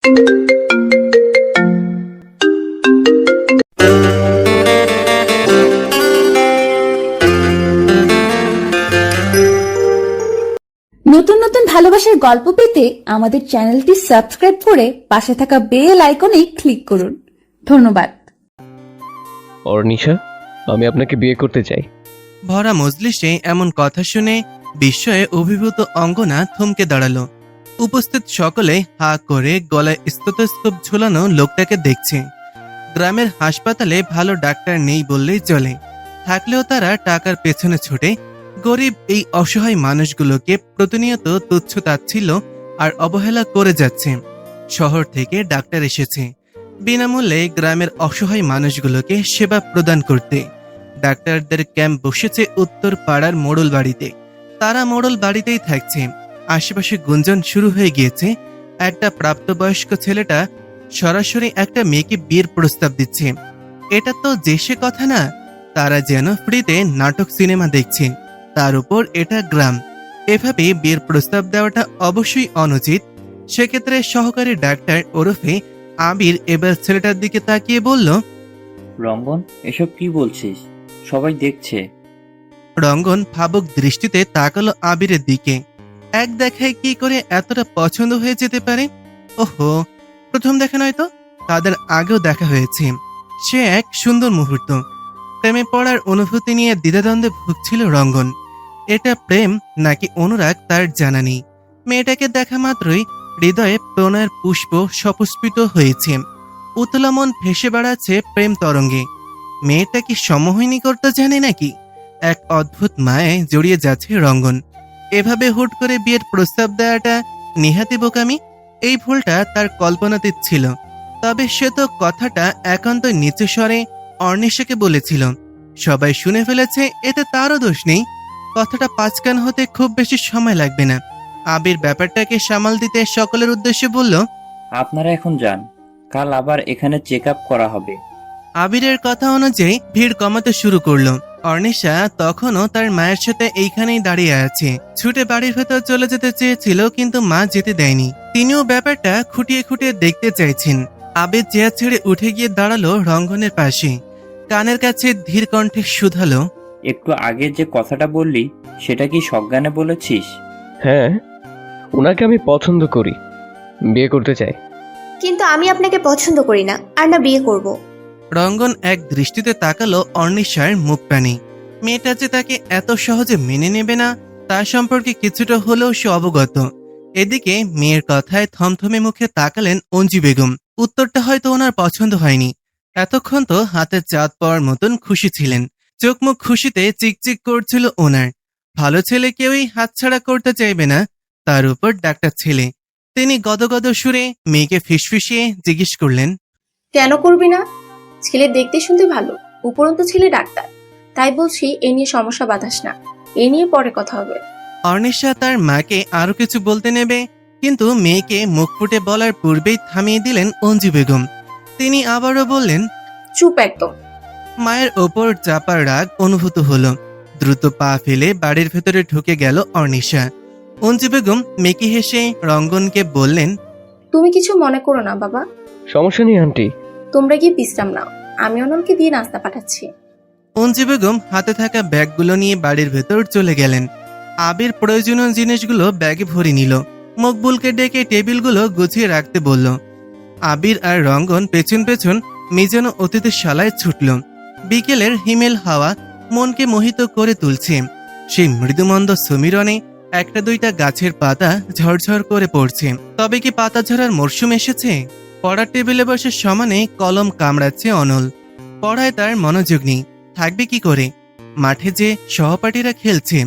নতুন নতুন ভালোবাসার গল্প পেতে আমাদের চ্যানেলটি সাবস্ক্রাইব করে পাশে থাকা বেল আইকনে ক্লিক করুন। ধন্যবাদ। অর্নিশা, আমি আপনাকে বিয়ে করতে চাই। ভরা মজলিসে এমন কথা শুনে বিস্ময়ে অভিভূত অঙ্গনা থমকে দাঁড়ালো। উপস্থিত সকলে হা করে গলায় স্থেথোস্কোপ ঝুলানো লোকটাকে দেখছে। গ্রামের হাসপাতালে ভালো ডাক্তার নেই বললেই চলে, থাকলেও তারা টাকার পেছনে ছুটে গরিব এই অসহায় মানুষগুলোকে প্রতিনিয়ত তুচ্ছ তাচ্ছিল্য আর অবহেলা করে যাচ্ছে। শহর থেকে ডাক্তার এসেছে বিনামূল্যে গ্রামের অসহায় মানুষগুলোকে সেবা প্রদান করতে। ডাক্তারদের ক্যাম্প বসেছে উত্তর পাড়ার মোড়ল বাড়িতে। তারা মোড়ল বাড়িতেই থাকছে। আশেপাশে গুঞ্জন শুরু হয়ে গিয়েছে। একটা প্রাপ্তবয়স্ক ছেলেটা সরাসরি একটা মেয়েকে বিয়ের প্রস্তাব দিচ্ছে। এটা তো যে সে কথা না, তারা যেন ফ্রিতে নাটক সিনেমা দেখছে। তার উপর এটা গ্রাম, এভাবে বিয়ের প্রস্তাব দেওয়াটা অবশ্যই অনুচিত। সেক্ষেত্রে সহকারী ডাক্তার ওরফে আবির এবার ছেলেটার দিকে তাকিয়ে বলল, রঙ্গন, এসব কি বলছিস? সবাই দেখছে। রঙ্গন ভাবুক দৃষ্টিতে তাকালো আবিরের দিকে। এক দেখায় কি করে এতটা পছন্দ হয়ে যেতে পারে? ওহো, প্রথম দেখা নয় তো, তাদের আগেও দেখা হয়েছে। সে এক সুন্দর মুহূর্ত। প্রেমে পড়ার অনুভূতি নিয়ে দ্বিধাদ্বন্দ্বে ভুগছিল রঙ্গন। এটা প্রেম নাকি অনুরাগ তার জানা নেই। মেয়েটাকে দেখা মাত্রই হৃদয়ে প্রণয়ের পুষ্প সপুষ্পিত হয়েছে। উতলা মন ভেসে বেড়াচ্ছে প্রেম তরঙ্গে। মেয়েটা কি সম্মোহিনী করতে জানে নাকি? এক অদ্ভুত মায়ায় জড়িয়ে যাচ্ছে রঙ্গন। এভাবে হুট করে বিয়ের প্রস্তাব দেওয়াটা নিহাতি বোকামি। এই ভুলটা তার কল্পনাতীত ছিল। তবে সে তো কথাটা একান্ত নিচু স্বরে অর্নিশাকে বলেছিল। সবাই শুনে ফেলেছে, এতে তারও দোষ নেই। কথাটা পাঁচকান হতে খুব বেশি সময় লাগবে না। আবির ব্যাপারটাকে সামাল দিতে সকলের উদ্দেশ্যে বলল, আপনারা এখন যান, কাল আবার এখানে চেক আপ করা হবে। আবিরের কথা অনুযায়ী ভিড় কমাতে শুরু করলো। অর্নিশা তখনও তার মায়ের সাথে এইখানেই দাঁড়িয়ে আছে। ছুটে বাড়ির ভেতর চলে যেতে চেয়েছিল, কিন্তু মা যেতে দেয়নি। তিনিও ব্যাপারটা খুঁটিয়ে খুঁটিয়ে দেখতে চাইছেন। আবির চেয়ার ছেড়ে উঠে গিয়ে দাঁড়ালো রঙ্গনের পাশে। কানের কাছে ধীর কণ্ঠে শুধালো, একটু আগে যে কথাটা বললি সেটা কি সজ্ঞানে বলেছিস? হ্যাঁ, ওনাকে আমি পছন্দ করি, বিয়ে করতে চাই। কিন্তু আমি আপনাকে পছন্দ করি না, আর না বিয়ে করব। রঙ্গন এক দৃষ্টিতে তাকালো অর্নিশার মুখপানে। মেয়েটা যে তাকে এত সহজে মেনে নেবে না তা সম্পর্কে কিছুটা হলেও সে অবগত। এদিকে মেয়ের কথায় থমথমে মুখে তাকালেন অঞ্জু বেগম। উত্তরটা হয়তো ওনার পছন্দ হয়নি। এতক্ষণ তো হাতে চাঁদ পাওয়ার মতন খুশি ছিলেন। চোখ মুখ খুশিতে চিকচিক করছিল ওনার। ভালো ছেলে কেউই হাতছাড়া করতে চাইবে না, তার উপর ডাক্তার ছেলে। তিনি গদগদ সুরে মেয়েকে ফিসফিসিয়ে জিজ্ঞেস করলেন, কেন করবি না? ছেলে দেখতে শুনতে ভালো, উপরন্তু ছেলে ডাক্তার। তাই বলছি, এ নিয়ে সমস্যা বাঁধাস না, এ নিয়ে পরে কথা হবে। অর্নিশা তার মাকে আরো কিছু বলতে নেবে, কিন্তু মেয়েকে মুখ ফুটে বলার পূর্বেই থামিয়ে দিলেন অঞ্জু বেগম। তিনি আবারও বললেন, চুপ একদম। মায়ের ওপর চাপার রাগ অনুভূত হলো। দ্রুত পা ফেলে বাড়ির ভেতরে ঢুকে গেল অর্নিশা। অঞ্জু বেগম মেকি হেসে রঙ্গনকে বললেন, তুমি কিছু মনে করো না বাবা, সমস্যা নেই আন্টি। তোমরা গিয়ে বিশ্রাম নাও, আমি অনলকে দিয়ে নাস্তা পাঠাচ্ছি। অঞ্জু বেগম হাতে থাকা ব্যাগগুলো নিয়ে বাড়ির ভেতর চলে গেলেন। আবির প্রয়োজনীয় জিনিসগুলো ব্যাগে ভরে নিল। মকবুলকে ডেকে টেবিলগুলো গুছিয়ে রাখতে বলল। আবির আর রঙ্গন পেছন পেছন মিজানো অতিথিশালায় ছুটল। বিকেলের হিমেল হাওয়া মনকে মোহিত করে তুলছে। সেই মৃদুমন্দ সমীরণে একটা দুইটা গাছের পাতা ঝরঝর করে পড়ছে। তবে কি পাতা ঝরার মরশুম এসেছে? পড়ার টেবিলে বসে সমানে কলম কামড়াচ্ছে অনল। পড়ায় তার মনোযোগ নেই, থাকবে কি করে? মাঠে যে সহপাঠীরা খেলছে,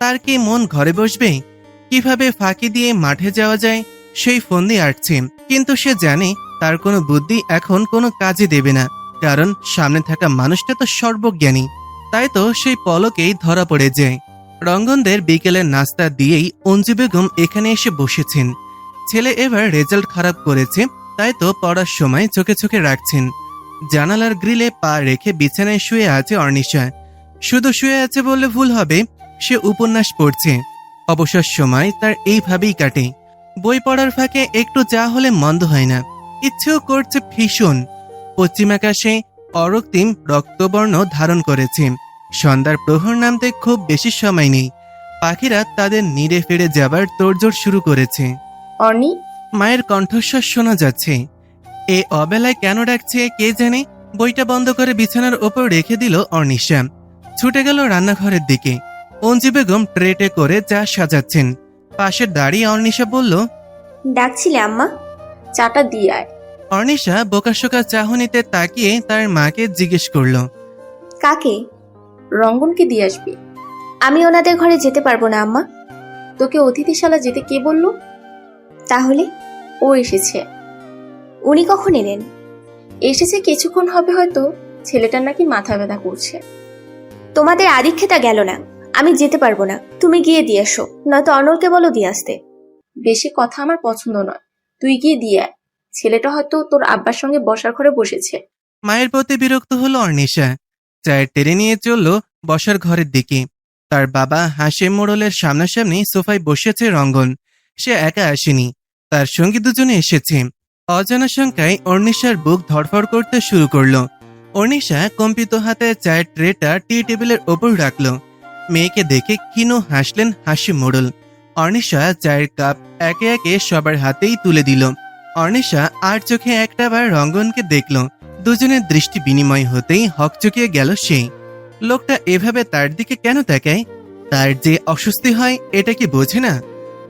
তার কি মন ঘরে বসবে? কিভাবে ফাঁকি দিয়ে মাঠে যাওয়া যায় সেই ফন্দি আটছে। কিন্তু সে জানে তার কোনো বুদ্ধি এখন কোনো কাজে দেবে না, কারণ সামনে থাকা মানুষটা তো সর্বজ্ঞানী। তাই তো সেই পলকেই ধরা পড়ে যায়। রঙ্গনদের বিকেলের নাস্তা দিয়েই অঞ্জু বেগম এখানে এসে বসেছেন। ছেলে এবার রেজাল্ট খারাপ করেছে, তাই তো পড়ার সময় চোখে চোখে রাখছেন। জানালার গ্রিলে পা রেখে বিছানায় শুয়ে আছে অর্নিশা। শুধু শুয়ে আছে বললে ভুল হবে, সে উপন্যাস পড়ছে। অবসর সময় তার এইভাবেই কাটে। বই পড়ার ফাঁকে একটু চা হলে মন্দ হয় না। ইচ্ছেও করছে ভীষণ। পশ্চিম আকাশে অরক্তিম রক্তবর্ণ ধারণ করেছে। সন্ধ্যার প্রহর নামতে খুব বেশি সময় নেই। পাখিরা তাদের নিড়ে ফিরে যাবার তোড়জোড় শুরু করেছে। অর্নি, মায়ের কণ্ঠস্বর শোনা যাচ্ছে। এ অবেলায় কেন ডাকছে কে জানে। বইটা বন্ধ করে বিছানার ওপর রেখে দিল অর্নিশা। ছুটে গেল রান্নাঘরের দিকে। অঞ্জি বেগম ট্রেটে করে চা সাজাচ্ছেন। পাশে দাঁড়িয়ে অর্নিশা বলল, ডাকছিলে আম্মা? চাটা দিয়ে আয়। অর্নিশা বোকাশোকা চাহনিতে তাকিয়ে তার মাকে জিজ্ঞেস করল, কাকে? রঙ্গনকে দিয়ে আসবি। আমি ওনাদের ঘরে যেতে পারবো না আম্মা। তোকে অতিথিশালা যেতে কে বললো? তাহলে ও এসেছে। উনি কখন এলেন? এসেছে কিছুক্ষণ হবে হয়তো। ছেলেটার নাকি মাথা ব্যথা করছে। তোমাদের আদিক্ষেতা গেল না। আমি যেতে পারবো না, তুমি গিয়ে দিয়ে এসো, নয়তো অনলকে বলো দিয়ে আসতে। বেশি কথা আমার পছন্দ নয়, তুই গিয়ে দিয়ে আয়। ছেলেটা হয়তো তোর আব্বার সঙ্গে বসার ঘরে বসেছে। মায়ের প্রতি বিরক্ত হলো অর্নিশা। চায়ের টেরে নিয়ে চলল বসার ঘরের দিকে। তার বাবা হাশেম মোড়লের সামনাসামনি সোফায় বসেছে রঙ্গন। সে একা আসেনি, তার সঙ্গী দুজনে এসেছে। অজানা শঙ্কায় অর্নিশার বুক ধড়ফড় করতে শুরু করলো। অর্নিশা কম্পিত হাতে চায়ের ট্রেটা টি টেবিলের ওপর রাখল। মেয়েকে দেখে ক্ষীণ হাসলেন হাসিম মোড়ল। অর্নিশা চায়ের কাপ একে একে সবার হাতেই তুলে দিল। অর্নিশা আর চোখে একটাবার রঙ্গনকে দেখল। দুজনের দৃষ্টি বিনিময় হতেই হকচকিয়ে গেল সে। লোকটা এভাবে তার দিকে কেন তাকায়? তার যে অস্বস্তি হয় এটা কি বোঝে না?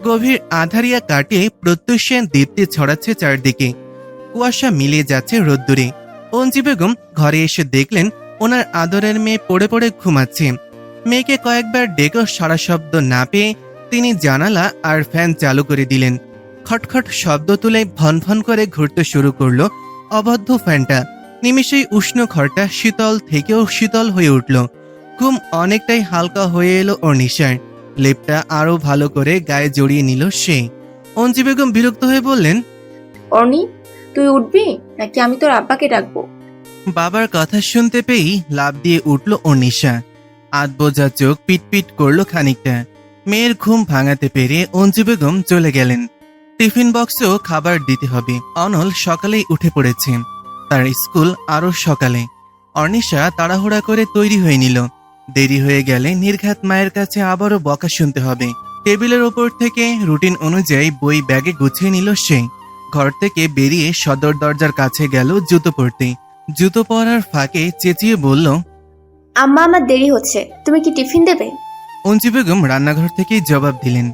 গভীর আধারিয়া কাটিয়ে প্রত্যুষেন দীপ্তি ছড়াচ্ছে চারদিকে। কুয়াশা মিলিয়ে যাচ্ছে রোদ্দুরে। অঞ্জি বেগম ঘরে এসে দেখলেন ওনার আদরের মেয়ে পড়ে পড়ে ঘুমাচ্ছে। মেয়েকে কয়েকবার ডেকেও সারা শব্দ না পেয়ে তিনি জানালা আর ফ্যান চালু করে দিলেন। খটখট শব্দ তুলে ভনভন করে ঘুরতে শুরু করলো অবদ্ধ ফ্যানটা। নিমেষেই উষ্ণ ঘরটা শীতল থেকেও শীতল হয়ে উঠল। ঘুম অনেকটাই হালকা হয়ে এলো অর্নিশার। লেপটা আরো ভালো করে গায়ে জড়িয়ে নিল সে। অঞ্জি বেগম বিরক্ত হয়ে বললেন, অর্নি, তুই উঠবি নাকি আমি তোর আব্বাকে ডাকবো? বাবার কথা শুনতে পেয়েই লাফ দিয়ে উঠল অর্নিশা। আধ বোঝা চোখ পিটপিট করলো খানিকটা। মেয়ের ঘুম ভাঙাতে পেরে অঞ্জু বেগম চলে গেলেন। টিফিন বক্সেও খাবার দিতে হবে। অনল সকালেই উঠে পড়েছে, তার স্কুল আরো সকালে। অর্নিশা তাড়াহুড়া করে তৈরি হয়ে নিল। দেরি হয়ে গেলে নির্ঘাত মায়ের কাছে আবারও বকা শুনতে হবে। টেবিলের ওপর থেকে রুটিন অনুযায়ী বই ব্যাগে গুছিয়ে নিল সে। ঘর থেকে বেরিয়ে সদর দরজার কাছে গেল জুতো পরতে। জুতো পরার ফাঁকে চেঁচিয়ে বলল, আম্মা আমার দেরি হচ্ছে, তুমি কি টিফিন দেবে? অঞ্জু বেগম রান্নাঘর থেকেই জবাব দিলেন।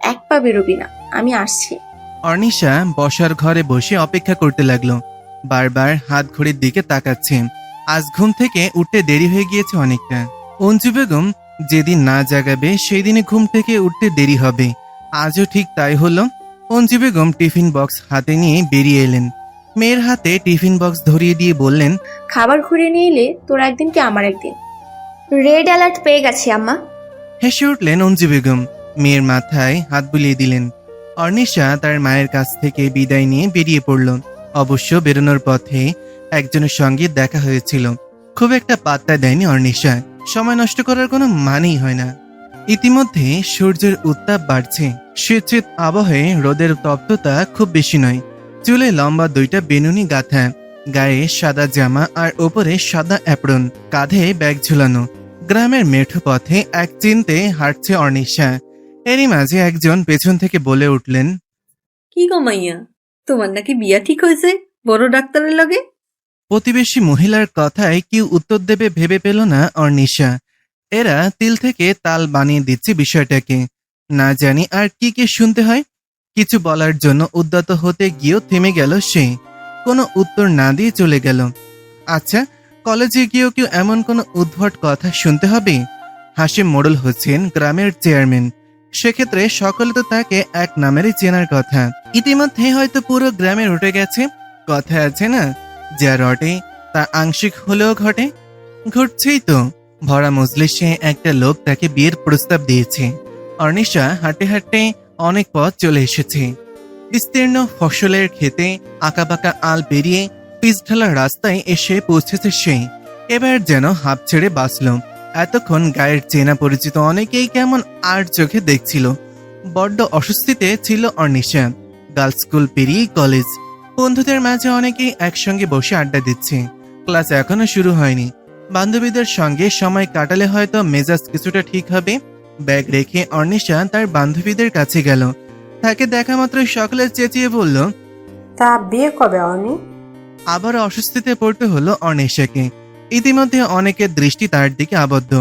এক পা বেরোবি না, আমি আসছি। অর্নিশা বসার ঘরে বসে অপেক্ষা করতে লাগলো। বারবার হাত ঘড়ির দিকে তাকাচ্ছে। আজ ঘুম থেকে উঠতে দেরি হয়ে গিয়েছে অনেকটা। অঞ্জু বেগম যেদিন না জাগাবে সেই দিনে ঘুম থেকে উঠতে দেরি হবে। আজও ঠিক তাই হলো। অঞ্জু বেগম টিফিন বক্স হাতে নিয়ে বেরিয়ে এলেন। মেয়ের হাতে টিফিন বক্স ধরিয়ে দিয়ে বললেন, খাবার ঘুরিয়ে নিয়ে এলে তোর একদিন কি আমার একদিন। রেড অ্যালার্ট পেয়ে গেছি আম্মা। হেসে উঠলেন অঞ্জু বেগম। মেয়ের মাথায় হাত বুলিয়ে দিলেন। অর্নিশা তার মায়ের কাছ থেকে বিদায় নিয়ে বেরিয়ে পড়ল। অবশ্য বেরোনোর পথে একজনের সঙ্গে দেখা হয়েছিল। খুব একটা পাত্তা দেয়নি অর্নিশা। সময় নষ্ট করার কোনো মানেই হয় না। ইতিমধ্যে সূর্যের উত্তাপ বাড়ছে। শীতশীত আবহে রোদের তপ্ততা খুব বেশি নয়। চুলে লম্বা দুইটা বেনুনি গাঁথা, গায়ে সাদা জামা আর ওপরে সাদা অ্যাপ্রন, কাঁধে ব্যাগ ঝুলানো। গ্রামের মেঠো পথে এক চিনতে হাঁটছে অর্নিশা। এরই মাঝে একজন পেছন থেকে বলে উঠলেন, কি গো মাইয়া, তোমার নাকি বিয়া ঠিক হয়েছে বড় ডাক্তারের লগে? প্রতিবেশী মহিলার কথায় কি উত্তর দেবে ভেবে পেল না অর্নিশা। এরা তিল থেকে তাল বানিয়ে দিচ্ছে বিষয়টাকে। না জানি আর কি কি শুনতে হয়। কিছু বলার জন্য উদ্যত হতে গিয়েও থেমে গেল সে। কোনো উত্তর না দিয়ে চলে গেল। আচ্ছা, কলেজে গিয়েও কেউ এমন কোনো উদ্ভট কথা শুনতে হবে? হাসিম মোড়ল হচ্ছেন গ্রামের চেয়ারম্যান। সেক্ষেত্রে সকলে তো তাকে এক নামেরই চেনার কথা। ইতিমধ্যে হয়তো পুরো গ্রামে উঠে গেছে। কথা আছে না, যা রটে তা আংশিক হলেও ঘটে। ঘটছেই তো। ভরা মজলিসে একটা লোক তাকে বিয়ের প্রস্তাব দিয়েছে। অর্নিশা হাঁটতে হাঁটতে অনেক পথ চলে এসেছে। বিস্তীর্ণ ফসলের ক্ষেতে আঁকাবাঁকা আল পেরিয়ে পিচঢালা রাস্তায় এসে পৌঁছেছে সে। এবার যেন হাঁপ ছেড়ে বাঁচল। এতক্ষণ গায়ের চেনা পরিচিত অনেকেই কেমন আর চোখে দেখছিল। বড্ড অস্বস্তিতে ছিল অর্নিশা। গার্লস স্কুল পেরিয়ে কলেজ, বন্ধুদের মাঝে অনেকেই একসঙ্গে বসে আড্ডা দিচ্ছে। ক্লাস এখনো শুরু হয়নি। বান্ধবীদের সঙ্গে সময় কাটালে হয়তো মেজাজ কিছুটা ঠিক হবে। ব্যাগ রেখে অর্নিশা তার বান্ধবীদের কাছে গেল। তাকে দেখা মাত্র সকলে চেঁচিয়ে বলল, তা বিয়ে কবে অনি? আবার অস্বস্তিতে পড়তে হলো অর্নিশাকে। ইতিমধ্যে অনেকের দৃষ্টি তার দিকে আবদ্ধ।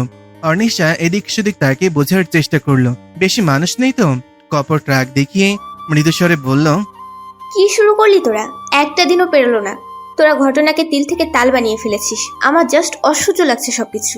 অর্নিশা এদিক সেদিক তাকে বোঝার চেষ্টা করলো, বেশি মানুষ নেই তো। কপট রাগ দেখিয়ে মৃদুস্বরে বলল, কি শুরু করলি তোরা? একটা দিনও পেরোলো না, তোরা ঘটনাকে তিল থেকে তাল বানিয়ে ফেলেছিস। আমার জাস্ট অসহ্য লাগছে সবকিছু।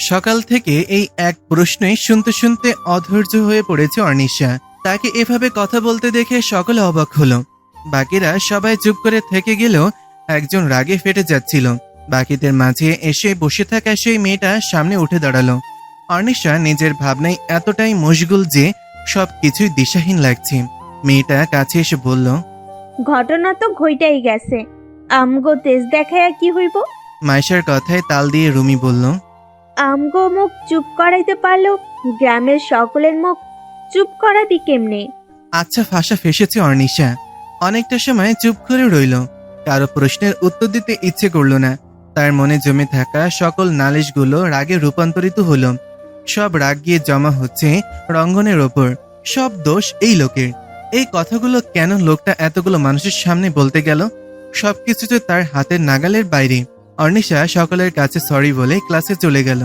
সকাল থেকে এই এক প্রশ্নই শুনতে শুনতে অধৈর্য হয়ে পড়েছে অর্নিশা। তাকে এভাবে কথা বলতে দেখে সকলে অবাক হলো। বাকিরা সবাই চুপ করে থেকে গেলেও একজন রাগে ফেটে যাচ্ছিল। বাকিদের মাঝে এসে বসে থাকা সেই মেয়েটা সামনে উঠে দাঁড়ালো। অর্নিশা নিজের ভাবনায় এতটাই মশগুল যে সবকিছুই দিশাহীন লাগছে। মেয়েটা কাছে এসে বলল, ঘটনা তো ঘইটাই গেছে, আমগো তেজ দেখায়া কি হইব? মাইশার কথায় তাল দিয়ে রুমি বলল, আমগো মুখ চুপ করাইতে পারলেও গ্রামের সকলের মুখ চুপ করাবি কেমনে? আচ্ছা ফাঁসা ফেসেছে অর্নিশা। অনেকটা সময় চুপ করে রইল। কারো প্রশ্নের উত্তর দিতে ইচ্ছে করলো না। তার মনে জমে থাকা সকল নালিশগুলো রাগে রূপান্তরিত হলো। সব রাগ গিয়ে জমা হচ্ছে রঙ্গনের ওপর। সব দোষ এই লোকের। এই কথাগুলো কেন লোকটা এতগুলো মানুষের সামনে বলতে গেল? সবকিছু তো তার হাতের নাগালের বাইরে। অর্নিশা সকলের কাছে সরি বলে ক্লাসে চলে গেল।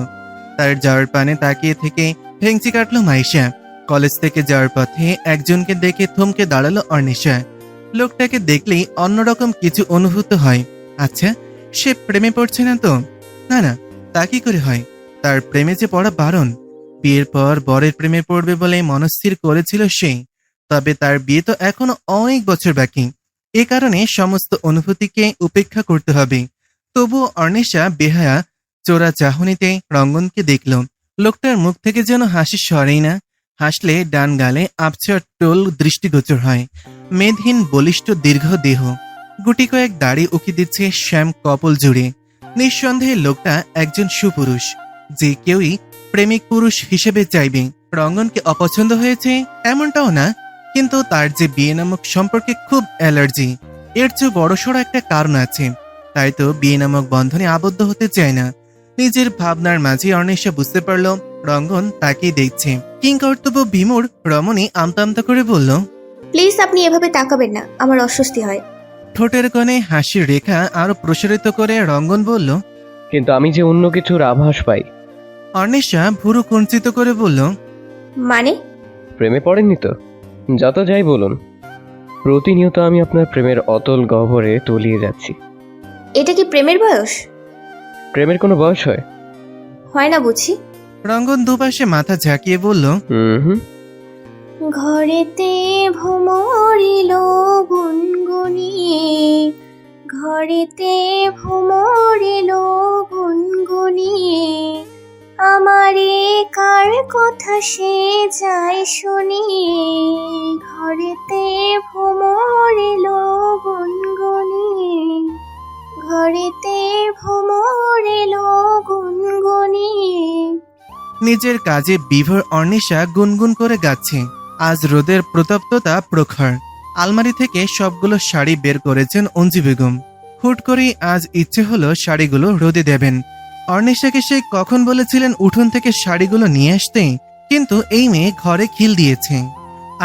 তার যাওয়ার পানে তাকিয়ে থেকে ভেঙচি কাটলো মাইশা। কলেজ থেকে যাওয়ার পথে একজনকে দেখে থমকে দাঁড়ালো অর্নিশা। লোকটাকে দেখলেই অন্যরকম কিছু অনুভূত হয়। আচ্ছা, সে প্রেমে পড়ছে না তো? না না, তা কি করে হয়? তার প্রেমে যে পড়া বারণ। বিয়ের পর বরের প্রেমে পড়বে বলে মনস্থির করেছিল সে। তবে তার বিয়ে তো এখনো অনেক বছর বাকি। এ কারণে সমস্ত অনুভূতিকে উপেক্ষা করতে হবে। তবুও অর্নিশা বেহায়া চোরা চাহনিতে রঙ্গনকে দেখল। লোকটার মুখ থেকে যেন হাসি সরেই না। হাসলে ডান গালে আবছা টোল দৃষ্টিগোচর হয়। মেদহীন বলিষ্ঠ দীর্ঘ দেহ, গুটি কয়েক দাড়ি উকি দিচ্ছে শ্যাম কপল জুড়ে। নিঃসন্দেহে লোকটা একজন সুপুরুষ, যে কেউই প্রেমিক পুরুষ হিসেবে চাইবে। রঙ্গনকে অপছন্দ হয়েছে এমনটাও না, কিন্তু তার যে বিয়ে নামক সম্পর্কে খুব অ্যালার্জি, এর চেয়ে বড়সড় একটা কারণ আছে। তাই তো বিয়ে নামক বন্ধনে আবদ্ধ হতে চায় না। নিজের ভাবনার মাঝে অর্নিশা বুঝতে পারল রঙ্গন তাকেই দেখছে। কিংকর্তব্য বিমূঢ় রমণী আমতা আমতা করে বলল, প্লিজ আপনি এভাবে তাকাবেন না, আমার অস্বস্তি হয়। ঠোঁটের কোণে হাসির রেখা আরো প্রসারিত করে রঙ্গন বলল, কিন্তু আমি যে অন্য কিছুর আভাস পাই। অর্নিশা ভুরু কুঞ্চিত করে বলল, মানে? প্রেমে পড়েননি তো? যত যাই বলুন, প্রতিনিয়ত আমি আপনার প্রেমের অতল গহ্বরে তলিয়ে যাচ্ছি। এটা কি প্রেমের বয়স? প্রেমের কোনো বয়স হয়? হয় না বুঝি। রঙ্গন দুপাশে মাথা ঝাঁকিয়ে বলল, হুম। ঘরেতে ভ্রমরিল গুনগুনিয়ে, ঘরেতে ভ্রমরিল গুনগুনিয়ে, আমারে কার কথা সে যায় শুনিয়ে, ঘরেতে ভ্রমরিল গুনগুনিয়ে, ঘরেতে ভ্রমরিল গুনগুনিয়ে। নিজের কাজে বিভোর অর্নিশা গুনগুন করে গাচ্ছে। আজ রোদের প্রতপ্ততা প্রখর। আলমারি থেকে সবগুলো শাড়ি বের করেছেন অঞ্জু বেগম। হুট করেই আজ ইচ্ছে হলো শাড়িগুলো রোদে দেবেন। অর্নিশাকে সে কখন বলেছিলেন উঠোন থেকে শাড়িগুলো নিয়ে আসতে, কিন্তু এই মেয়ে ঘরে খিল দিয়েছে।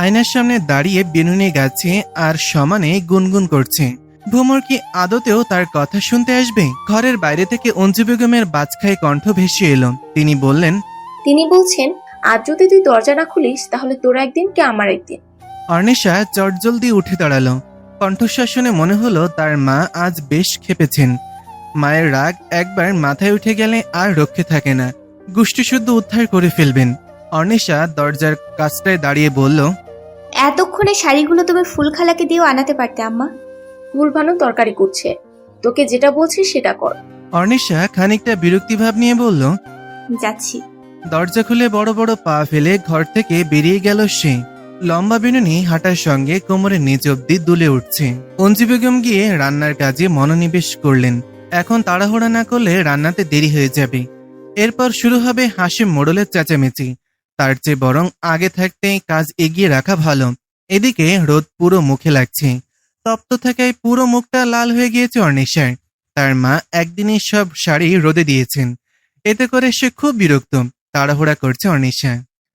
আয়নার সামনে দাঁড়িয়ে বিনুনি গাচ্ছে আর সমানে গুনগুন করছে। ভ্রমর কি আদতেও তার কথা শুনতে আসবে? ঘরের বাইরে থেকে অঞ্জু বেগমের বাজখাই কণ্ঠ ভেসে এলো। তিনি বললেন, তিনি বলছেন, আজ যদি তুই দরজা না খুলিস তাহলে তোর একদিন কি আমার একদিন। অর্নিশা চটজলদি উঠে দাঁড়ালো। কণ্ঠস্বর শুনে মনে হলো তার মা আজ বেশ ক্ষেপেছেন। মায়ের রাগ একবার মাথায় উঠে গেলে আর রক্ষে থাকে না, গোষ্ঠী শুদ্ধ উদ্ধার করে ফেলবেন। অর্নিশা দরজার কাছটায় দাঁড়িয়ে বলল, এতক্ষণে শাড়িগুলো তুমি ফুলখালাকে দিয়েও আনাতে পারতে আম্মা। ভুল ভানো তরকারি করছে, তোকে যেটা বলছি সেটা কর। অর্নিশা খানিকটা বিরক্তিভাব নিয়ে বলল, যাচ্ছি। দরজা খুলে বড় বড় পা ফেলে ঘর থেকে বেরিয়ে গেল সে। লম্বা বিনুনি হাঁটার সঙ্গে কোমরের নিচ অব্দি দুলে উঠছে। অঞ্জু বেগম গিয়ে রান্নার কাজে মনোনিবেশ করলেন। এখন তাড়াহুড়া না করলে রান্নাতে দেরি হয়ে যাবে। এরপর শুরু হবে হাসিম মোড়লের চেঁচামেচি। তার চেয়ে বরং আগে থাকতে কাজ এগিয়ে রাখা ভালো। এদিকে রোদ পুরো মুখে লাগছে, তপ্ত থাকায় পুরো মুখটা লাল হয়ে গিয়েছে অর্ণিশার। তার মা একদিনই সব শাড়ি রোদে দিয়েছেন, এতে করে সে খুব বিরক্ত। তাড়াহুড়া করছে অর্ণিশা।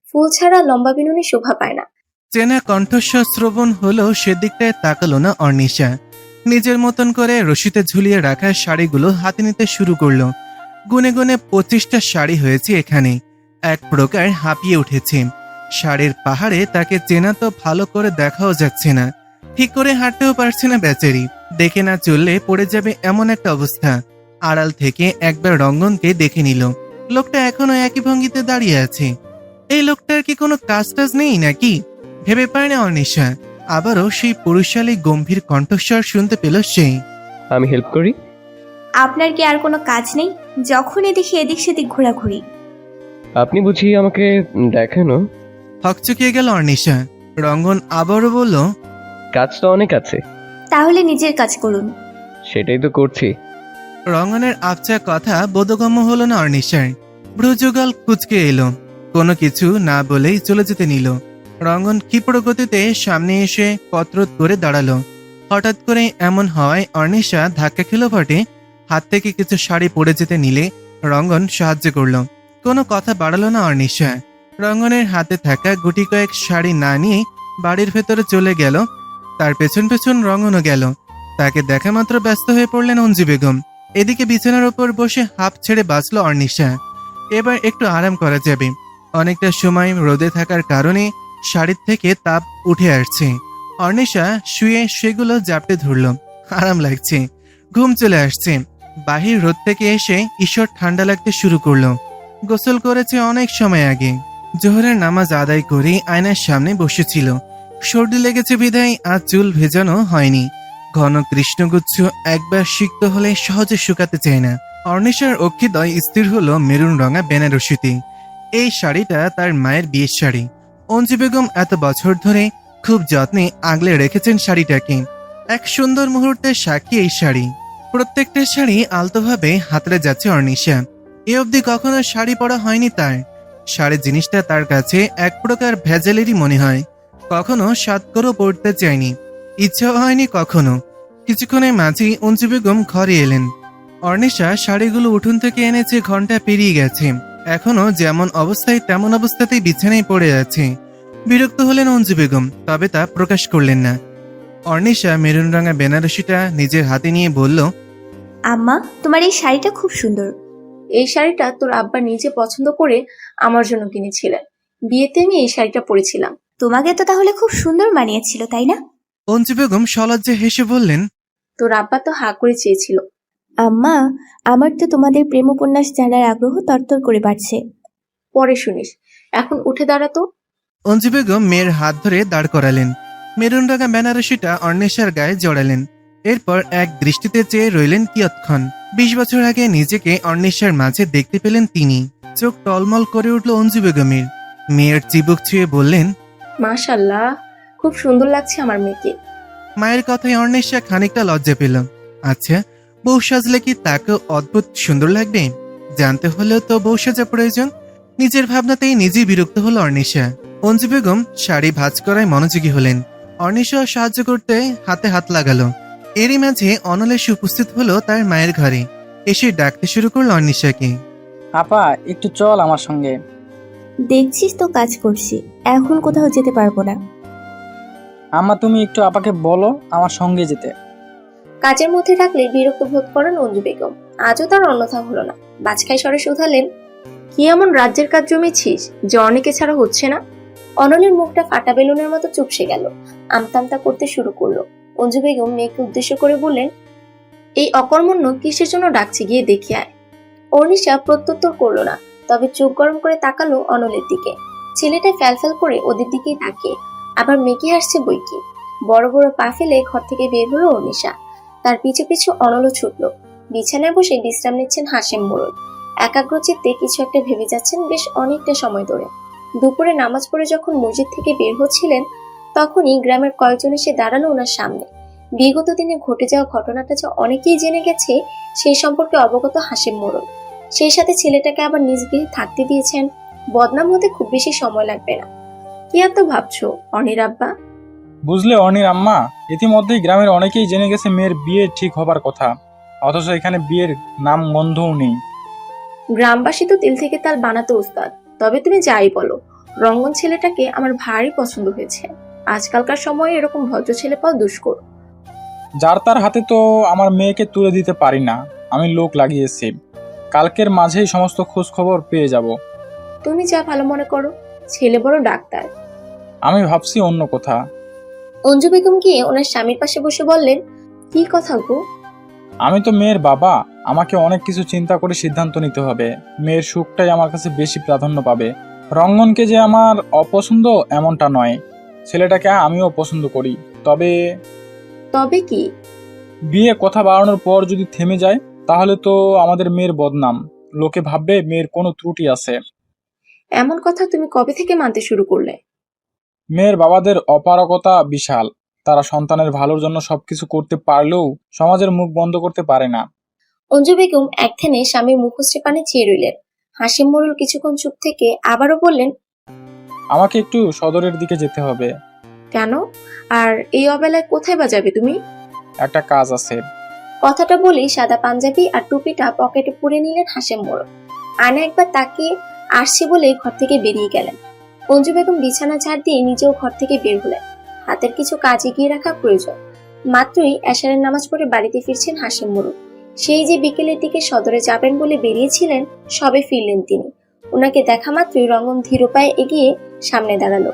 ফুল ছাড়া লম্বা বিনুনি শোভা পায় না। চেনা কণ্ঠস্বর শ্রবণ হলেও সেদিকটায় তাকালো না অর্ণিশা। নিজের মতন করে রশিতে ঝুলিয়ে রাখা শাড়িগুলো হাতে নিতে শুরু করলো। গুনে গুনে 25টা শাড়ি হয়েছে এখানে। এক প্রকার হাঁপিয়ে উঠেছে। শাড়ির পাহাড়ে তাকে চেনা তো ভালো করে দেখাও যাচ্ছে না, ঠিক করে হাঁটতেও পারছে না বেচারি। দেখে না চললে পড়ে যাবে এমন একটা অবস্থা। আড়াল থেকে একবার রঙ্গনকে দেখে নিল। লোকটা এখনো একই ভঙ্গিতে দাঁড়িয়ে আছে। এই লোকটার কি কোনো কাজ টাজ নেই নাকি? ভেবে পায় না অর্ণিশা। আবারও সেই পুরুষালী গম্ভীর কণ্ঠস্বর শুনতে পেল সে। আমি হেল্প করি? আপনার কি আর কোনো কাজ নেই? যখনই দেখি এদিক সেদিক ঘোরাঘুরি। আপনি বুঝি আমাকে দেখেন? হকচকিয়ে গেল অর্ণিশা। রঙ্গন আবারও বলল, কাজ তো অনেক আছে। তাহলে নিজের কাজ করুন। সেটাই তো করছি। রঙ্গনের আবচা কথা বোধগম্য হলো না অর্ণিশার। ভ্রুযুগল কুচকে এলো। কোনো কিছু না বলেই চলে যেতে নিল। রঙ্গন ক্ষিপ্র গতিতে সামনে এসে কতরত করে দাঁড়ালো। হঠাৎ করে এমন হওয়ায় অর্ণিশা ধাক্কা খেলো বটে। হাত থেকে কিছু শাড়ি পড়ে যেতে নিলে রঙ্গন সাহায্য করলো। কোনো কথা বাড়ালো না অর্ণিশা। রঙ্গনের হাতে থাকা গুটি কয়েক শাড়ি না নিয়ে বাড়ির ভেতরে চলে গেল। তার পেছন পেছন রঙ্গনও গেল। তাকে দেখা মাত্র ব্যস্ত হয়ে পড়লেন অঞ্জু বেগম। এদিকে বিছানার উপর বসে হাঁপ ছেড়ে বাঁচল অর্ণিশা। এবার একটু আরাম করা যাবে। অনেকটা সময় রোদে থাকার কারণে শাড়ির থেকে তাপ উঠে আসছে। অর্ণিশা শুয়ে সেগুলো জাপটে ধরল। আরাম লাগছে, ঘুম চলে আসছে। বাহির রোদ থেকে এসে ঈশ্বর ঠান্ডা লাগতে শুরু করলো। গোসল করেছে অনেক সময় আগে। জোহরের নামাজ আদায় করে আয়নার সামনে বসেছিল। সর্দি লেগেছে বিধায় আজ চুল ভেজানো হয়নি। ঘন কৃষ্ণগুচ্ছ একবার সিক্ত হলে সহজে শুকাতে চায় না। অর্ণিশার অক্ষিদয় স্থির হলো মেরুন রঙা বেনারসিতে। এই শাড়িটা তার মায়ের বিয়ের শাড়ি। অঞ্জু বেগম এত বছর ধরে খুব যত্নে আগলে রেখেছেন শাড়িটাকে। এক সুন্দর মুহূর্তের সাক্ষী এই শাড়ি। প্রত্যেকটা শাড়ি আলতোভাবে হাতড়ে যাচ্ছে অর্ণিশা। এ অবধি কখনো শাড়ি পরা হয়নি তার। শাড়ি জিনিসটা তার কাছে এক প্রকার ভেজালেরই মনে হয়। কখনো সাত করেও পড়তে চায়নি, ইচ্ছাও হয়নি কখনো। কিছুক্ষণের মাঝেই অঞ্জু বেগম ঘরে এলেন। অর্ণিশা শাড়িগুলো উঠোন থেকে এনেছে, ঘন্টা পেরিয়ে গেছে। এখনো যেমন অবস্থায় তেমন অবস্থাতেই বিছানায় পড়ে আছে। বিরক্ত হলেন অঞ্জু বেগম, তবে তা প্রকাশ করলেন না। অর্ণিশা মেরুন রঙা বেনারসিটা নিজের হাতে নিয়ে বলল, আম্মা, তোমার এই শাড়িটা খুব সুন্দর। এই শাড়িটা তোর আব্বা নিজে পছন্দ করে আমার জন্য কিনেছিলেন। বিয়েতে আমি এই শাড়িটা পরেছিলাম। তোমাকে তো তাহলে খুব সুন্দর মানিয়েছিল, তাই না? অঞ্জু বেগম সলজ্জে হেসে বললেন, তোর আব্বা তো হা করে চেয়েছিল। আম্মা, আমার তো তোমাদের প্রেম উপন্যাস জানার আগ্রহ তরতর করে বাড়ছে। পরে শুনিস, এখন উঠে দাঁড়াতো। অঞ্জু বেগম মেয়ের হাত ধরে দাঁড় করালেন। মেরুন রঙা বেনারসিটা অর্ণিশার গায়ে জড়ালেন। এরপর এক দৃষ্টিতে চেয়ে রইলেন কিয়ৎক্ষণ। 20 বছর আগে নিজেকে অর্ণিশার মাঝে দেখতে পেলেন তিনি। চোখ টলমল করে উঠল অঞ্জু বেগমের। মেয়ের চিবুক ছুঁয়ে বললেন, মাশাআল্লাহ, খুব সুন্দর লাগছে আমার মেয়েকে। মায়ের কথায় অর্ণিশা খানিকটা লজ্জা পেল। আচ্ছা, বউ সাজলে কি তাকেও অদ্ভুত সুন্দর লাগবে? জানতে হলেও তো বউ সাজা প্রয়োজন। নিজের ভাবনাতেই নিজেই বিরক্ত হলো অর্ণিশা। অঞ্জু বেগম শাড়ি ভাঁজ করায় মনোযোগী হলেন। অর্ণিশা সাহায্য করতে হাতে হাত লাগালো। এরই মাঝে অনল এসে উপস্থিত হলো তার মায়ের ঘরে। এসে ডাকতে শুরু করলো অর্ণিশাকে। আপা, একটু চল আমার সঙ্গে। দেখছিস তো কাজ করছি, এখন কোথাও যেতে পারবো না। আম্মা, তুমি একটু আপাকে বলো আমার সঙ্গে যেতে। কাজের মধ্যে থাকলে বিরক্ত বোধ করেন অঞ্জু বেগম। আজও তার অন্যথা হলো না। বাজখাই স্বরে শুধালেন, কি এমন রাজ্যের কাজ জমেছিস যে অনেকে ছাড়া হচ্ছে না? অনলের মুখটা ফাটা বেলুনের মতো চুপসে গেল। আমতামতা করতে শুরু করলো। অঞ্জু বেগম মেয়েকে উদ্দেশ্য করে বললেন, এই অকর্মণ্য কিসের জন্য ডাকছে, গিয়ে দেখে আয়। অর্ণিশা প্রত্যুত্তর করলো না, তবে চোখ গরম করে তাকালো অনলের দিকে। ছেলেটা ফ্যালফ্যাল করে ওদের দিকেই তাকিয়ে। আবার মেকি হাসছে বইকি। বড় বড় পা ফেলে ঘর থেকে বের হলো অর্ণিশা। তার পিছু পিছু অনলও ছুটলো। বিছানায় বসে বিশ্রাম নিচ্ছেন হাসেম মোড়ল। একাগ্র চিত্তে কিছু একটা ভেবে যাচ্ছেন বেশ অনেকটা সময় ধরে। দুপুরে নামাজ পড়ে যখন মসজিদ থেকে বের হচ্ছিলেন, তখনই গ্রামের কয়েকজন এসে দাঁড়ালো ওনার সামনে। বিগত দিনে ঘটে যাওয়া ঘটনাটা যে অনেকেই জেনে গেছে সেই সম্পর্কে অবগত হাসেম মোড়ল। সেই সাথে ছেলেটাকে আবার নিজ গৃহে থাকতে দিয়েছেন। বদনাম হতে খুব বেশি সময় লাগবে না। কি এত ভাবছো অনির আব্বা? বুঝলে অনির আম্মা, ইতিমধ্যেই গ্রামের অনেকেই জেনে গেছে মেয়ের বিয়ে ঠিক হবার কথা, অথচ এখানে বিয়ের নাম গন্ধও নেই। গ্রামবাসী তো তিল থেকে তাল বানাতে উস্তাদ। তবে তুমি যাই বলো, রঙ্গন ছেলেটাকে আমার ভারী পছন্দ হয়েছে। আজকালকার সময়ে এরকম ভদ্র ছেলে পাওয়া দুষ্কর। যার তার হাতে তো আমার মেয়েকে তুলে দিতে পারি না, আমি লোক লাগিয়েছি। কালকের মাঝেই সমস্ত খোঁজ খবর পেয়ে যাব। তুমি যা ভালো মনে করো। ছেলে বড় ডাক্তার। আমি ভাবছি অন্য কথা। অঞ্জু বেগম গিয়ে ওনার স্বামীর পাশে বসে বললেন, কি কথা গো? আমি তো মেয়ের বাবা, আমাকে অনেক কিছু চিন্তা করে সিদ্ধান্ত নিতে হবে। মেয়ের সুখটাই আমার কাছে বেশি প্রাধান্য পাবে। রঙ্গনকে যে আমার অপছন্দ এমনটা নয়, ছেলেটাকে আমিও পছন্দ করি। তবে তবে কি? বিয়ে কথা বাড়ানোর পর যদি থেমে যায়, তাহলে তো আমাদের মেয়ের বদনাম। লোকে ভাববে মেয়ের কোনো ত্রুটি আছে। এমন কথা তুমি কবে থেকে মানতে শুরু করলে? মেয়ের বাবাদের অপারগতা বিশাল। তারা সন্তানের ভালোর জন্য সবকিছু করতে পারলেও সমাজের মুখ বন্ধ করতে পারে না। অঞ্জু বেগম একধানে স্বামীর মুখশ্রী পানে চেয়ে রইলেন। হাসিম মোড়ল কিছুক্ষণ চুপ থেকে আবারও বললেন, আমাকে একটু সদরের দিকে যেতে হবে। কেন? আর এই অবেলায় কোথায় বা যাবে তুমি? একটা কাজ আছে। কথাটা বলেই সাদা পাঞ্জাবি আর টুপিটা পকেটে পুরে নিলেন হাসিম মোড়ল। আয়না একবার তাকিয়ে আসছে বলে ঘর থেকে বেরিয়ে গেলেন। অঞ্জু বেগম বিছানা ঝাড় দিয়ে নিজেও ঘর থেকে বের হলেন। হাতের কিছু কাজ এগিয়ে রাখা প্রয়োজন। মাত্রই এশারের নামাজ পড়ে বাড়িতে ফিরছেন হাসিম মোড়ল। সেই যে বিকেলের দিকে সদরে যাবেন বলে বেরিয়েছিলেন, সবে ফিরলেন তিনি। ওনাকে দেখা মাত্রই রঙ্গন ধীর পায়ে এগিয়ে সামনে দাঁড়ালো।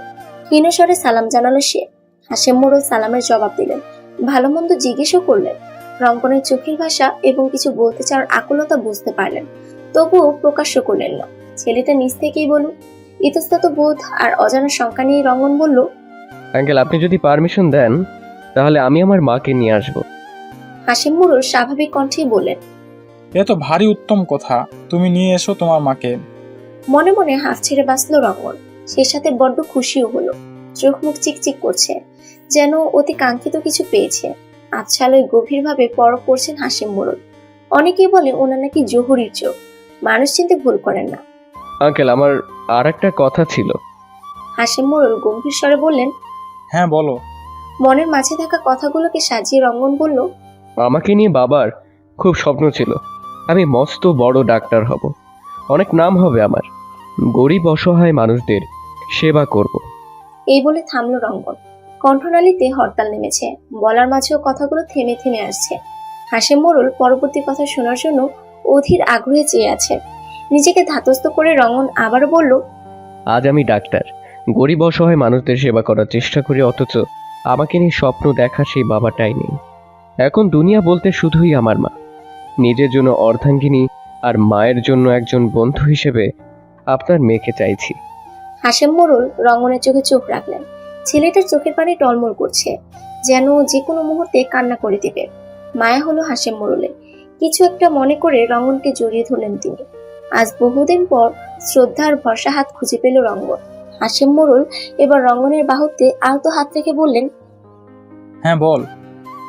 ক্ষীণস্বরে সালাম জানালো সে। হাসিম মোড়ল সালামের জবাব দিলেন, ভালো মন্দ জিজ্ঞেসও করলেন। রঙ্গনের চোখের ভাষা এবং কিছু বলতে চাওয়ার আকুলতা বুঝতে পারলেন, তবুও প্রকাশ্য করলেন না। ছেলেটা নিজ থেকেই বলুক। ইতস্তত বোধ আর অজানা শঙ্কা নিয়ে রঙ্গন বলল, আঙ্কেল, আপনি যদি পারমিশন দেন তাহলে আমি আমার মাকে নিয়ে আসব। হাসিম মোড়ল স্বাভাবিক কণ্ঠেই বললেন, এ তো ভারী উত্তম কথা, তুমি নিয়ে এসো তোমার মাকে। মনে মনে হাফ ছেড়ে বাঁচল রঙ্গন। সে সাথে বড্ড খুশিও হলো। চোখ মুখ চিকচিক করছে, যেন অতি কাঙ্ক্ষিত কিছু পেয়েছে। আচ্ছালয় গভীরভাবে পরখ করছেন হাসিম মোড়ল। অনেকেই বলে ওনার নাকি জহুরির চোখ। মানুষ চিনতে ভুল করেন না। আঙ্কেল, আমার আর একটা কথা ছিল। হাসিম মোড়ল গম্ভীর স্বরে বললেন, হ্যাঁ বলো। মনের মাঝে থাকা কথাগুলোকে সাজিয়ে রঙ্গন বলল, আমাকে নিয়ে বাবার খুব স্বপ্ন ছিল। আমি মস্ত বড় ডাক্তার হব, অনেক নাম হবে আমার। গরিব অসহায় মানুষদের সেবা করব। এই বলে থামলো রঙ্গন। কণ্ঠনালীতে হরতাল নেমেছে। বলার মাঝেও কথাগুলো থেমে থেমে আসছে। হাসিম মোড়ল পরবর্তী কথা শোনার জন্য অধীর আগ্রহে চেয়ে আছে। নিজেকে ধাতস্থ করে রঙ্গন আবারও বলল, আজ আমি ডাক্তার, গরিব অসহায় মানুষদের সেবা করার চেষ্টা করি, অথচ আমাকে নিয়ে স্বপ্ন দেখা সেই বাবাটাই নেই। এখন দুনিয়া বলতে শুধুই আমার মা। নিজের জন্য অর্ধাঙ্গিনী আর মায়ের জন্য একজন বন্ধু হিসেবে আপনার মেয়েকে চাইছি। হাসিম মোড়ল রঙ্গনের চোখে চোখ রাখলেন। ছেলেটার চোখের পানি টলমল করছে, যেন যে কোনো মুহূর্তে কান্না করে দিবে। মায়া হলো হাসিম মোড়লে। কিছু একটা মনে করে রঙ্গনকে জড়িয়ে ধরলেন তিনি। আজ বহুদিন পর শ্রদ্ধার ভরসা হাত খুঁজে পেল রঙ্গন। হাসিম মোড়ল এবার রঙ্গনের বাহুতে আলতো হাত রেখে বললেন, হ্যাঁ বল,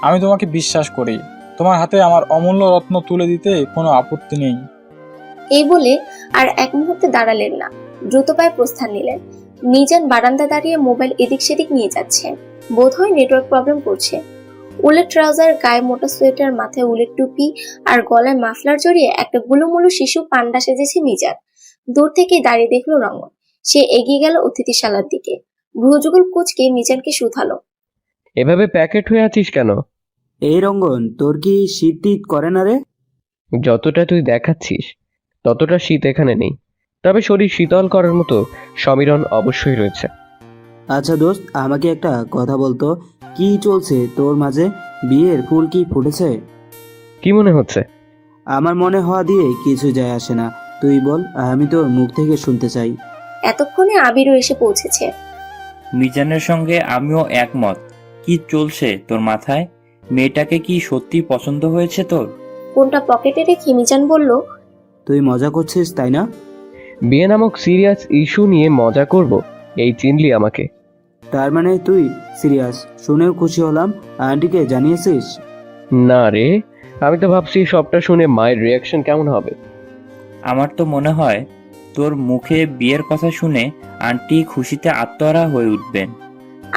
আমি তোমাকে বিশ্বাস করি। তোমার হাতে আমার অমূল্য রত্ন তুলে দিতে কোনো আপত্তি নেই। এই বলে আর এক মুহূর্তে দাঁড়ালেন না, দ্রুত পায়ে প্রস্থান নিলেন। মিজান বারান্দা দাঁড়িয়ে মোবাইল এদিক সেদিক নিয়ে যাচ্ছে। বোধহয় নেটওয়ার্ক প্রবলেম করছে। উলের ট্রাউজার, গায়ে মোটা সোয়েটার, মাথায় উলের টুপি আর গলায় মাফলার জড়িয়ে একটা গুলুমুলু শিশু পান্ডা সেজেছে মিজান। দূর থেকে দাঁড়িয়ে দেখলো রঙ্গন। সে এগিয়ে গেল অতিথিশালার দিকে। ভ্রুযুগল কুচকে মিজানকে শুধালো, এভাবে প্যাকেট হয়ে আছিস কেন? এই রঙ্গন, তোর কি শীত টিত করে না রে? যতটা তুই দেখাচ্ছিস ততটা শীত এখানে নেই, তবে শরীর শীতল করার মতো সমীরণ অবশ্যই রয়েছে। আচ্ছা দোস্ত, আমাকে একটা কথা বলতো, কি চলছে তোর মাঝে? বিয়ের ফুল কি ফুটেছে? কি মনে হচ্ছে? আমার মনে হওয়া দিয়ে কিছু যায় আসে না, তুই বল, আমি তোর মুখ থেকে শুনতে চাই। এতক্ষণে আবিরও এসে পৌঁছেছে। মিজানের সঙ্গে আমিও একমত। কি চলছে তোর মাথায়? মেয়েটাকে কি সত্যি পছন্দ হয়েছে তোর? কোনটা পকেটে রেখে মিজান বলল, তুই মজা করছিস তাই না? বিয়ে নামক সিরিয়াস ইস্যু নিয়ে মজা করব এই চিনলি আমাকে? তার মানে তুই সিরিয়াস? শুনেও খুশি হলাম। আন্টিকে জানিয়েছিস? না রে, আমি তো ভাবছি সবটা শুনে মায়ের রিয়াকশন কেমন হবে। আমার তো মনে হয় তোর মুখে বিয়ের কথা শুনে আন্টি খুশিতে আত্মহারা হয়ে উঠবেন।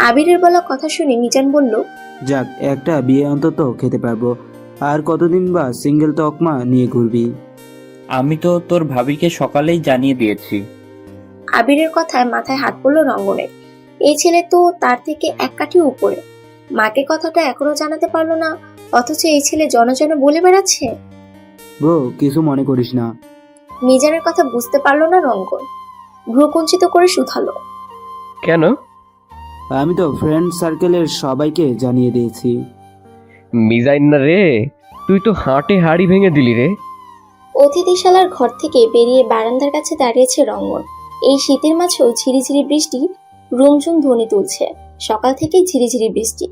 আবিরের বলা কথা শুনে মিজান বলল, যাক, একটা বিয়ে অন্তত খেতে পারবো। আর কতদিন বা সিঙ্গেল তকমা নিয়ে ঘুরবি? আমি তো তোর ভাবিকে সকালেই জানিয়ে দিয়েছি। আবিরের কথায় মাথায় হাত পড়লো রঙ্গনের। এই ছেলে তো তার থেকে এক কাঠি উপরে। মাকে কথাটা এখনো জানাতে পারলো না, অথচ এই ছেলে জনজনে বলে বেড়াচ্ছে। ব্রো, কিছু মনে করিস না। মিজানের কথা বুঝতে পারলো না রঙ্গন, ভ্রুকুঞ্চিত করে শুধালো, কেন? আমি তো ফ্রেন্ড সার্কেলের সবাইকে জানিয়ে দিয়েছি। মিজাইন না রে, তুই তো হাটে হাড়ি ভেঙে দিলি রে। অতিথিশালার ঘর থেকে বেরিয়ে বারান্দার কাছে দাঁড়িয়েছে রঙ্গন। এই শীতের মাঝেও ঝিরিঝিরি বৃষ্টি রুমঝুম ধ্বনি তুলছে। সকাল থেকেই ঝিরিঝিরি বৃষ্টি,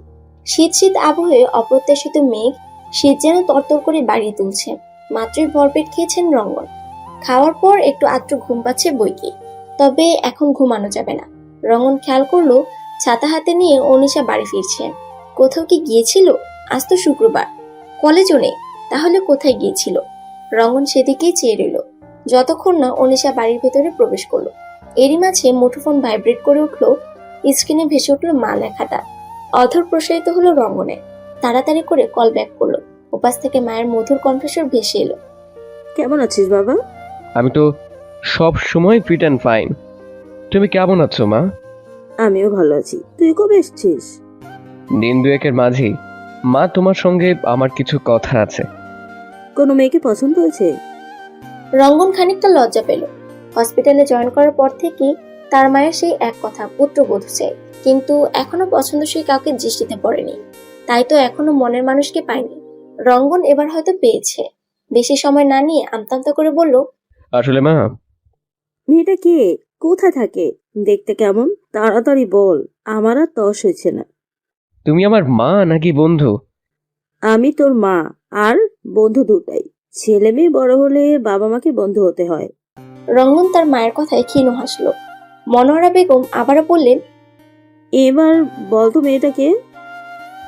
শীত শীত আবহে অপ্রত্যাশিত মেঘ শীত যেন তরতর করে বাড়িয়ে তুলছে। মাত্রই ভরপেট খেয়েছেন রঙ্গন। খাওয়ার পর একটু আধটু ঘুম পাচ্ছে বইকি, তবে এখন ঘুমানো যাবে না। রঙ্গন খেয়াল করলো ছাতা হাতে নিয়ে অনিশা বাড়ি ফিরছে। কোথাও কি গিয়েছিল? আজ তো শুক্রবার, কলেজও নেই, তাহলে কোথায় গিয়েছিল? রঙ্গন সেদিকেই চেয়ে রইল যতক্ষণ না অনিশা বাড়ির ভেতরে প্রবেশ করলো। এরই মাঝে মুঠোফোন ভাইব্রেট করে উঠলো, স্ক্রিনে ভেসে উঠলো মা লেখাটা। অধর প্রসারিত হলো রঙ্গনের। তাড়াতাড়ি করে কল ব্যাক করলো। ওপাশ থেকে মায়ের মধুর কণ্ঠস্বর ভেসে এলো, কেমন আছিস বাবা? আমি তো সব সময় ফিট অ্যান্ড ফাইন। তুমি কেমন আছো মা? আমিও ভালো আছি। তুই কবে এসছিস? দিন দুয়েকের মাঝেই। মা, তোমার সঙ্গে আমার কিছু কথা আছে। কোনো মেয়েকে পছন্দ হয়েছে? রঙ্গন খানিকটা লজ্জা পেল। হসপিটালে জয়েন করার পর থেকেই তার মায়ের সেই এক কথা, পুত্রবধূ চাই, কিন্তু এখনো পছন্দসই কাউকে দৃষ্টিতে পড়েনি। তাই তো এখনো মনের মানুষকে পায়নি। রঙ্গন এবার হয়তো পেয়েছে। বেশি সময় না নিয়ে আমতামতা করে বলল, আসলে মা, মেয়েটা কে? কোথায় থাকে? দেখতে কেমন? তাড়াতাড়ি বল, আমার আর তস হয়েছে না। তুমি আমার মা নাকি বন্ধু? আমি তোর মা আর বন্ধু দুটাই। ছেলে মেয়ে বড় হলে বাবা মাকে বন্ধু হতে হয়। রঙ্গন তার মায়ের কথায় ক্ষীণ হাসলো। মনোয়ারা বেগম আবারও বললেন, এবার বল তো মেয়েটা কে?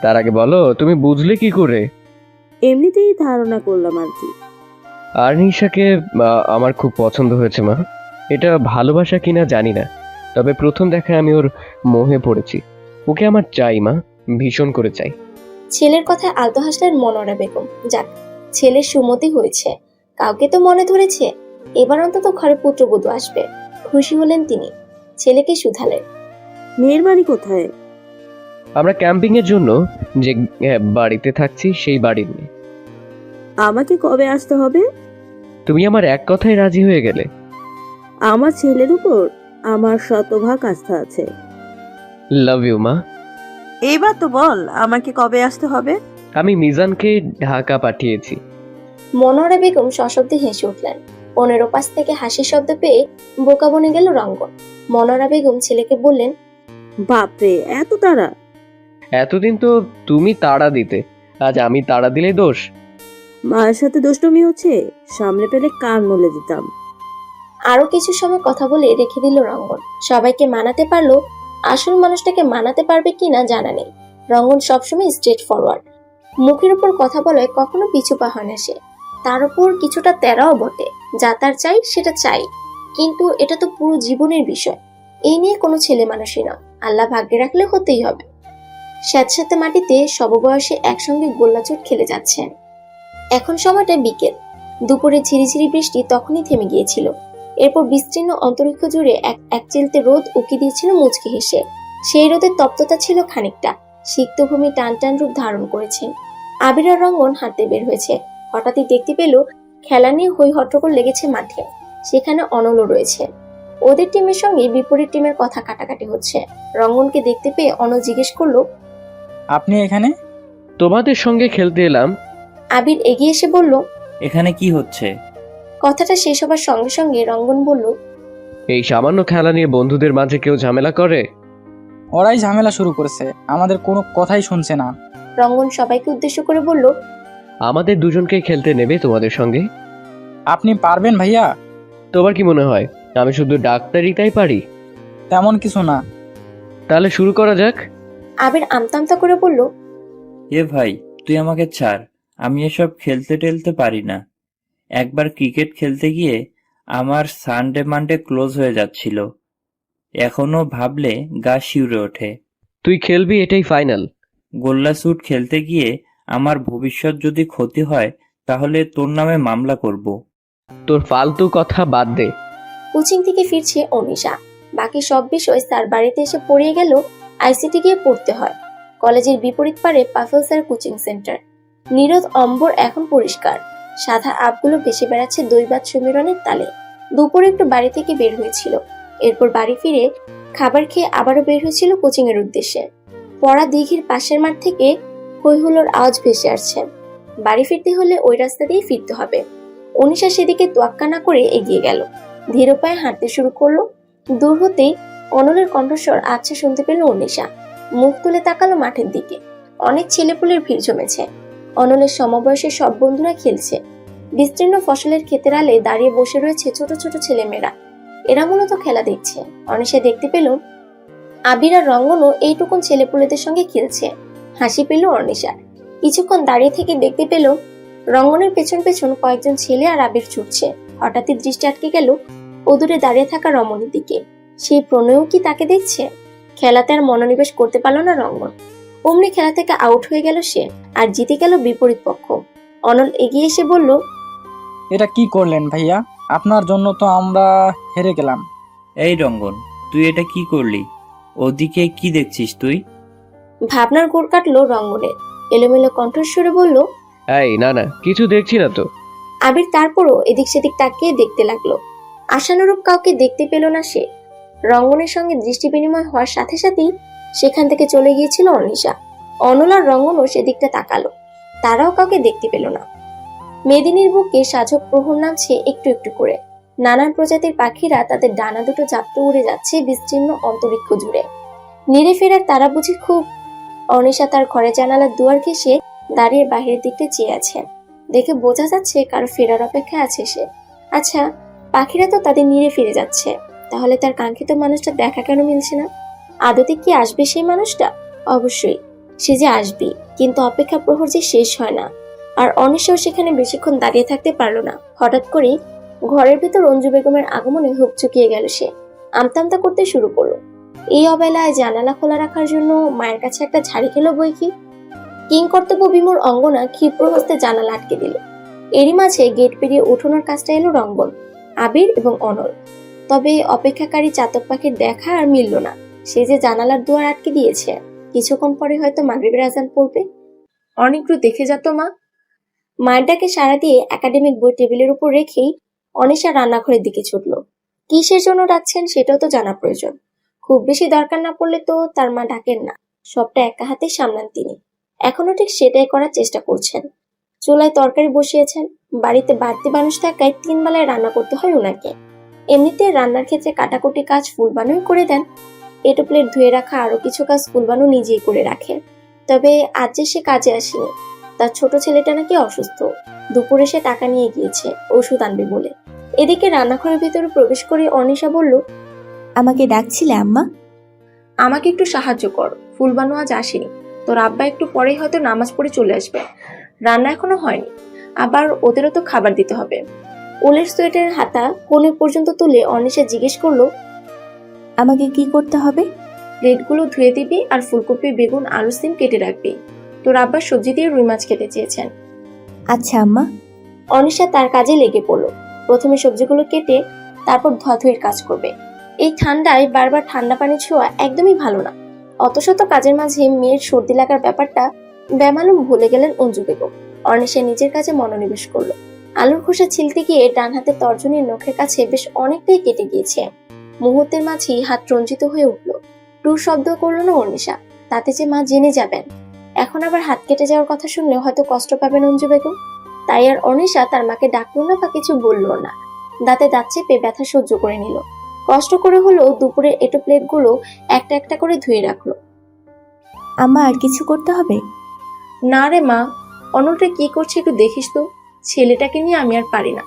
তার আগে বলো, তুমি বুঝলে কি করে? এমনিতেই ধারণা করলাম আর কি। আর নিশাকে আমার খুব পছন্দ হয়েছে মা। এটা ভালোবাসা কিনা জানি না, তবে প্রথম দেখায় আমি ওর মোহে পড়েছি। ওকে আমার চাই মা, ভীষণ করে চাই। ছেলের কথায় আলতো হাসলেন মনোয়ারা বেগম। যাক, ছেলের সুমতি হয়েছে, কাউকে তো মনে ধরেছে। এবার অন্তত ঘরে পুত্রবধূ আসবে। খুশি হলেন তিনি। ছেলেকে শুধালেন, মেয়ের বাড়ি কোথায়? আমরা ক্যাম্পিং এর জন্য যে বাড়িতে থাকছি সেই বাড়ির মেয়ে। আমাকে কবে আসতে হবে? তুমি আমার এক কথায় রাজি হয়ে গেলে। আমার ছেলের উপর আমার শতভাগ আস্থা আছে। লাভ ইউ মা। এইবার তো বল, আমাকে কবে আসতে হবে? আমি মিজানকে ঢাকা পাঠিয়েছি। মনোয়ারা বেগম সশব্দে হেসে উঠলেন। 15 পাশ থেকে হাসির শব্দ পেয়ে বোকা বনে গেল রঙ্গন। মনোয়ারা বেগম ছেলেকে বললেন, বাপরে, এত তারা! এতদিন তো তুমি তাড়া দিতে, আজ আমি তাড়া দিলে দোষ? মায়ের সাথে দুষ্টুমি হচ্ছে, সামনে পেলে কান মলে দিতাম। আরো কিছু সময় কথা বলে রেখে দিল রঙ্গন। সবাইকে মানাতে পারলো, আসল মানুষটাকে মানাতে পারবে কিনা জানা নেই। রঙ্গন সবসময় স্ট্রেট ফরওয়ার্ড, মুখের উপর কথা বলায় কখনো পিছু পা হয় না সে। তার উপর কিছুটা তেরাও বটে। যা তার চাই সেটা চাই, কিন্তু এটা তো পুরো জীবনের বিষয়। এই নিয়ে কোনো ছেলে মানুষই নয়, আল্লাহ ভাগ্যে রাখলে হতেই হবে। স্যাঁতস্যাঁতে মাটিতে সববয়সে একসঙ্গে গোল্লাচুট খেলে যাচ্ছেন। এখন সময়টা বিকেল। দুপুরে ঝিরিঝিরি বৃষ্টি তখনই থেমে গিয়েছিল। এরপর বিস্তীর্ণ অন্তরিক্ষ জুড়ে এক চিলতে রোদ উকি দিয়েছিল মুচকি হেসে। সেই রোদের তপ্ততা ছিল খানিকটা। সিক্ত ভূমি টান টান রূপ ধারণ করেছে। আবির আর রঙ্গন হাঁটতে বের হয়েছে। হঠাৎই দেখতে পেল খেলা নিয়ে হই হট্টগোল লেগেছে মাঠে। সেখানে অনলও রয়েছে। ওদের টিমের সঙ্গে বিপরীত টিমের কথা কাটাকাটি হচ্ছে। রঙ্গনকে দেখতে পেয়ে অনল জিজ্ঞেস করলো, আপনি এখানে? তোমাদের সঙ্গে খেলতে এলাম। আবির এগিয়ে এসে বলল, এখানে কি হচ্ছে? কথাটা শেষ হবার সঙ্গে সঙ্গে রঙ্গন বলল, এই সামান্য খেলা নিয়ে বন্ধুদের মাঝে কেউ ঝামেলা করে? ওরাই ঝামেলা শুরু করেছে, আমাদের কোনো কথাই শুনছে না। রঙ্গন সবাইকে উদ্দেশ্য করে বলল, আমাদের দুজনকে খেলতে নেবে তোমাদের সঙ্গে? আপনি পারবেন ভাইয়া? তোমার কি মনে হয় আমি শুধু ডাক্তারিটাই পারি? তেমন কিছু না। তাহলে শুরু করা যাক। আবির আমতামতা করে বলল, এ ভাই, তুই আমাকে ছাড়, আমি এসব খেলতে টেলতে পারি না। একবার ক্রিকেট খেলতে গিয়ে আমার সানডে মানডে ক্লোজ হয়ে যাচ্ছিল। এখনো ভাবলে গা শিউরে ওঠে। তুই খেলবি এটাই ফাইনাল। গোল্লা স্যুট খেলতে গিয়ে আমার ভবিষ্যৎ যদি ক্ষতি হয় তাহলে তোর নামে মামলা করব। তোর ফালতু কথা বাদ দে। কোচিং থেকে ফিরছে অনিশা। বাকি সব বিষয় তার বাড়িতে এসে পড়িয়ে গেল আইসিটি গিয়ে পড়তে হয়। কলেজের বিপরীত পারে পাফেলসের কোচিং সেন্টার। নীরদ অম্বর এখন পরিষ্কার। সাদা আপগুলো ভেসে বেড়াচ্ছে দৈবাত সমীরণের তালে। দুপুরে একটু বাড়ি থেকে বের হয়েছিল, এরপর বাড়ি ফিরে খাবার খেয়ে আবারও বের হয়েছিল কোচিং এর উদ্দেশ্যে। পড়া দিঘির পাশের মাঠ থেকে হৈহুল্লোর আওয়াজ ভেসে আসছে। বাড়ি ফিরতে হলে ওই রাস্তা দিয়ে ফিরতে হবে। অনিশা সেদিকে তোয়াক্কা না করে এগিয়ে গেল, ধীর পায়ে হাঁটতে শুরু করলো। দূর হতেই অনলের কণ্ঠস্বর আচ্ছা শুনতে পেল অনিশা। মুখ তুলে তাকালো মাঠের দিকে। অনেক ছেলেপুলের ভিড় জমেছে। অনলের সমবয়সী সব বন্ধুরা খেলছে। বিস্তীর্ণ ফসলের ক্ষেতের আলে দাঁড়িয়ে বসে রয়েছে ছোট ছোট ছেলেমেয়েরা। এরা মূলত খেলা দেখছে। অনিশা দেখতে পেল আবির আর রঙ্গনও এইটুকুন ছেলেপুলেদের সঙ্গে খেলছে। হাসি পেল অনিশার। কিছুক্ষণ দাঁড়িয়ে থেকে দেখতে পেল রঙ্গনের পেছন পেছন কয়েকজন ছেলে আর আবির ছুটছে। হঠাৎই দৃষ্টি আটকে গেল অদূরে দাঁড়িয়ে থাকা রমণীর দিকে। সেই প্রণয়ও কি তাকে দেখছে? খেলাতে আর মনোনিবেশ করতে পারল না রঙ্গন। অমনি খেলা থেকে আউট হয়ে গেল সে, আর জিতে গেল বিপরীত পক্ষ। অনল এগিয়ে এসে বলল, এটা কি করলেন ভাইয়া? আপনার জন্য তো আমরা হেরে গেলাম। এই রঙ্গন, তুই এটা কি করলি? ওদিকে কি দেখছিস তুই? ভাবনার গোড় কাটলো রঙ্গনের। এলোমেলো কণ্ঠস্বরে বলল, এই না না, কিছু দেখছি না তো। আবির তারপরও এদিক সেদিক তাকিয়ে দেখতে লাগলো। আশানুরূপ কাউকে দেখতে পেল না সে। রঙ্গনের সঙ্গে দৃষ্টি বিনিময় হওয়ার সাথে সাথেই সেখান থেকে চলে গিয়েছিল অনিশা। অনল আর রঙ্গনও সেদিকটা তাকালো, তারাও কাউকে দেখতে পেল না। মেদিনীর বুকে সাজক প্রহর নামছে একটু একটু করে। নানান প্রজাতির পাখিরা তাদের ডানা দুটো ঝাপটে উড়ে যাচ্ছে বিস্তীর্ণ অন্তরিক্ষ জুড়ে। নিরে ফেরার তারা বুঝি খুব। অনিশা তার ঘরে জানালার দুয়ার ঘেঁষে দাঁড়িয়ে বাহিরের দিকটা চেয়ে আছে। দেখে বোঝা যাচ্ছে কারো ফেরার অপেক্ষায় আছে সে। আচ্ছা, পাখিরা তো তাদের নিরে ফিরে যাচ্ছে, তাহলে তার কাঙ্ক্ষিত মানুষটা দেখা কেন মিলছে না? আদতে কি আসবে সেই মানুষটা? অবশ্যই সে যে আসবে, কিন্তু অপেক্ষা প্রহর যে শেষ হয় না। আর অনিশাও সেখানে বেশিক্ষণ দাঁড়িয়ে থাকতে পারলো না। হঠাৎ করেই ঘরের ভেতর অঞ্জু বেগমের আগমনে হুক চুকিয়ে গেল সে। আমতামতা করতে শুরু করলো। এই অবেলায় জানালা খোলা রাখার জন্য মায়ের কাছে একটা ঝাড়ি খেলো বই কি। কিংকর্তব্য বিমূঢ় অঙ্গনা ক্ষিপ্র হস্তে জানালা আটকে দিল। এরই মাঝে গেট পেরিয়ে উঠোনোর কাজটা এলো রঙ্গন, আবির এবং অনল। তবে অপেক্ষাকারী চাতক পাখির দেখা আর মিলল না। সে যে জানালার দুয়ার আটকে দিয়েছে। কিছুক্ষণ পরে হয়তো মাগরিবের আজান পড়বে। অনেকটু দেখে যেত মা। মায়ের ডাকে সাড়া দিয়ে একাডেমিক বই টেবিলের উপর রেখেই অনিশা রান্নাঘরের দিকে ছুটল। কিসের জন্য ডাকছেন সেটাও তো জানা প্রয়োজন। খুব বেশি দরকার না পড়লে তো তার মা ডাকেন না, সবটা একা হাতে সামলান তিনি। এখনো ঠিক সেটাই করার চেষ্টা করছেন। চুলায় তরকারি বসিয়েছেন। বাড়িতে বাড়তি মানুষ থাকায় 3 বেলায় রান্না করতে হয় ওনাকে। এমনিতে রান্নার ক্ষেত্রে কাটাকুটি কাজ ফুলবানুই করে দেন। এটো প্লেট ধুয়ে রাখা আরো কিছু কাজ ফুলবানু নিজেই করে রাখে। তবে আজ যে সে কাজে আসেনি, তার ছোট ছেলেটা নাকি অসুস্থ। দুপুরে সে টাকা নিয়ে গিয়েছে ওষুধ আনবে বলে। এদিকে রান্নাঘরের ভিতরে প্রবেশ করে অনিশা বলল, আমাকে ডাকছিলে আম্মা? আমাকে একটু সাহায্য কর, ফুলবানু আজ আসেনি। তোর আব্বা একটু পরেই হয়তো নামাজ পড়ে চলে আসবে। রান্না এখনো হয়নি, আবার ওদেরও তো খাবার দিতে হবে। উলের সোয়েটারের হাতা কোণে পর্যন্ত তুলে অনিশা জিজ্ঞেস করলো, আমাকে কি করতে হবে? প্লেটগুলো ধুয়ে দিবি আর ফুলকপি, বেগুন, আলু, সিম কেটে রাখবি। তোর আব্বা সবজি দিয়ে রুই মাছ খেতে চেয়েছেন। আচ্ছা আম্মা। অনিশা তার কাজে লেগে পড়লো। প্রথমে সবজিগুলো কেটে তারপর ধোয়াধুয়ির কাজ করবে। এই ঠান্ডায় বারবার ঠান্ডা পানি ছোঁয়া একদমই ভালো না। অতশত কাজের মাঝে মেয়ের সর্দি লাগার ব্যাপারটা বেমালুম ভুলে গেলেন অঞ্জু বেগম। অনিশা নিজের কাজে মনোনিবেশ করলো। আলুর খোসা ছিলতে গিয়ে ডান হাতে তর্জনীর নখের কাছে বেশ অনেকটাই কেটে গিয়েছে। মুহূর্তের মাঝেই হাত রঞ্জিত হয়ে উঠল। টু শব্দ করলো না অনিশা, তাতে যে মা জেনে যাবেন। এখন আবার হাত কেটে যাওয়ার কথা শুনলে হয়তো কষ্ট পাবেন অঞ্জু বেগম। তাই আর অনিশা তার মাকে ডাকলো না বা কিছু বললো না। দাঁতে দাঁত চেপে ব্যথা সহ্য করে নিল। কষ্ট করে হলেও দুপুরের এটো প্লেটগুলো একটা একটা করে ধুয়ে রাখলো। আম্মা আর কিছু করতে হবে? না রে মা, অনলটা কি করছে একটু দেখিস তো। ছেলেটাকে নিয়ে আমি আর পারি না।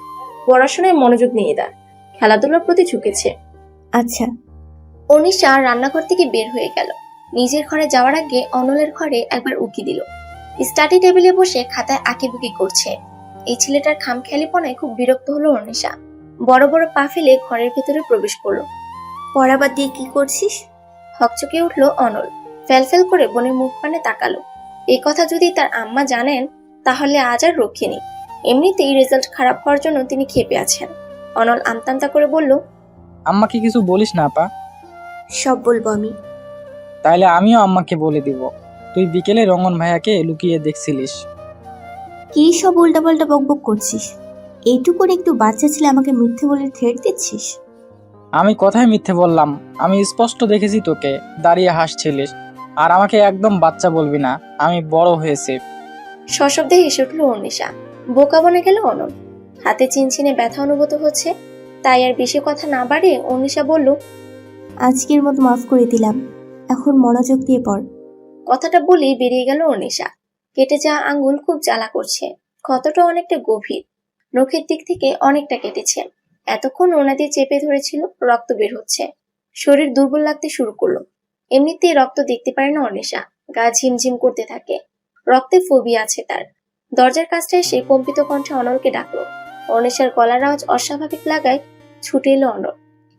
পড়াশোনায় মনোযোগ নিয়ে দেয়, খেলাধুলার প্রতি ঝুঁকেছে। আচ্ছা। অনিশা রান্নাঘর থেকে বের হয়ে গেল। নিজের ঘরে যাওয়ার আগে অনলের ঘরে একবার উকি দিল। স্টাডি টেবিলে বসে খাতায় আঁকিবুকি করছে। এই ছেলেটার খামখেয়ালিপনায় খুব বিরক্ত হলো অনিশা। বড় বড় পা ফেলে ঘরের ভেতরে প্রবেশ করলো। পড়াবাদ দিয়ে কি করছিস? হকচকে উঠলো অনল। ফ্যালফ্যাল করে বোনের মুখ পানে তাকালো। এই কথা যদি তার আম্মা জানেন তাহলে আজ আর রক্ষে নেই। এমনিতেই রেজাল্ট খারাপ হওয়ার জন্য তিনি ক্ষেপে আছেন। অনল আমতামতা করে বলল, আম্মাকে কিছু বলিস না আপা। সব বলবো আমি। তাইলে আমিও আম্মাকে বলে দিব তুই বিকেলে রঙ্গন ভাইয়াকে লুকিয়ে দেখছিলিস। কি সব উল্টাপাল্টা বকবক করছিস? এইটুকুর একটু বাচ্চা ছেলে আমাকে মিথ্যে বলে থ্রেট দিচ্ছিস? আমি কথায় মিথ্যে বললাম? আমি স্পষ্ট দেখেছি তোকে দাঁড়িয়ে হাসছিলিস। আর আমাকে একদম বাচ্চা বলবি না, আমি বড় হয়েছি। সশব্দে হেসে উঠল অর্নিশা। বোকা বনে গেল অনল। হাতে চিনচিনে ব্যথা অনুভূত হচ্ছে, তাই আর বেশি কথা না বাড়িয়ে অর্নিশা বলল, আজকের মতো মাফ করে দিলাম, এখন মনোযোগ দিয়ে পড়। কথাটা বলেই বেরিয়ে গেল অর্নিশা। কেটে যাওয়া আঙ্গুল খুব জ্বালা করছে। ক্ষতটা অনেকটা গভীর, নখের দিক থেকে অনেকটা কেটেছে। এতক্ষণ ওনা দিয়ে চেপে ধরেছিল, রক্ত বের হচ্ছে। শরীর দুর্বল লাগতে শুরু করলো। এমনিতেই রক্ত দেখতে পারে না অর্নিশা, গা ঝিমঝিম করতে থাকে। রক্তে ফোবিয়া আছে তার। দরজার কাছটা এসে কম্পিত কণ্ঠে অনলকে ডাকলো। অর্নিশার গলার আওয়াজ অস্বাভাবিক লাগায় ছুটে এলো অনল।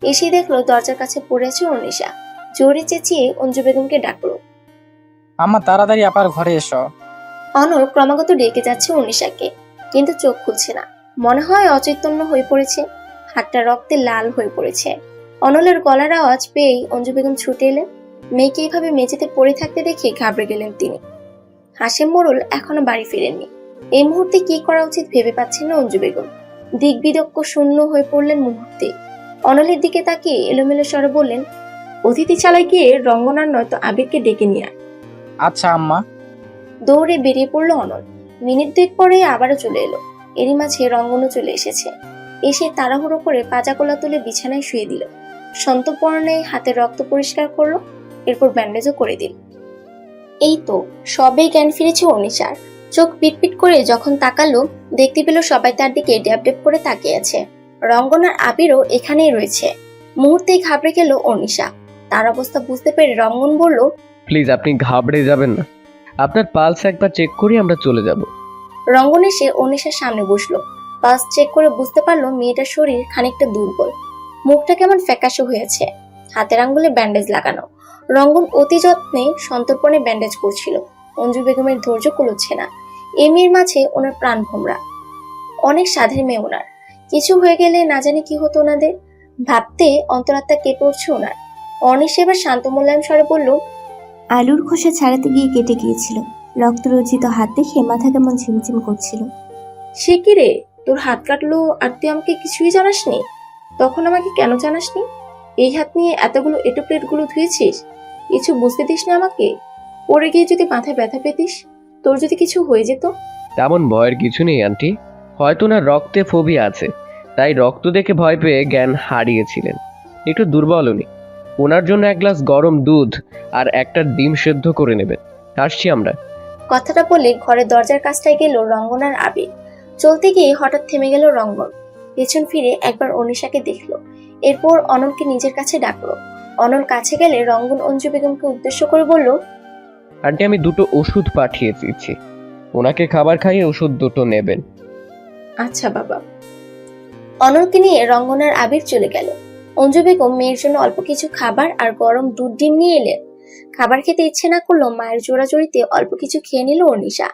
এসে দেখলো দরজার কাছে পড়ে আছে অর্নিশা। জোরে চেঁচিয়ে অঞ্জু বেগমকে ডাকলো। আম্মা তাড়াতাড়ি আপার ঘরে এসো। অনল ক্রমাগত ডেকে যাচ্ছে অর্নিশাকে, কিন্তু চোখ খুলছে না। মনে হয় অচৈতন্য হয়ে পড়েছে। হাতটা রক্তে লাল হয়ে পড়েছে। অনলের গলার আওয়াজ পেয়েই অঞ্জু বেগম ছুটে এলেন। মেয়েকে এইভাবে মেঝেতে পড়ে থাকতে দেখে ঘাবড়ে গেলেন তিনি। হাসিম মোড়ল এখনো বাড়ি ফিরেননি। এই মুহূর্তে কি করা উচিত ভেবে পাচ্ছেন না অঞ্জু বেগম। দিকবিদক্ষ শূন্য হয়ে পড়লেন মুহূর্তে। অনলের দিকে তাকিয়ে এলোমেলো স্বরে বললেন, অতিথিশালায় গিয়ে রঙ্গনার নয়তো আবিরকে ডেকে নিয়ে আয়। আচ্ছা আম্মা। দৌড়ে বেরিয়ে পড়লো অনল। মিনিট দুয়েক পরে আবারও চলে এলো। এরই মাঝে রঙ্গনও চলে এসেছে। এসে তাড়াহুড়ো করে পাজাকোলা তুলে বিছানায় শুয়ে দিল। সন্তর্পণে হাতের রক্ত পরিষ্কার করলো, এরপর ব্যান্ডেজও করে দিল। এই তো সবেই জ্ঞান ফিরেছে অর্নিশার। চোখ পিটপিট করে যখন তাকালো, দেখতে পেল সবাই তার দিকে ড্যাব ড্যাব করে তাকিয়ে আছে। রঙ্গনার আবিরও এখানেই রয়েছে। মুহূর্তেই ঘাবড়ে গেল অর্নিশা। তার অবস্থা বুঝতে পেরে রঙ্গন বলল, প্লিজ আপনি ঘাবড়ে যাবেন না, আপনার পালস একবার চেক করি আমরা চলে যাব। রঙ্গন এসে অর্নিশার সামনে বসলো। পালস চেক করে বুঝতে পারলো মেয়েটার শরীর খানিকটা দুর্বল। মুখটা কেমন ফ্যাকাশে হয়েছে। হাতের আঙ্গুলে ব্যান্ডেজ লাগানো। রঙ্গন অতি যত্নে সন্তর্পণে ব্যান্ডেজ করছিল। অঞ্জু বেগমের ধৈর্য কুলোচ্ছে না। এই মেয়ের মাঝে ওনার প্রাণ ভোমরা। অনেক সাধের মেয়ে ওনার। কিছু হয়ে গেলে না জানি কি হতো ওনাদের। ভাবতে অন্তরাত্মা কেঁপে উঠছে ওনার। অর্নিশা এবার শান্ত মোলায়েম স্বরে বলল, আলুর খোসা ছাড়াতে গিয়ে কেটে গিয়েছিল। রক্তরঞ্জিত হাত দেখে মাথা কেমন ঝিমঝিম করছিল। সে কি রে, তোর হাত কাটলো আর তুই আমাকে কিছুই জানাসনি? তখন আমাকে কেন জানাসনি? এই হাত নিয়ে এতগুলো এটো প্লেটগুলো ধুয়েছিস, কিছু বুঝতে দিস না আমাকে? পড়ে গিয়ে যদি মাথায় ব্যথা পেতিস, তোর যদি কিছু হয়ে যেত? তেমন ভয়ের কিছু নেই আন্টি, হয়তো না রক্তে ফোবিয়া আছে, তাই রক্ত দেখে ভয় পেয়ে জ্ঞান হারিয়েছিলেন। একটু দুর্বল উনি। ওনার জন্য এক গ্লাস গরম দুধ আর একটা ডিম সেদ্ধ করে নেবেন, আসছি আমরা। কথাটা বলে ঘরের দরজার কাছটায় গেল রঙ্গন আর আবির। চলতে গিয়ে হঠাৎ থেমে গেল রঙ্গন। পেছন ফিরে একবার অনিশাকে দেখলো, এরপর অনলকে নিজের কাছে ডাকলো। অনল কাছে গেলে রঙ্গন অঞ্জু বেগমকে উদ্দেশ্য করে বলল, আন্টি আমি দুটো ওষুধ পাঠিয়ে দিচ্ছি, ওনাকে খাবার খাইয়ে ওষুধ দুটো নেবেন। আচ্ছা বাবা। অনলকে নিয়ে রঙ্গন আর আবির চলে গেল। অঞ্জু বেগম মেয়ের জন্য অল্প কিছু খাবার আর গরম দুধ ডিম নিয়ে এলেন। খাবার খেতে ইচ্ছে না করলো মায়ের জোড়াজোড়িতে অল্প কিছু খেয়ে নিল অনিশা।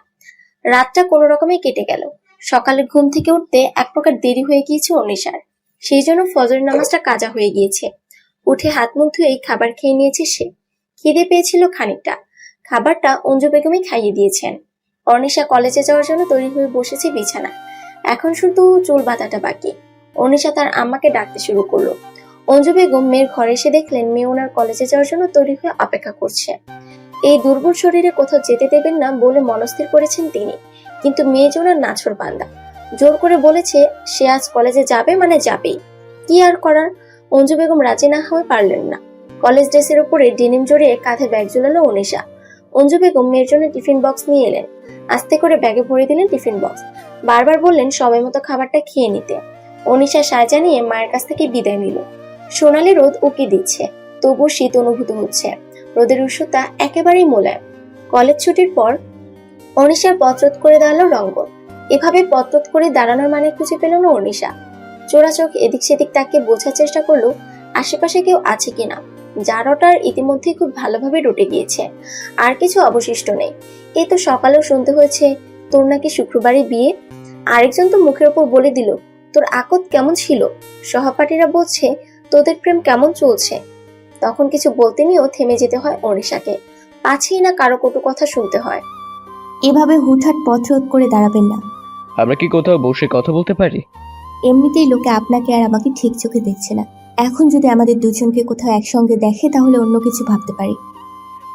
রাতটা কোনো রকমে কেটে গেল। সকালে ঘুম থেকে উঠতে এক প্রকার দেরি হয়ে গিয়েছে অনিশার। সেই জন্য ফজরের নামাজটা কাজা হয়ে গিয়েছে। উঠে হাত মুখ ধুয়ে খাবার খেয়ে নিয়েছে সে। খিদে পেয়েছিল খানিকটা। খাবারটা অঞ্জু বেগমই খাইয়ে দিয়েছেন। অনিশা কলেজে যাওয়ার জন্য তৈরি হয়ে বসেছে বিছানা। এখন শুধু চুল বাঁধাটা বাকি। অনিশা তার আম্মাকে ডাকতে শুরু করলো। অঞ্জু বেগম মেয়ের ঘরে এসে দেখলেন মেয়ে ওনার কলেজে যাওয়ার জন্য তৈরি হয়ে অপেক্ষা করছে। এই দুর্বল শরীরে কোথাও যেতে দেবেন না বলে মনস্থির করেছেন তিনি, কিন্তু মেয়ে যে ওনার নাছর বান্দা। জোর করে বলেছে সে আজ কলেজে যাবে মানে যাবেই। কি আর করার, অঞ্জু বেগম রাজি না হয়ে পারলেন না। কলেজ ড্রেসের উপরে ডেনিম জড়িয়ে কাঁধে ব্যাগ ঝুলালো অনিশা। অঞ্জু বেগম মেয়ের জন্য টিফিন বক্স নিয়ে এলেন। আস্তে করে ব্যাগে ভরে দিলেন টিফিন বক্স। বারবার বললেন সময় মতো খাবারটা খেয়ে নিতে। অনিশা সায় জানিয়ে মায়ের কাছ থেকে বিদায় নিল। সোনালি রোদ উকি দিচ্ছে, তবুও শীত অনুভূত হচ্ছে। রোদের উষ্ণতা একেবারেই মোলায়েম। কলেজ ছুটির পর অনিশার পথরোধ করে দাঁড়ালো রঙ্গন। এভাবে পথরোধ করে দাঁড়ানোর মানে খুঁজে পেল না অনিশা। চোরা চোখ এদিক সেদিক তাকে বোঝার চেষ্টা করলো আশেপাশে কেউ আছে কিনা। জারটার ইতিমধ্যেই খুব ভালোভাবে রটে গিয়েছে, আর কিছু অবশিষ্ট নেই। এই তো সকালেও শুনতে হয়েছে তোর নাকি শুক্রবারে বিয়ে। আরেকজন তো মুখের ওপর বলে দিল তোর আকত কেমন ছিল। সহপাঠীরা বলছে তোদের প্রেম কেমন চলছে। তখন কিছু বলতে নিয়েও থেমে যেতে হয় অনিশাকে, পাছেই না কারো কটু কথা শুনতে হয়। এভাবে হুটহাট পথ রোধ করে দাঁড়াবেন না। আমরা কি কোথাও বসে কথা বলতে পারি? এমনিতেই লোকে আপনাকে আর আমাকে ঠিক চোখে দেখছে না। এখন যদি আমাদের দুজনকে কোথাও একসঙ্গে দেখে তাহলে অন্য কিছু ভাবতে পারি।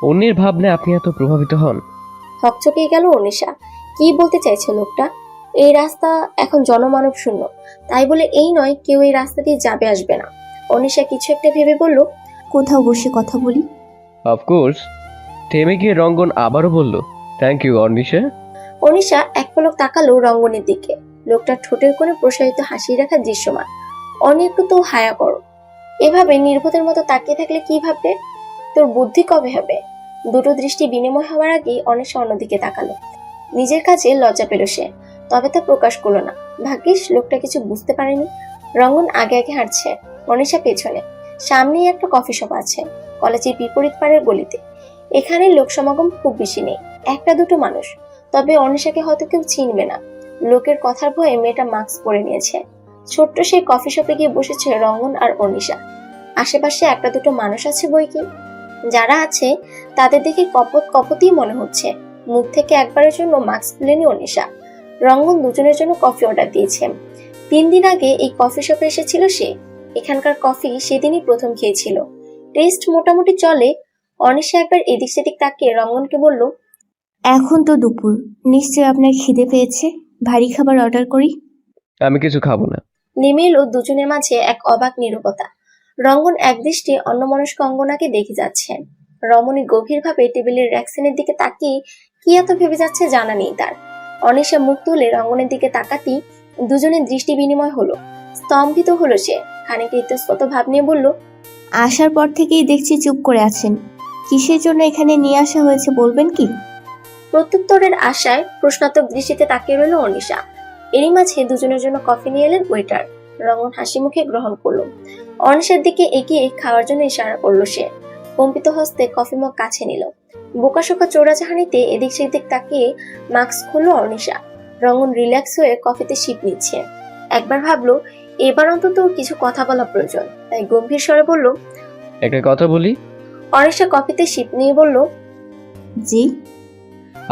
অন্যের ভাবনায় আপনি এত প্রভাবিত হন? হকচকিয়ে গেল অনিশা। কি বলতে চাইছে লোকটা? এই রাস্তা এখন জনমানব শূন্য, তাই বলে এই নয় কেউ এই রাস্তা দিয়ে যাবে আসবে না। অনিশা কিছু একটা ভেবে বলল, কোথাও বসে কথা বলি। অফকোর্স। থেমে গিয়ে রঙ্গন আবারও বলল, থ্যাংক ইউ অনিশা। অনিশা এক পলক তাকালো রঙ্গনের দিকে। লোকটার ঠোঁটের কোণে প্রসারিত হাসি রাখা দৃশ্যমান। অনেক তো হায়া করো। এভাবে নির্বোধের মতো তাকিয়ে থাকলে কি ভাববে? তোর বুদ্ধি কবে হবে? দুটো দৃষ্টি বিনিময় হওয়ার আগেই অনিশা অন্যদিকে তাকালো। নিজের কাছে লজ্জা পেল সে, তবে তা প্রকাশ করলো না। ভাগ্যিস লোকটা কিছু বুঝতে পারেনি। রঙ্গন আগে আগে হাঁটছে, অনিশা পেছনে। সামনেই একটা কফি শপ আছে, কলেজের বিপরীত পাড়ের গলিতে। এখানে লোক সমাগম খুব বেশি নেই, একটা দুটো মানুষ। তবে অনিশাকে হয়তো কেউ চিনবে না। লোকের কথার ভয়ে মেয়েটা মাস্ক পরে নিয়েছে। ছোট্ট সেই কফি শপে গিয়ে বসেছে রঙ্গন আর অনিশা। আশেপাশে একটা দুটো মানুষ আছে বই কি, যারা আছে তাদের দেখে কপত কপতই মনে হচ্ছে। মুখ থেকে একবারের জন্য মাস্ক খুলেনি অনিশা। রঙ্গন দুজনের জন্য কফি অর্ডার দিয়েছে। 3 দিন আগে এই কফি শপে এসেছিল সে। এখানকার কফি সেদিনই প্রথম খেয়েছিল। টেস্ট মোটামুটি চলে। অনিশা একবার এদিক সেদিক তাকিয়ে রঙ্গনকে বলল, এখন তো দুপুর, নিশ্চয় আপনার খিদে পেয়েছে। ভারী খাবার অর্ডার করি। আমি কিছু খাবো না। নেমে এলো দুজনের মাঝে এক অবাক নীরবতা। রঙ্গন একদৃষ্টে অন্যমনস্ক অঙ্গনাকে দেখে যাচ্ছে। রমণী গভীরভাবে টেবিলের র্যাকসিনের দিকে তাকিয়ে কি এত ভেবে যাচ্ছে জানা নেই তার। অনিশা মুখ তুলে রঙ্গনের দিকে তাকাতেই দুজনের দৃষ্টি বিনিময় হলো। স্তম্ভিত হলো সে। খানিকটা ইতস্তত ভাব নিয়ে বলল, আসার পর থেকেই দেখছি চুপ করে আছেন। কিসের জন্য এখানে নিয়ে আসা হয়েছে বলবেন কি? প্রত্যুত্তরের আশায় প্রশ্নাত্মক দৃষ্টিতে তাকিয়ে রইল অনিশা। এরই মাঝে দুজনের জন্য কফি নিয়ে এলেন ওয়েটার। রঙ্গন হাসি মুখে গ্রহণ করলো। অনিশার দিকে এগিয়ে খাওয়ার জন্য ইশারা করলো সে। কম্পিত হস্তে কফি মগ কাছে নিল। বোকাশোকা চোরাচাহানিতে এদিক সেদিক তাকিয়ে মাস্ক খুললো অনিশা। রঙ্গন রিল্যাক্স হয়ে কফিতে সিপ নিচ্ছে। একবার ভাবলো এবার অন্তত কিছু কথা বলা প্রয়োজন, তাই গম্ভীর স্বরে বলল, একটা কথা বলি। অনিশা কফিতে সিপ নিয়ে বলল, জি।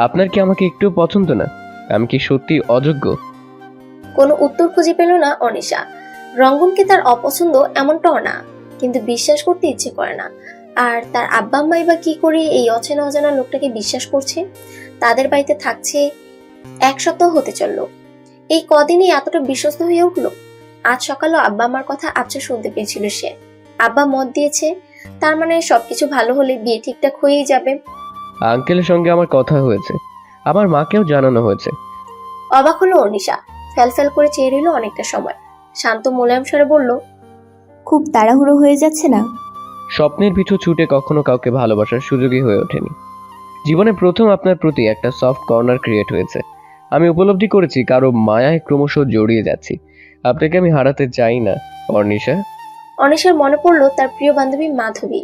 আপনার কি আমাকে একটু পছন্দ না? আমি কি সত্যি অযোগ্য? কোনো উত্তর খুঁজে পেল না অনিশা। রঙ্গনকে তার অপছন্দ এমনটাও না, কিন্তু বিশ্বাস করতে ইচ্ছে করে না। আর তার আব্বা আম্মাই বা কি করে এই অচেনা অজানা লোকটাকে বিশ্বাস করছে? তাদের বাড়িতে থাকছে 1 সপ্তাহ হতে চললো। এই কদিনই এতটা বিশ্বস্ত হয়ে উঠলো। আজ সকালেও আব্বা আম্মার কথা আবছা শুনতে পেয়েছিল সে। আব্বা মত দিয়েছে, তার মানে সবকিছু ভালো হলে বিয়ে ঠিকঠাক হয়েই যাবে। আঙ্কেলের সঙ্গে আমার কথা হয়েছে, আমার মাকেও জানানো হয়েছে। অবাক হলো অনিশা। ফ্যালফ্যাল করে চেয়ে রইল অনেকটা সময়। শান্ত মোলায়েম স্বরে বলল, খুব তাড়াহুড়ো হয়ে যাচ্ছে না? স্বপ্নের পিছু ছুটে কখনো কাউকে ভালোবাসার সুযোগই হয়ে ওঠেনি। জীবনে প্রথম আপনার প্রতি একটা সফট কর্নার ক্রিয়েট হয়েছে। আমি উপলব্ধি করেছি কারো মায়ায় ক্রমশ জড়িয়ে যাচ্ছি। আপনাকে আমি হারাতে চাই না অর্নিশা। অনিশার মনে পড়লো তার প্রিয় বান্ধবী মাধবী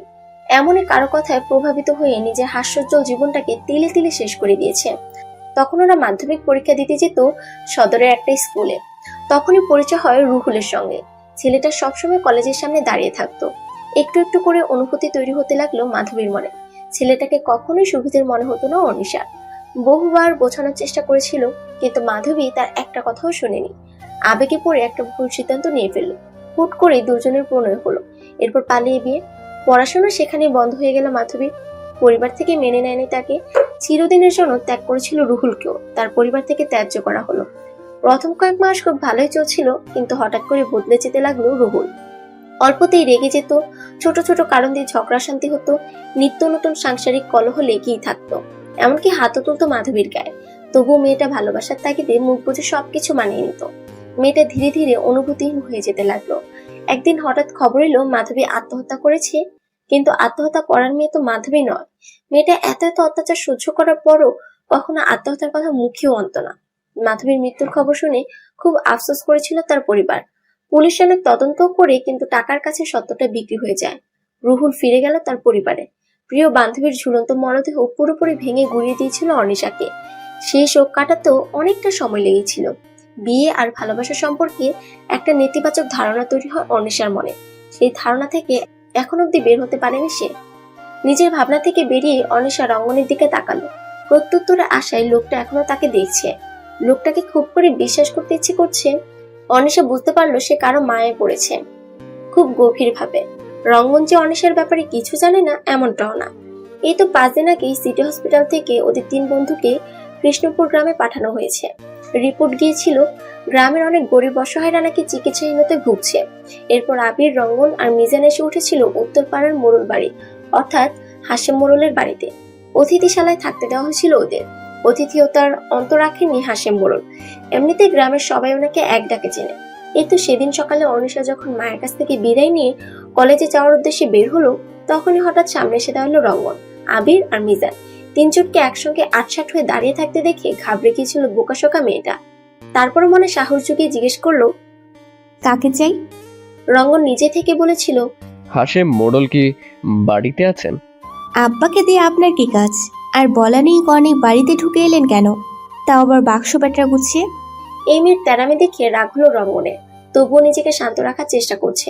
এমনই কারো কথায় প্রভাবিত হয়ে নিজের হাস্যোজ্জ্বল জীবনটাকে তিলে তিলে শেষ করে দিয়েছে। তখন ওরা মাধ্যমিক পরীক্ষা দিতে যেত সদরের একটা স্কুলে। তখনই পরিচয় হয় রুহুলের সঙ্গে। ছেলেটা সবসময় কলেজের সামনে দাঁড়িয়ে থাকতো। একটু একটু করে অনুভূতি তৈরি হতে লাগলো মাধবীর মনে। ছেলেটাকে কখনোই সুবিধের মনে হতো না অনিশার। বহুবার বোঝানোর চেষ্টা করেছিল, কিন্তু মাধবী তার একটা কথাও শোনেনি। আবেগে পড়ে একটা ভুল সিদ্ধান্ত নিয়ে ফেললো। হুট করে দুজনের প্রণয় হলো। এরপর পালিয়ে বিয়ে। পড়াশোনা সেখানেই বন্ধ হয়ে গেল মাধবীর। পরিবার থেকে মেনে নেয়নি তাকে। চিরদিনের জন্য ত্যাগ করেছিল রুহুলকেও তার পরিবার থেকে ত্যায্য করা হলো। প্রথম কয়েক মাস খুব ভালোই চলছিল, কিন্তু হঠাৎ করে বদলে যেতে লাগলো রুহুল। অল্পতেই রেগে যেত, ছোট ছোট কারণ দিয়ে ঝগড়া শান্তি হতো, নিত্য নতুন সাংসারিক কলহ লেগেই থাকতো। এমনকি হাতও তুলতো মাধবীর গায়ে। তবুও মেয়েটা ভালোবাসার তাগিদে মুখ বুঝে সবকিছু মানিয়ে নিত। মেয়েটা ধীরে ধীরে অনুভূতিহীন হয়ে যেতে লাগলো। একদিন হঠাৎ খবর এলো মাধবী আত্মহত্যা করেছে। কিন্তু আত্মহত্যা করার মেয়ে তো মাধবী নয়। মেয়েটা এত এত অত্যাচার সহ্য করার পরও কখনো আত্মহত্যার কথা মুখেও আনত না। মাধবীর মৃত্যুর খবর শুনে খুব আফসোস করেছিল তার পরিবার। পুলিশ অনেক তদন্ত করে কিন্তু টাকার কাছে সত্যটা বিক্রি হয়ে যায়। রুহুল ফিরে গেল তার পরিবারে। প্রিয় বান্ধবীর ঝুলন্ত মরদেহ পুরোপুরি ভেঙে গুঁড়িয়ে দিয়েছিল অনিশাকে। সেই শোক কাটাতেও অনেকটা সময় লেগেছিল। বিয়ে আর ভালোবাসা সম্পর্কে একটা নেতিবাচক ধারণা তৈরি হয় অনিশার মনে। সেই ধারণা থেকে এখন অব্দি বের হতে পারেনি সে। নিজের ভাবনা থেকে বেরিয়ে অনিশা রঙ্গনের দিকে তাকালো। প্রত্যুত্তরে আশায় লোকটা এখনো তাকে দেখছে। লোকটাকে খুব করে বিশ্বাস করতে ইচ্ছে করছে। অনিশা বুঝতে পারলো সে কারো মায়ে পড়েছে, খুব গভীর ভাবে। রঙ্গন যে অনিশার ব্যাপারে কিছু জানে না এমনটাও না। এই তো 5 দিন আগেই সিটি হসপিটাল থেকে ওদের 3 বন্ধুকে কৃষ্ণপুর গ্রামে পাঠানো হয়েছে। রিপোর্ট গিয়েছিল গ্রামের অনেক গরিব অসহায়রা নাকি চিকিৎসাহীনতায় ভুগছে। এরপর আবির, রঙ্গন আর মিজান এসে উঠেছিল উত্তরপাড়ার মোড়ল বাড়ি, অর্থাৎ হাশেম মোড়লের বাড়িতে। অতিথিশালায় থাকতে দেওয়া হয়েছিল ওদের। অতিথিয়তার অন্ত রাখেনি হাশেম মোড়ল। এমনিতে গ্রামের সবাই ওনাকে এক ডাকে চেনে। এই তো সেদিন সকালে অনিশা যখন মায়ের কাছ থেকে বিদায় নিয়ে কলেজে যাওয়ার উদ্দেশ্যে বের হলো, তখনই হঠাৎ সামনে এসে দাঁড়ালো রঙ্গন, আবির আর মিজান। 3 জনকে একসঙ্গে আটসাট হয়ে দাঁড়িয়ে থাকতে দেখে ঘাবড়ে গিয়েছিল বোকাশোকা মেয়েটা। তারপর মনে সাহস জুগিয়ে জিজ্ঞেস করলো, কাকে চাই? রঙ্গন নিজে থেকে বলেছিল, হাশেম মোড়ল কি বাড়িতে আছেন? আব্বাকে দিয়ে আপনার কি কাজ? আর বলা নেই কনে বাড়িতে ঢুকে এলেন কেন, তাও আবার বাক্স প্যাটরা গুছিয়ে? এই মেয়ের তেরামি দেখে রাগ হলো রঙ্গনের, তবুও নিজেকে শান্ত রাখার চেষ্টা করছে।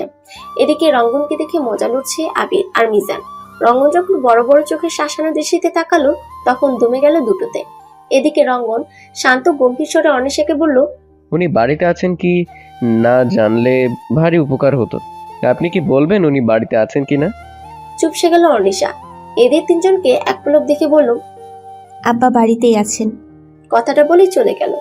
এদিকে রঙ্গনকে দেখে মজা লুটছে আবির আর মিজান। রঙ্গন যখন বড় বড় চোখের শাসানো দৃষ্টিতে তাকালো, তখন দমে গেল দুটোতে। এদিকে রঙ্গন শান্ত গম্ভীর স্বরে অনিশাকে বলল, উনি বাড়িতে আছেন কি না জানলে ভারী উপকার হতো। আপনি কি বলবেন উনি বাড়িতে আছেন কি না? চুপসে গেল অনিশা। এদের 3 জনকে এক পলক দেখে বলল, আব্বা বাড়িতেই আছেন। কথাটা বলেই চলে গেল।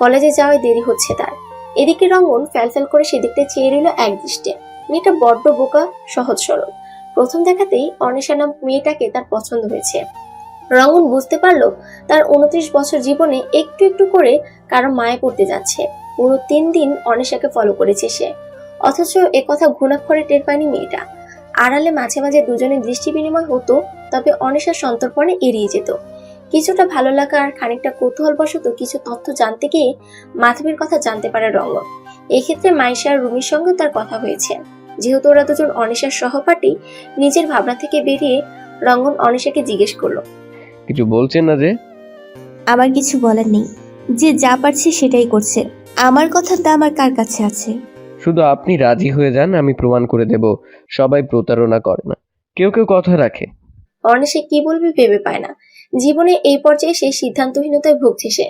কলেজে যাওয়ায় দেরি হচ্ছে তার। এদিকে রঙ্গন ফ্যালফ্যাল করে সেদিকটা চেয়ে রইল এক দৃষ্টে। মেয়েটা বড্ড বোকা, সহজ সরল। প্রথম দেখাতেই অনিশা নাম মেয়েটাকে তার পছন্দ হয়েছে। রঙ্গন বুঝতে পারলো তার 29 বছর জীবনে একটু একটু করে কারো মায়ে পড়তে যাচ্ছে। পুরো 3 দিন অনিশাকে ফলো করেছে সে, অথচ একথা ঘুণাক্ষরে টের পায়নি মেয়েটা। আড়ালে মাঝে মাঝে দুজনের দৃষ্টি বিনিময় হতো, তবে অনিশার সন্তর্পণে এড়িয়ে যেত। কিছুটা ভালো লাগা আর খানিকটা কৌতূহল বশত কিছু তথ্য জানতে গিয়ে মাধবীর কথা জানতে পারে রঙ্গন। এক্ষেত্রে মাইশা আর রুমির সঙ্গে তার কথা হয়েছে। যেহেতু ওরা দুজন অনিশার সহপাঠী, নিজের ভাবনা থেকে বেরিয়ে রঙ্গন অনিশাকে জিজ্ঞেস করলো, কিছু বলছেন না যে? আমার কিছু বলার নেই, যে যা পারছে সেটাই করছে। আমার কথার দাম আর কার কাছে আছে? শুধু আপনি রাজি হয়ে যান, আমি প্রমাণ করে দেব সবাই প্রতারণা করে না, কেউ কেউ কথা রাখে। অনিশা কি বলবে ভেবে পায় না। জীবনে এই পর্যায়ে সেই সিদ্ধান্তহীনতায় ভুগছে সে।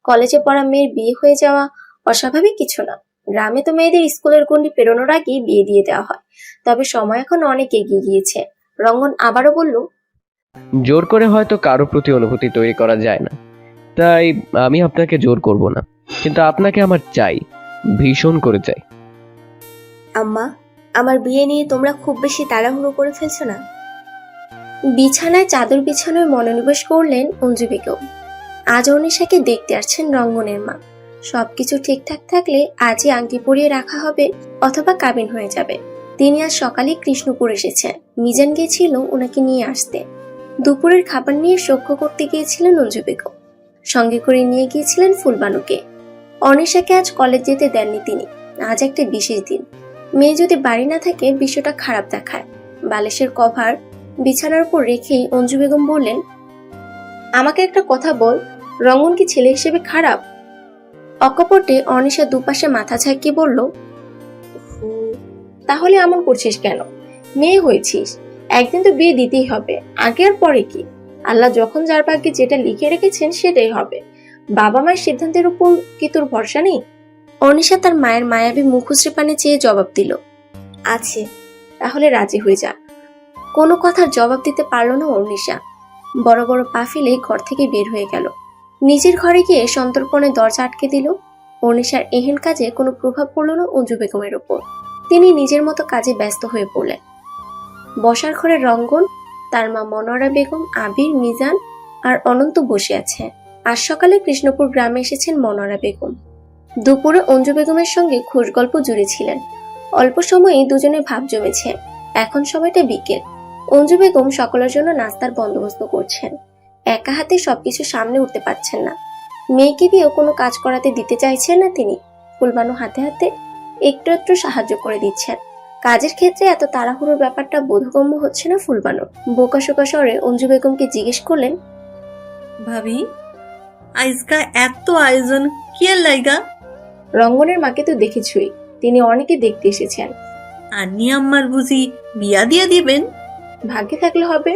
কলেজে পড়া মেয়ের বিয়ে হয়ে যাওয়া অস্বাভাবিক কিছু না। গ্রামে তো মেয়েদের স্কুলের গণ্ডি পেরোনোর আগেই বিয়ে দিয়ে দেওয়া হয়। তবে সময় এখন অনেক এগিয়ে গিয়েছে। রঙ্গন আবারও বলল, জোর করে হয়তো কারো প্রতি অনুভূতি তৈরি করা যায় না, তাই আমি আপনাকে জোর করব না, কিন্তু আপনাকে আমার চাই, ভীষণ করে চাই। আম্মা, আমার বিয়ে নিয়ে তোমরা খুব বেশি তাড়াহুড়ো করে ফেলছো না? বিছানায় চাদর বিছানোর মনোনিবেশ করলেন অঞ্জু বেগম। আজ অনিশাকে দেখতে আসছেন রঙ্গনের মা। সবকিছু ঠিকঠাক থাকলে আজই আংটি পরিয়ে রাখা হবে, অথবা কাবিন হয়ে যাবে। তিনি আজ সকালে কৃষ্ণপুর এসেছেন। মিজান গিয়েছিল ওনাকে নিয়ে আসতে। দুপুরের খাবার নিয়ে সখ্য করতে গিয়েছিলেন অঞ্জু বেগম। সঙ্গে করে নিয়ে গিয়েছিলেন ফুলবানুকে। অনিশাকে আজ কলেজ যেতে দেননি তিনি। আজ একটা বিশেষ দিন। মেয়ে যদি বাড়ি না থাকে বিষয়টা খারাপ দেখায়। বালিশের কভার বিছানার উপর রেখেই অঞ্জু বেগম বললেন, আমাকে একটা কথা বল, রঙ্গন কি ছেলে হিসেবে খারাপ? অকপটে অনিশা দুপাশে মাথা ঝাঁকিয়ে বলল, তাহলে এমন করছিস কেন? মেয়ে হয়েছিস, একদিন তো বিয়ে দিতেই হবে। আগে আর পরে কি? আল্লাহ যখন যার ভাগ্যে যেটা লিখে রেখেছেন সেটাই হবে। বাবা মায়ের সিদ্ধান্তের উপর কি তোর ভরসা নেই? অনিশা তার মায়ের মায়াবী মুখশ্রী পানে চেয়ে জবাব দিল, আছে। তাহলে রাজি হয়ে যা। কোনো কথার জবাব দিতে পারল না অনিশা। বড় বড় পা ফেলে ঘর থেকে বের হয়ে গেল। নিজের ঘরে গিয়ে সন্তর্পণে দরজা আটকে দিল। অনিশার এহেন কাজে কোনো প্রভাব পড়ল না অঞ্জু বেগমের উপর। তিনি নিজের মতো কাজে ব্যস্ত হয়ে পড়লেন। বসার ঘরে রঙ্গন, তার মা মনোয়ারা বেগম, আবির, মিজান আর অনন্ত বসে আছে। আজ সকালে কৃষ্ণপুর গ্রামে এসেছেন মনোয়ারা বেগম। দুপুরে অঞ্জু বেগমের সঙ্গে খোশ গল্প জুড়েছিলেন। অল্প সময়েই দুজনে ভাব জমেছে। এখন সময়টা বিকেল। অঞ্জু বেগম সকলের জন্য নাস্তার বন্দোবস্ত করছেন। একা হাতে সবকিছু সামনে উঠতে পারছেন না। মেয়েকে দিয়েও কোনো কাজ করাতে দিতে চাইছেন না তিনি। ফুলবানু হাতে হাতে একটু একটু সাহায্য করে দিচ্ছেন। কাজের ক্ষেত্রে এত তাড়াহুড়োর ব্যাপারটা বোধগম্য হচ্ছে না ফুলবানুর। বোকাশোকা স্বরে অঞ্জু বেগমকে জিজ্ঞেস করলেন, ভাবি আজকা এত আয়োজন কি আর লাইগা? রঙ্গনের মাকে তো দেখেছই, তিনি অনেকে দেখতে এসেছেন। আন্নি আম্মার বুঝি বিয়া দিয়া দিবেন? ভাগ্যে থাকলে হবে।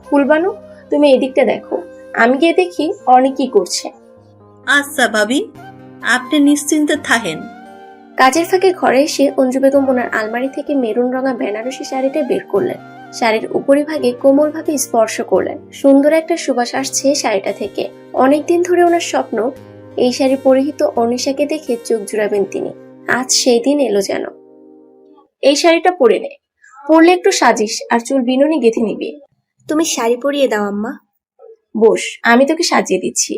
ফুলবানু, তুমি এদিকটা দেখো, আমি গিয়ে দেখি অনেক কি করছে। আচ্ছা ভাবি, আপনি নিশ্চিন্তে থাকেন। কাজের ফাঁকে ঘরে এসে অঞ্জু বেগম ওনার আলমারি থেকে মেরুন রঙা বেনারসি শাড়িটা বের করলেন। শাড়ির উপরিভাগে কোমলভাবে স্পর্শ করলেন। সুন্দর একটা সুবাস আসছে শাড়িটা থেকে। অনেকদিন ধরে ওনার স্বপ্ন এই শাড়ি পরিহিত অনিশাকে দেখে চোখ জুড়াবেন তিনি। আজ সেই দিন এলো যেন। এই শাড়িটা পরে নে, পরলে একটু সাজিস আর চুল বিনুনি গেঁথে নিবি। তুমি শাড়ি পরিয়ে দাও আম্মা। বস, আমি তোকে সাজিয়ে দিচ্ছি।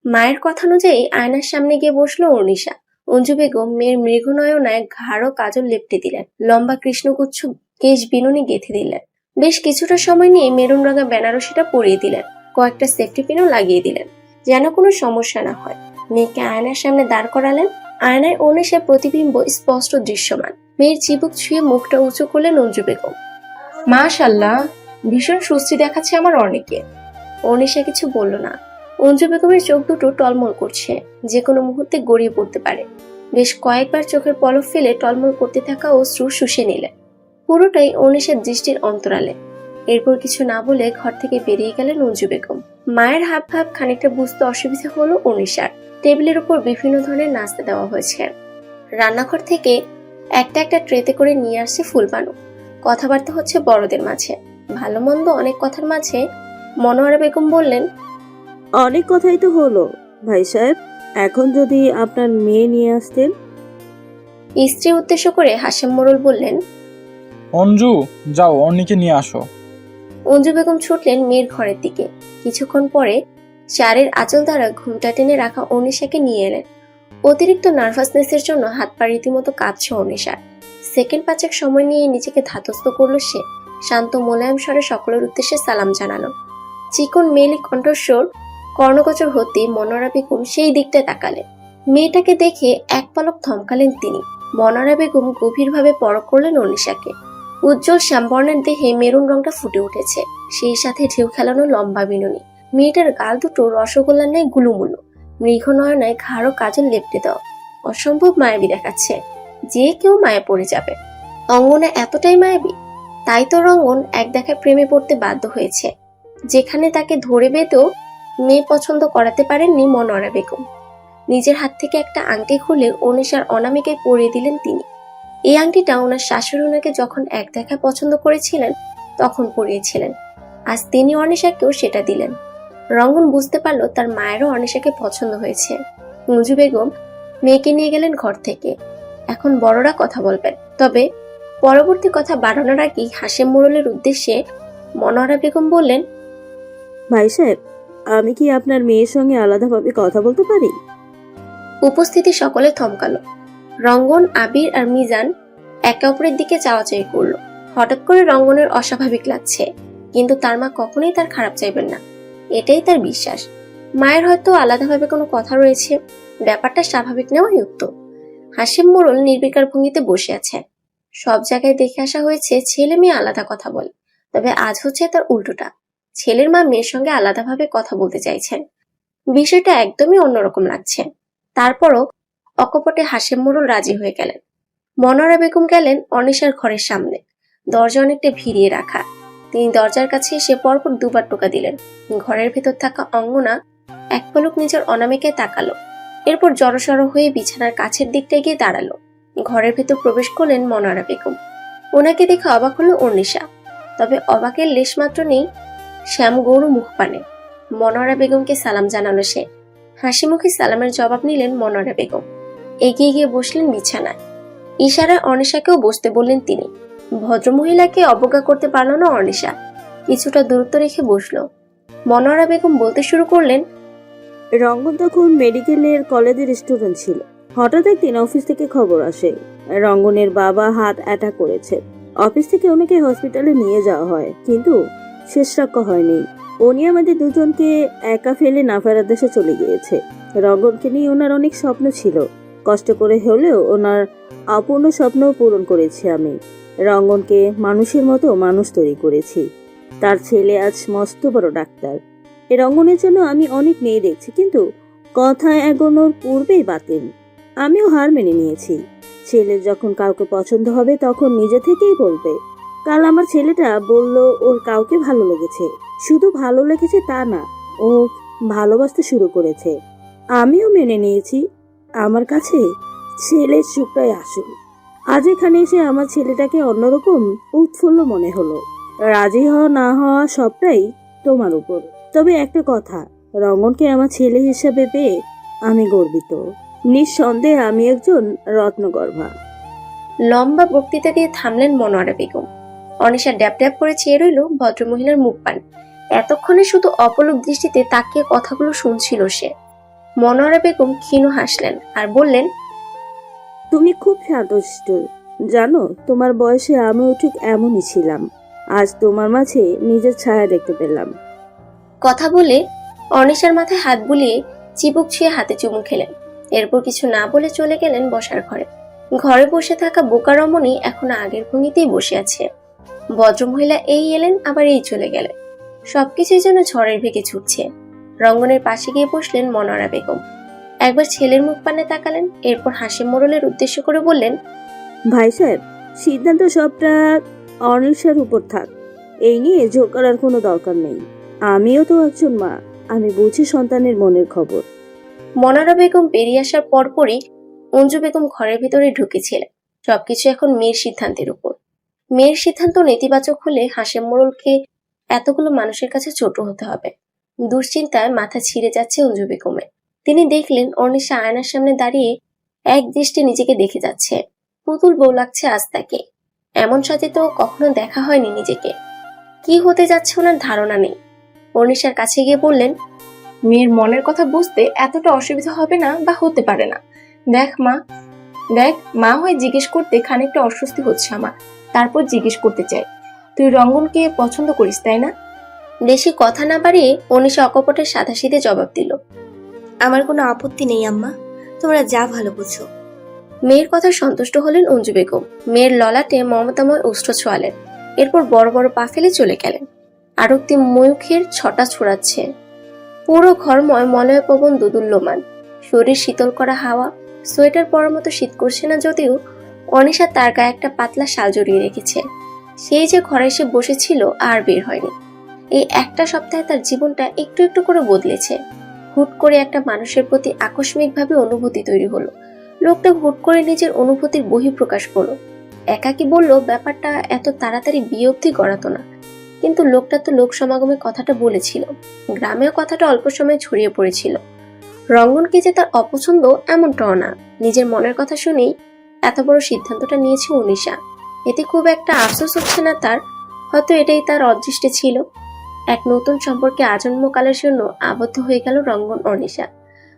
মায়ের কথা অনুযায়ী আয়নার সামনে গিয়ে বসলো অনিশা। অঞ্জু বেগম মেয়ের মৃগনয়নায় ঘাড় কাজল লেপটে দিলেন। লম্বা কৃষ্ণগুচ্ছ কেশ বিনুনি গেঁথে দিলেন। বেশ কিছুটা সময় নিয়ে মেরুন রঙা বেনারসিটা পরিয়ে দিলেন। কয়েকটা সেফটি পিনও লাগিয়ে দিলেন, যেন কোনো সমস্যা না হয়। মেয়েকে আয়নার সামনে দাঁড় করালেন। আয়নায় অনিশার প্রতিবিম্ব স্পষ্ট দৃশ্যমান। মেয়ের চিবুক ছুঁয়ে মুখটা উঁচু করলেন অঞ্জু বেগম। মাশাআল্লাহ, ভীষণ সুস্থি দেখাচ্ছে আমার অনেকে। অনিশা কিছু বলল না। অঞ্জু বেগমের চোখ দুটো টলমল করছে, যে কোনো মুহূর্তে গড়িয়ে পড়তে পারে। বেশ কয়েকবার চোখের পলক ফেলে টলমল করতে থাকা অশ্রু শুষে নিলেন। পুরোটাই অনিশার দৃষ্টির অন্তরালে। এরপর কিছু না বলে ঘর থেকে বেরিয়ে গেলেন অঞ্জু বেগম। মায়ের হাব ভাব খানিকটা বুঝতে অসুবিধা হলো অনিশার। টেবিলের উপর বিভিন্ন ধরনের নাস্তা দেওয়া হয়েছে। রান্নাঘর থেকে একটা একটা ট্রেতে করে নিয়ে আসছে ফুলবানু। কথাবার্তা হচ্ছে বড়দের মাঝে। ভালো মন্দ অনেক কথার মাঝে মনোয়ারা বেগম বললেন, অনেক কথাই তো হলো ভাই সাহেব, এখন যদি আপনার মেয়ে নিয়ে আসতেন। স্ত্রী উদ্দেশ্য করে হাশেম মোড়ল বললেন, অঞ্জু, যাও অন্যকে নিয়ে আসো। অঞ্জু বেগম ছুটলেন মেয়ের ঘরের দিকে। কিছুক্ষণ পরে শাড়ির আঁচল দ্বারা ঘুমটা টেনে রাখা অনিশাকে নিয়ে এলেন। অতিরিক্ত নার্ভাসনেসের জন্য হাত পা রীতিমতো কাঁপছে অনিশার। সেকেন্ড 5 সময় নিয়ে নিজেকে ধাতস্থ করলো সে। শান্ত মোলায়েম স্বরে সকলের উদ্দেশ্যে সালাম জানালো। চিকন মেয়েলি কণ্ঠস্বর কর্ণগোচর হতে মনোয়ারা বেগম সেই দিকটায় তাকালেন। মেয়েটাকে দেখে এক পলক থমকালেন তিনি। মনোয়ারা বেগম গভীরভাবে পরখ করলেন অনিশাকে। উজ্জ্বল শ্যামবর্ণের দেহে মেরুন রংটা ফুটে উঠেছে, সেই সাথে ঢেউ খেলানো লম্বা বিনুনি। মেয়েটার গাল দুটো রসগোল্লার ন্যায় গুলুমুলু। মৃগনয়নায় ঘাড় কাজল লেপটে দেওয়া। অসম্ভব মায়াবী দেখাচ্ছে, যে কেউ মায়া পড়ে যাবে। অঙ্গনা এতটাই মায়াবী, তাই তো রঙ্গন এক দেখায় প্রেমে পড়তে বাধ্য হয়েছে। যেখানে তাকে ধরে বেঁধেও মেয়ে পছন্দ করাতে পারেননি মনোয়ারা বেগম। নিজের হাত থেকে একটা আংটি খুলে অনিশার অনামিকায় পরিয়ে দিলেন তিনি। এই আংটিটা ওনার শাশুড়ি ওনাকে যখন এক দেখায় পছন্দ করেছিলেন তখন পরিয়েছিলেন। আজ তিনি অনিশাকেও সেটা দিলেন। রঙ্গন বুঝতে পারলো তার মায়েরও অনিশাকে পছন্দ হয়েছে। অঞ্জু বেগম মেয়েকে নিয়ে গেলেন ঘর থেকে। এখন বড়রা কথা বলবেন, তবে পরবর্তী কথা বাড়ানোর আগেই হাশেম মোড়লের উদ্দেশ্যে মনোয়ারা বেগম বললেন, ভাই সাহেব, আমি কি আপনার মেয়ের সঙ্গে আলাদাভাবে কথা বলতে পারি? উপস্থিতি সকলে থমকালো। রঙ্গন, আবির আর মিজান একে অপরের দিকে চাওয়াচাই করলো। হঠাৎ করে রঙ্গনের অস্বাভাবিক লাগছে, কিন্তু তার মা কখনোই তার খারাপ চাইবেন না, এটাই তার বিশ্বাস। মায়ের হয়তো আলাদাভাবে কোনো কথা রয়েছে, ব্যাপারটা স্বাভাবিক নেওয়াই উত্তম। হাশেম মোড়ল নির্বিকার ভঙ্গিতে বসে আছে। সব জায়গায় দেখে আসা হয়েছে ছেলে মেয়ে আলাদা কথা বলে, তবে আজ হচ্ছে তার উল্টোটা। ছেলের মা মেয়ের সঙ্গে আলাদাভাবে কথা বলতে চাইছেন। বিষয়টা একদমই অন্যরকম লাগছে। তারপরও অকপটে হাশেম মোড়ল রাজি হয়ে গেলেন। মনোয়ারা বেগম গেলেন অনিশার ঘরের সামনে। দরজা অনেকটা ভিড়িয়ে রাখা। তিনি দরজার কাছে এসে পরপর 2 বার টোকা দিলেন। ঘরের ভেতর থাকা অঙ্গনা এক পলক নিজের অনামিকায় তাকালো, এরপর জড়সড় হয়ে বিছানার কাছের দিকটা গিয়ে দাঁড়ালো। ঘরের ভেতর প্রবেশ করলেন মনোয়ারা বেগম। ওনাকে দেখে অবাক হলো অনিশা, তবে অবাকের লেশ মাত্র নেই শ্যাম গৌর মুখপানে। মনোয়ারা বেগমকে সালাম জানালো সে। হাসি মুখে সালামের জবাব নিলেন মনোয়ারা বেগম। এগিয়ে গিয়ে বসলেন বিছানায়। ইশারায় অনিশাকেও বসতে বললেন তিনি। ভদ্রমহিলাকে অবজ্ঞা করতে পারল না অনিশা, কিছুটা দূরত্ব রেখে বসলো। মনোয়ারা বেগম বলতে শুরু করলেন, রঙ্গন তখন মেডিকেলের কলেজের স্টুডেন্ট ছিল। হঠাৎ একদিন অফিস থেকে খবর আসে রঙ্গনের বাবা হার্ট অ্যাটাক করেছে। অফিস থেকে ওনাকে হসপিটালে নিয়ে যাওয়া হয়, কিন্তু শেষ রক্ষা হয়নি। উনি আমাদের দুজনকে একা ফেলে না ফেরার দেশে চলে গিয়েছে। রঙ্গনকে নিয়ে ওনার অনেক স্বপ্ন ছিল, কষ্ট করে হলেও ওনার অপূর্ণ স্বপ্ন পূরণ করেছি আমি। রঙ্গনকে মানুষের মতো মানুষ তৈরি করেছি। তার ছেলে আজ মস্ত বড় ডাক্তার। এই রঙ্গনের জন্য আমি অনেক মেয়ে দেখছি, কিন্তু কথায় এগোনোর পূর্বেই বাতিল। আমিও হার মেনে নিয়েছি। ছেলের যখন কাউকে পছন্দ হবে তখন নিজে থেকেই বলবে। কাল আমার ছেলেটা বলল ওর কাউকে ভালো লেগেছে। শুধু ভালো লেগেছে তা না, ও ভালোবাসতে শুরু করেছে। আমিও মেনে নিয়েছি। আমার কাছে ছেলের সুখটাই আসল। আজ এখানে এসে আমার ছেলেটাকে অন্যরকম উৎফুল্ল মনে হলো। রাজি হওয়া না হওয়া সবটাই তোমার উপর। তবে একটা কথা, রঙ্গনকে আমার ছেলে হিসাবে পেয়ে আমি গর্বিত। নিঃসন্দেহে আমি একজন রত্নগর্ভা। লম্বা বক্তৃতা দিয়ে থামলেন মনোয়ারা বেগম। অনিশা ড্যাব ড্যাব করে চেয়ে রইল ভদ্রমহিলার মুখ পান। এতক্ষণে শুধু অপলক দৃষ্টিতে তাকিয়ে কথাগুলো শুনছিল সে। মনোয়ারা বেগম ক্ষীণ হাসলেন আর বললেন, তুমি খুব শান্তশিষ্ট। জানো, তোমার বয়সে আমিও ঠিক এমনই ছিলাম। আজ তোমার মাঝে নিজের ছায়া দেখতে পেলাম। কথা বলে অনিশার মাথায় হাত বুলিয়ে চিবুক ছুঁয়ে হাতে চুমু খেলেন। এরপর কিছু না বলে চলে গেলেন বসার ঘরে। ঘরে বসে থাকা বোকা রমণী এখন আগের ভঙ্গিতেই বসে আছে। ভদ্রমহিলা এই এলেন আবার এই চলে গেলেন। সবকিছুর জন্য ঝড়ের ভেগে ছুটছে। রঙ্গনের পাশে গিয়ে বসলেন মনোয়ারা বেগম। একবার ছেলের মুখ পানে তাকালেন, এরপর হাসি মোড়লের উদ্দেশ্য করে বললেন, ভাই সাহেব, সিদ্ধান্ত সবটা অনিশার উপর থাক। এই নিয়ে জোর করার কোনো দরকার নেই। আমিও তো একজন মা, আমি বুঝি সন্তানের মনের খবর। মনোয়ারা বেগম বেরিয়ে আসার পরপরই অঞ্জু বেগম ঘরের ভিতরে ঢুকেছিলেন। সবকিছু এখন মেয়ের সিদ্ধান্তের উপর। মেয়ের সিদ্ধান্ত নেতিবাচক হলে হাসেম মোড়লকে এতগুলো মানুষের কাছে ছোট হতে হবে। দুশ্চিন্তায় মাথা ছিঁড়ে যাচ্ছে অঞ্জু বেগমের। তিনি দেখলেন অনিশা আয়নার সামনে দাঁড়িয়ে এক দৃষ্টে নিজেকে দেখে যাচ্ছে। পুতুল বউ লাগছে আজ তাকে। এমন সাজে তো কখনো দেখা হয়নি নিজেকে। কি হতে যাচ্ছে ওনার ধারণা নেই। অনিশার কাছে গিয়ে বললেন, মেয়ের মনের কথা বুঝতে এতটা অসুবিধা হবে না বা হতে পারে না। দেখ মা হয়ে জিজ্ঞেস করতে খানিকটা অস্বস্তি হচ্ছে আমার। তারপর জিজ্ঞেস করতে চাই, তুই রঙ্গনকে পছন্দ করিস তাই না? বেশি কথা না বাড়িয়ে অনিশা অকপটের সাদাসিধে জবাব দিল, আমার কোনো আপত্তি নেই আম্মা, তোমরা যা ভালো বুঝো। মেয়ের কথা সন্তুষ্ট হলেন অঞ্জু বেগম। মেয়ের ললাটে মমতাময় অস্ত্র ছোঁয়ালেন। এরপর বড় বড় পা ফেলে চলে গেলেন। আরক্তি ময়ূখের ছটা ছড়াচ্ছে। পুরো ঘরময় মলয় পবন দুদুল্যমান। শরীর শীতল করা হাওয়া। সোয়েটার পরার মতো শীত করছে না যদিও অনিশা তার গায়ে একটা পাতলা শাল জড়িয়ে রেখেছে। সেই যে ঘরে এসে বসেছিল আর বের হয়নি। এই একটা সপ্তাহে তার জীবনটা একটু একটু করে বদলেছে। হুট করে একটা মানুষের প্রতি আকস্মিকভাবে অনুভূতি তৈরি হলো। লোকটা হুট করে নিজের অনুভূতির বহিঃপ্রকাশ করলো। একাকি বলল ব্যাপারটা এত তাড়াতাড়ি বিয়ে অবধি গড়াতো না। কিন্তু লোকটা তো লোক সমাগমে কথাটা বলেছিল। গ্রামেও কথাটা অল্প সময় ছড়িয়ে পড়েছিল। রঙ্গনকে যে তার অপছন্দ এমনটাও না। নিজের মনের কথা শুনেই এত বড় সিদ্ধান্তটা নিয়েছে অনিশা। এতে খুব একটা আফসোস হচ্ছে না তার। হয়তো এটাই তার অদৃষ্টে ছিল। এক নতুন সম্পর্কে আজন্মকালের জন্য আবদ্ধ হয়ে গেল রঙ্গন অনিশা।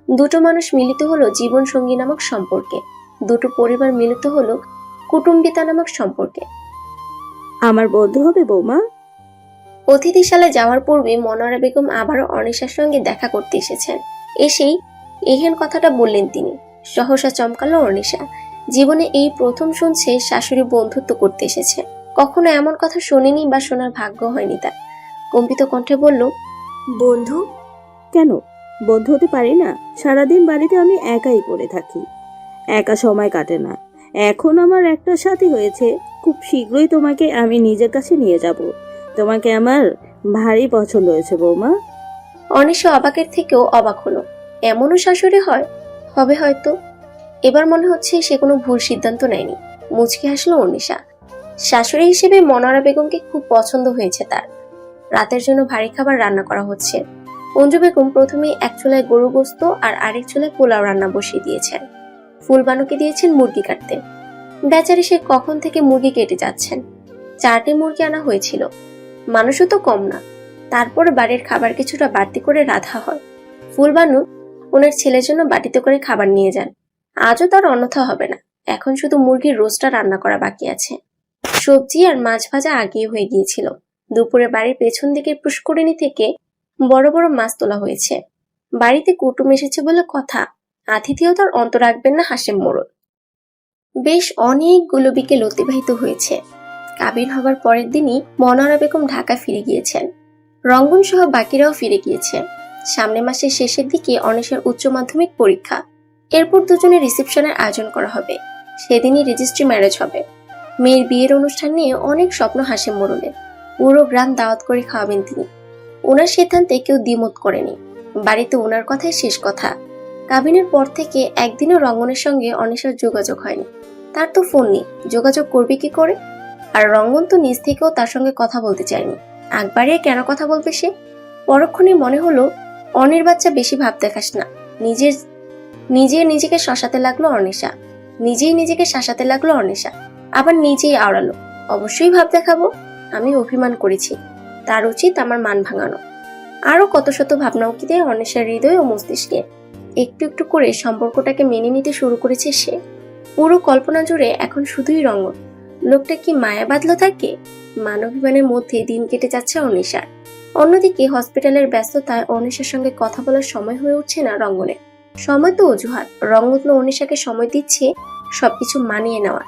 দুটো মানুষ মিলিত হলো জীবন সঙ্গী নামক সম্পর্কে। দুটো পরিবার মিলিত হলো কুটুম্বিতা নামক সম্পর্কে। আমার বন্ধু হবে বৌমা। অতিথিশালায় যাওয়ার পূর্বে মনোয়ারা বেগম আবারও অনিশার সঙ্গে দেখা করতে এসেছেন। এসেই এহেন কথাটা বললেন তিনি। সহসা চমকালো অনিশা। জীবনে এই প্রথম শুনছে শাশুড়ি বন্ধুত্ব করতে এসেছে। কখনো এমন কথা শোনেনি বা শোনার ভাগ্য হয়নি তার। কম্পিত কণ্ঠে বলল, বন্ধু? কেন বন্ধু হতে পারি না? সারাদিন বাড়িতে আমি একাই পড়ে থাকি, একা সময় কাটে না। এখন আমার একটা সাথী হয়েছে। খুব শীঘ্রই তোমাকে আমি নিজের কাছে নিয়ে যাব। তোমাকে আমার ভারী পছন্দ হয়েছে বৌমা। অনিশা অবাকের থেকেও অবাক হলো। এমনও শাশুড়ি হবে হয়তো। এবার মনে হচ্ছে সে কোনো ভুল সিদ্ধান্ত নেয়নি। মুচকি হাসলো অনিশা। শাশুড়ি হিসেবে মনোয়ারা বেগমকে খুব পছন্দ হয়েছে তার। রাতের জন্য ভারী খাবার রান্না করা হচ্ছে। অঞ্জু বেগম প্রথমেই এক চুলায় গরু গোস্ত আর আরেক চুলায় পোলাও রান্না বসিয়ে দিয়েছেন। ফুলবানুকে দিয়েছেন মুরগি কাটতে। বেচারি সে কখন থেকে মুরগি কেটে যাচ্ছেন। 4টে মুরগি আনা হয়েছিল। মানুষও তো কম না। তারপরে বাড়ির খাবার কিছুটা বাড়তি করে রাধা হয়। ফুলবানু ওনার ছেলের জন্য বাটিতে করে খাবার নিয়ে যান। আজও তার অন্যথা হবে না। এখন শুধু মুরগির রোস্টটা রান্না করা বাকি আছে। সবজি আর মাছ ভাজা আগেই হয়ে গিয়েছিল। দুপুরে বাড়ির পেছন দিকের পুষ্করিণী থেকে বড় বড় মাছ তোলা হয়েছে। বাড়িতে কুটুম এসেছে বলে কথা। আতিথেয়তার অন্ত রাখবেন না হাশেম মোড়ল। বেশ অনেকগুলো বিকেল অতিবাহিত হয়েছে। কাবিন হবার পরের দিনই মনোয়ারা বেগম ঢাকা ফিরে গিয়েছেন। রঙ্গন সহ বাকিরাও ফিরে গিয়েছে। সামনে মাসের শেষের দিকে অনিশার উচ্চ মাধ্যমিক পরীক্ষা। এরপর দুজনের রিসেপশনের আয়োজন করা হবে। সেদিনই রেজিস্ট্রি ম্যারেজ হবে। মেয়ের বিয়ের অনুষ্ঠান নিয়ে অনেক স্বপ্ন হাশেম মোড়লের। পুরো গ্রাম দাওয়াত করে খাওয়াবেন তিনি। ওনার সিদ্ধান্তে কেউ দ্বিমত করেনি। বাড়িতে ওনার কথাই শেষ কথা। কাবিনের পর থেকে একদিনও রঙ্গনের সঙ্গে অনিশার যোগাযোগ হয়নি। তার তো ফোন নেই, যোগাযোগ করবে কি করে? আর রঙ্গন তো নিজ থেকেও তার সঙ্গে কথা বলতে চায়নি। একবারে কেন কথা বলবে সে? পরক্ষণে মনে হলো অনির বাচ্চা বেশি ভাব দেখাস না। নিজেকে শাসাতে লাগলো অনিশা। নিজেকে শাসাতে লাগলো অনিশা। আবার নিজেই আওড়ালো, অবশ্যই ভাব দেখাবো। আমি অভিমান করেছি, তার উচিত আমার মান ভাঙানো। আরো কত শত ভাবনা উকিতে অনিশার হৃদয় ও মস্তিষ্কে। একটু একটু করে সম্পর্কটাকে মেনে নিতে শুরু করেছে সে। পুরো কল্পনা জুড়ে এখন শুধুই রঙ্গন। লোকটা কি মায়া বাঁধলো তাকে? মানবিমানের মধ্যে দিন কেটে যাচ্ছে অনিশার। অন্যদিকে হসপিটালের ব্যস্ততায় অনিশার সঙ্গে কথা বলার সময় হয়ে উঠছে না রঙ্গনের। সময় তো অজুহাত। রঙ্গন তো অনিশাকে সময় দিচ্ছে সবকিছু মানিয়ে নেওয়ার।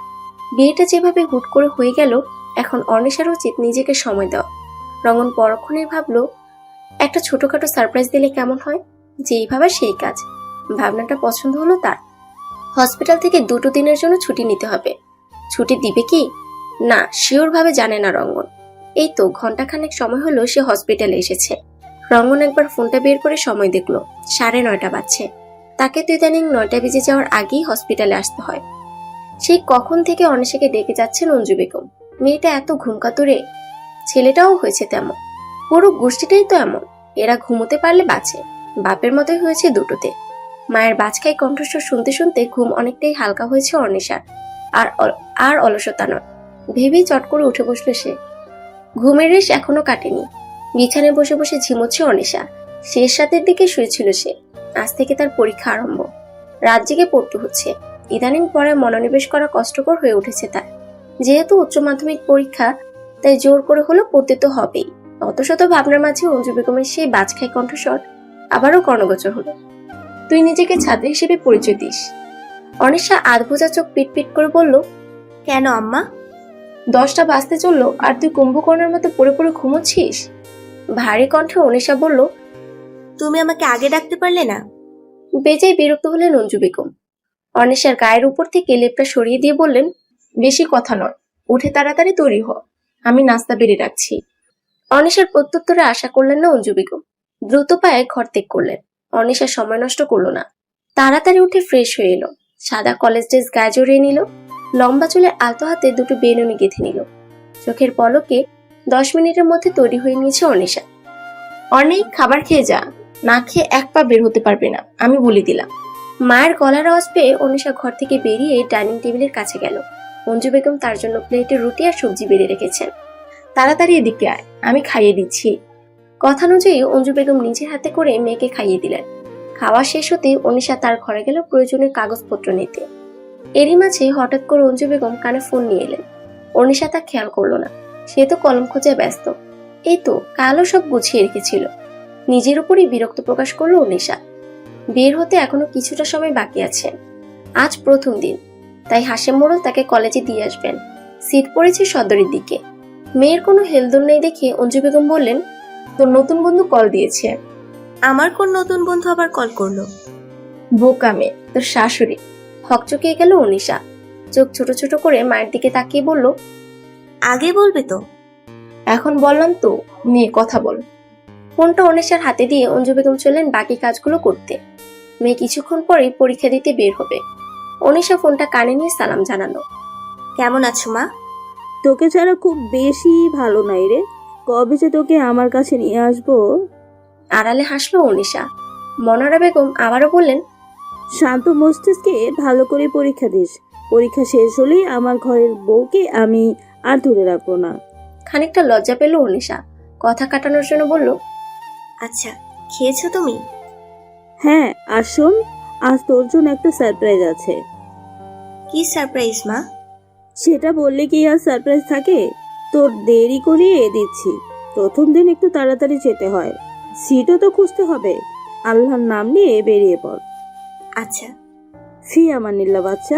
বিয়েটা যেভাবে হুট করে হয়ে গেল, এখন অনিশার উচিত নিজেকে সময় দেওয়া। রঙ্গন পরক্ষণে ভাবলো একটা ছোটখাটো সারপ্রাইজ দিলে কেমন হয়। যেই ভাবা সেই কাজ। ভাবনাটা পছন্দ হলো তার। হসপিটাল থেকে 2 দিনের জন্য ছুটি নিতে হবে। ছুটি দিবে কি না শিওর ভাবে জানে না রঙ্গন। এই তো ঘন্টাখানেক সময় হলো সে হসপিটালে এসেছে। রঙ্গন একবার ফোনটা বের করে সময় দেখলো, 9:30 বাজছে। তাকে তো ইদানিং 9টা বেজে যাওয়ার আগেই হসপিটালে আসতে হয়। সেই কখন থেকে অনিশাকে ডেকে যাচ্ছেন অঞ্জু বেগম। মেয়েটা এত ঘুমকাতুরে, ছেলেটাও হয়েছে তেমন। পুরো গোষ্ঠীটাই তো এমন। এরা ঘুমোতে পারলে বাঁচে। বাপের মতোই হয়েছে দুটোতে। মায়ের বাজখাই কণ্ঠস্বর শুনতে শুনতে ঘুম অনেকটাই হালকা হয়েছে অনিশার। আর অলসতা নয়। ভেবেই চট করে উঠে বসলো সে। ঘুমের রেশ এখনো কাটেনি। বিছানায় বসে বসে ঝিমোচ্ছে অনিশা। শেষ রাতের দিকে শুয়েছিল সে। আজ থেকে তার পরীক্ষা আরম্ভ। রাত জেগে পড়তে হচ্ছে। ইদানিং পড়ায় মনোনিবেশ করা কষ্টকর হয়ে উঠেছে তার। যেহেতু উচ্চ মাধ্যমিক পরীক্ষা, তাই জোর করে হলো পড়তে তো হবেই। অত শত ভাবনার মাঝে অঞ্জু বেগমের সেই বাজখাই কণ্ঠস্বর আবারও কর্ণগোচর হলো। তুই নিজেকে ছাত্রী হিসেবে পরিচয় দিস। অনিশা আধবোঝা চোখ পিটপিট করে বলল, কেন আম্মা? 10টা বাজতে চললো আর তুই কুম্ভকর্ণের মতো পড়ে পড়ে ঘুমোচ্ছিস? ভারী কণ্ঠে অনিশা বলল। তুমি আমাকে আগে ডাকতে পারলে না? বেজায় বিরক্ত হলেন অঞ্জু বেগম। অনিশার গায়ের উপর থেকে লেপটা সরিয়ে দিয়ে বললেন, বেশি কথা নয়, উঠে তাড়াতাড়ি তৈরি হ, আমি নাস্তা বেড়ে রাখছি। অনিশার প্রত্যুত্তরে আশা করলেন না অঞ্জু বেগম। দ্রুত পায়ে ঘর ত্যাগ করলেন। অনিশা সময় নষ্ট করলো না। তাড়াতাড়ি উঠে ফ্রেশ হয়ে এলো। সাদা কলেজ ড্রেস গায়ে জড়িয়ে নিল। লম্বা চুলে আলতো হাতে 2টো বেনুনি গেঁথে নিল। চোখের পলকে 10 মিনিটের মধ্যে তৈরি হয়ে নিয়েছে অনিশা। অনেক খাবার খেয়ে যা, না খেয়ে এক পা বের হতে পারবে না, আমি বলে দিলাম। মায়ের গলার আওয়াজ পেয়ে অনিশা ঘর থেকে বেরিয়ে ডাইনিং টেবিলের কাছে গেল। অঞ্জু বেগম তার জন্য প্লেটে রুটি আর সবজি বেড়ে রেখেছেন। তাড়াতাড়ি এদিকে আয়, আমি খাইয়ে দিচ্ছি। কথা অনুযায়ী অঞ্জু বেগম নিজের হাতে করে মেয়েকে খাইয়ে দিলেন। খাওয়া শেষ হতে অনিশা তার ঘরে গেল প্রয়োজনীয় কাগজপত্র নিতে। এরই মাঝে হঠাৎ করে অঞ্জু বেগম কানে ফোন নিয়ে এলেন। অনিশা তা খেয়াল করলো না। সে তো কলম খোঁজে ব্যস্ত। এই তো কালও সব গুছিয়ে রেখেছিল। নিজের উপরই বিরক্ত প্রকাশ করলো অনিশা। বের হতে এখনো কিছুটা সময় বাকি আছে। আজ প্রথম দিন, তাই হাশেম মোড়ল তাকে কলেজে দিয়ে আসবেন। সিট পড়েছে সদরের দিকে। মেয়ের কোনো হেলদোল নেই দেখে অঞ্জু বেগম বললেন, তোর নতুন বন্ধু কল দিয়েছে। আমার কোন নতুন বন্ধু আবার কল করলো? বোকা মেয়ে, তোর শাশুড়ি। হকচকিয়ে গেল অনিশা। চোখ ছোট ছোট করে মায়ের দিকে তাকিয়ে বলল, আগে বলবে তো? এখন বললাম তো, নিয়ে কথা বল। ফোনটা অনিশার হাতে দিয়ে অঞ্জু বেগম চললেন বাকি কাজগুলো করতে। মেয়ে কিছুক্ষণ পরেই পরীক্ষা দিতে বের হবে। অনিশা ফোনটা কানে নিয়ে সালাম জানালো। কেমন আছো মা? তোকে ছাড়া খুব বেশি ভালো নাই রে। কবে যে তোকে আমার কাছে নিয়ে আসবো। আড়ালে হাসলো অনিশা। মনোয়ারা বেগম আবারও বললেন, শান্ত মস্তিষ্কে ভালো করে পরীক্ষা দিস। পরীক্ষা শেষ হলেই আমার ঘরের বউকে আমি আর ধরে রাখবো না। খানিকটা লজ্জা পেল অনিশা। কথা কাটানোর জন্য বলল, আচ্ছা, খেয়েছো তুমি? হ্যাঁ, আর শোন, আজ তোর জন্য একটা সারপ্রাইজ আছে। কি সারপ্রাইজ মা? সেটা বললে কি আর সারপ্রাইজ থাকে? তোর দেরি করিয়ে দিচ্ছি। প্রথম দিন একটু তাড়াতাড়ি যেতে হয়। সিটও তো খুঁজতে হবে। আল্লাহর নাম নিয়ে বেরিয়ে পড়। আচ্ছা। ফি আমানিল্লা বাচ্চা।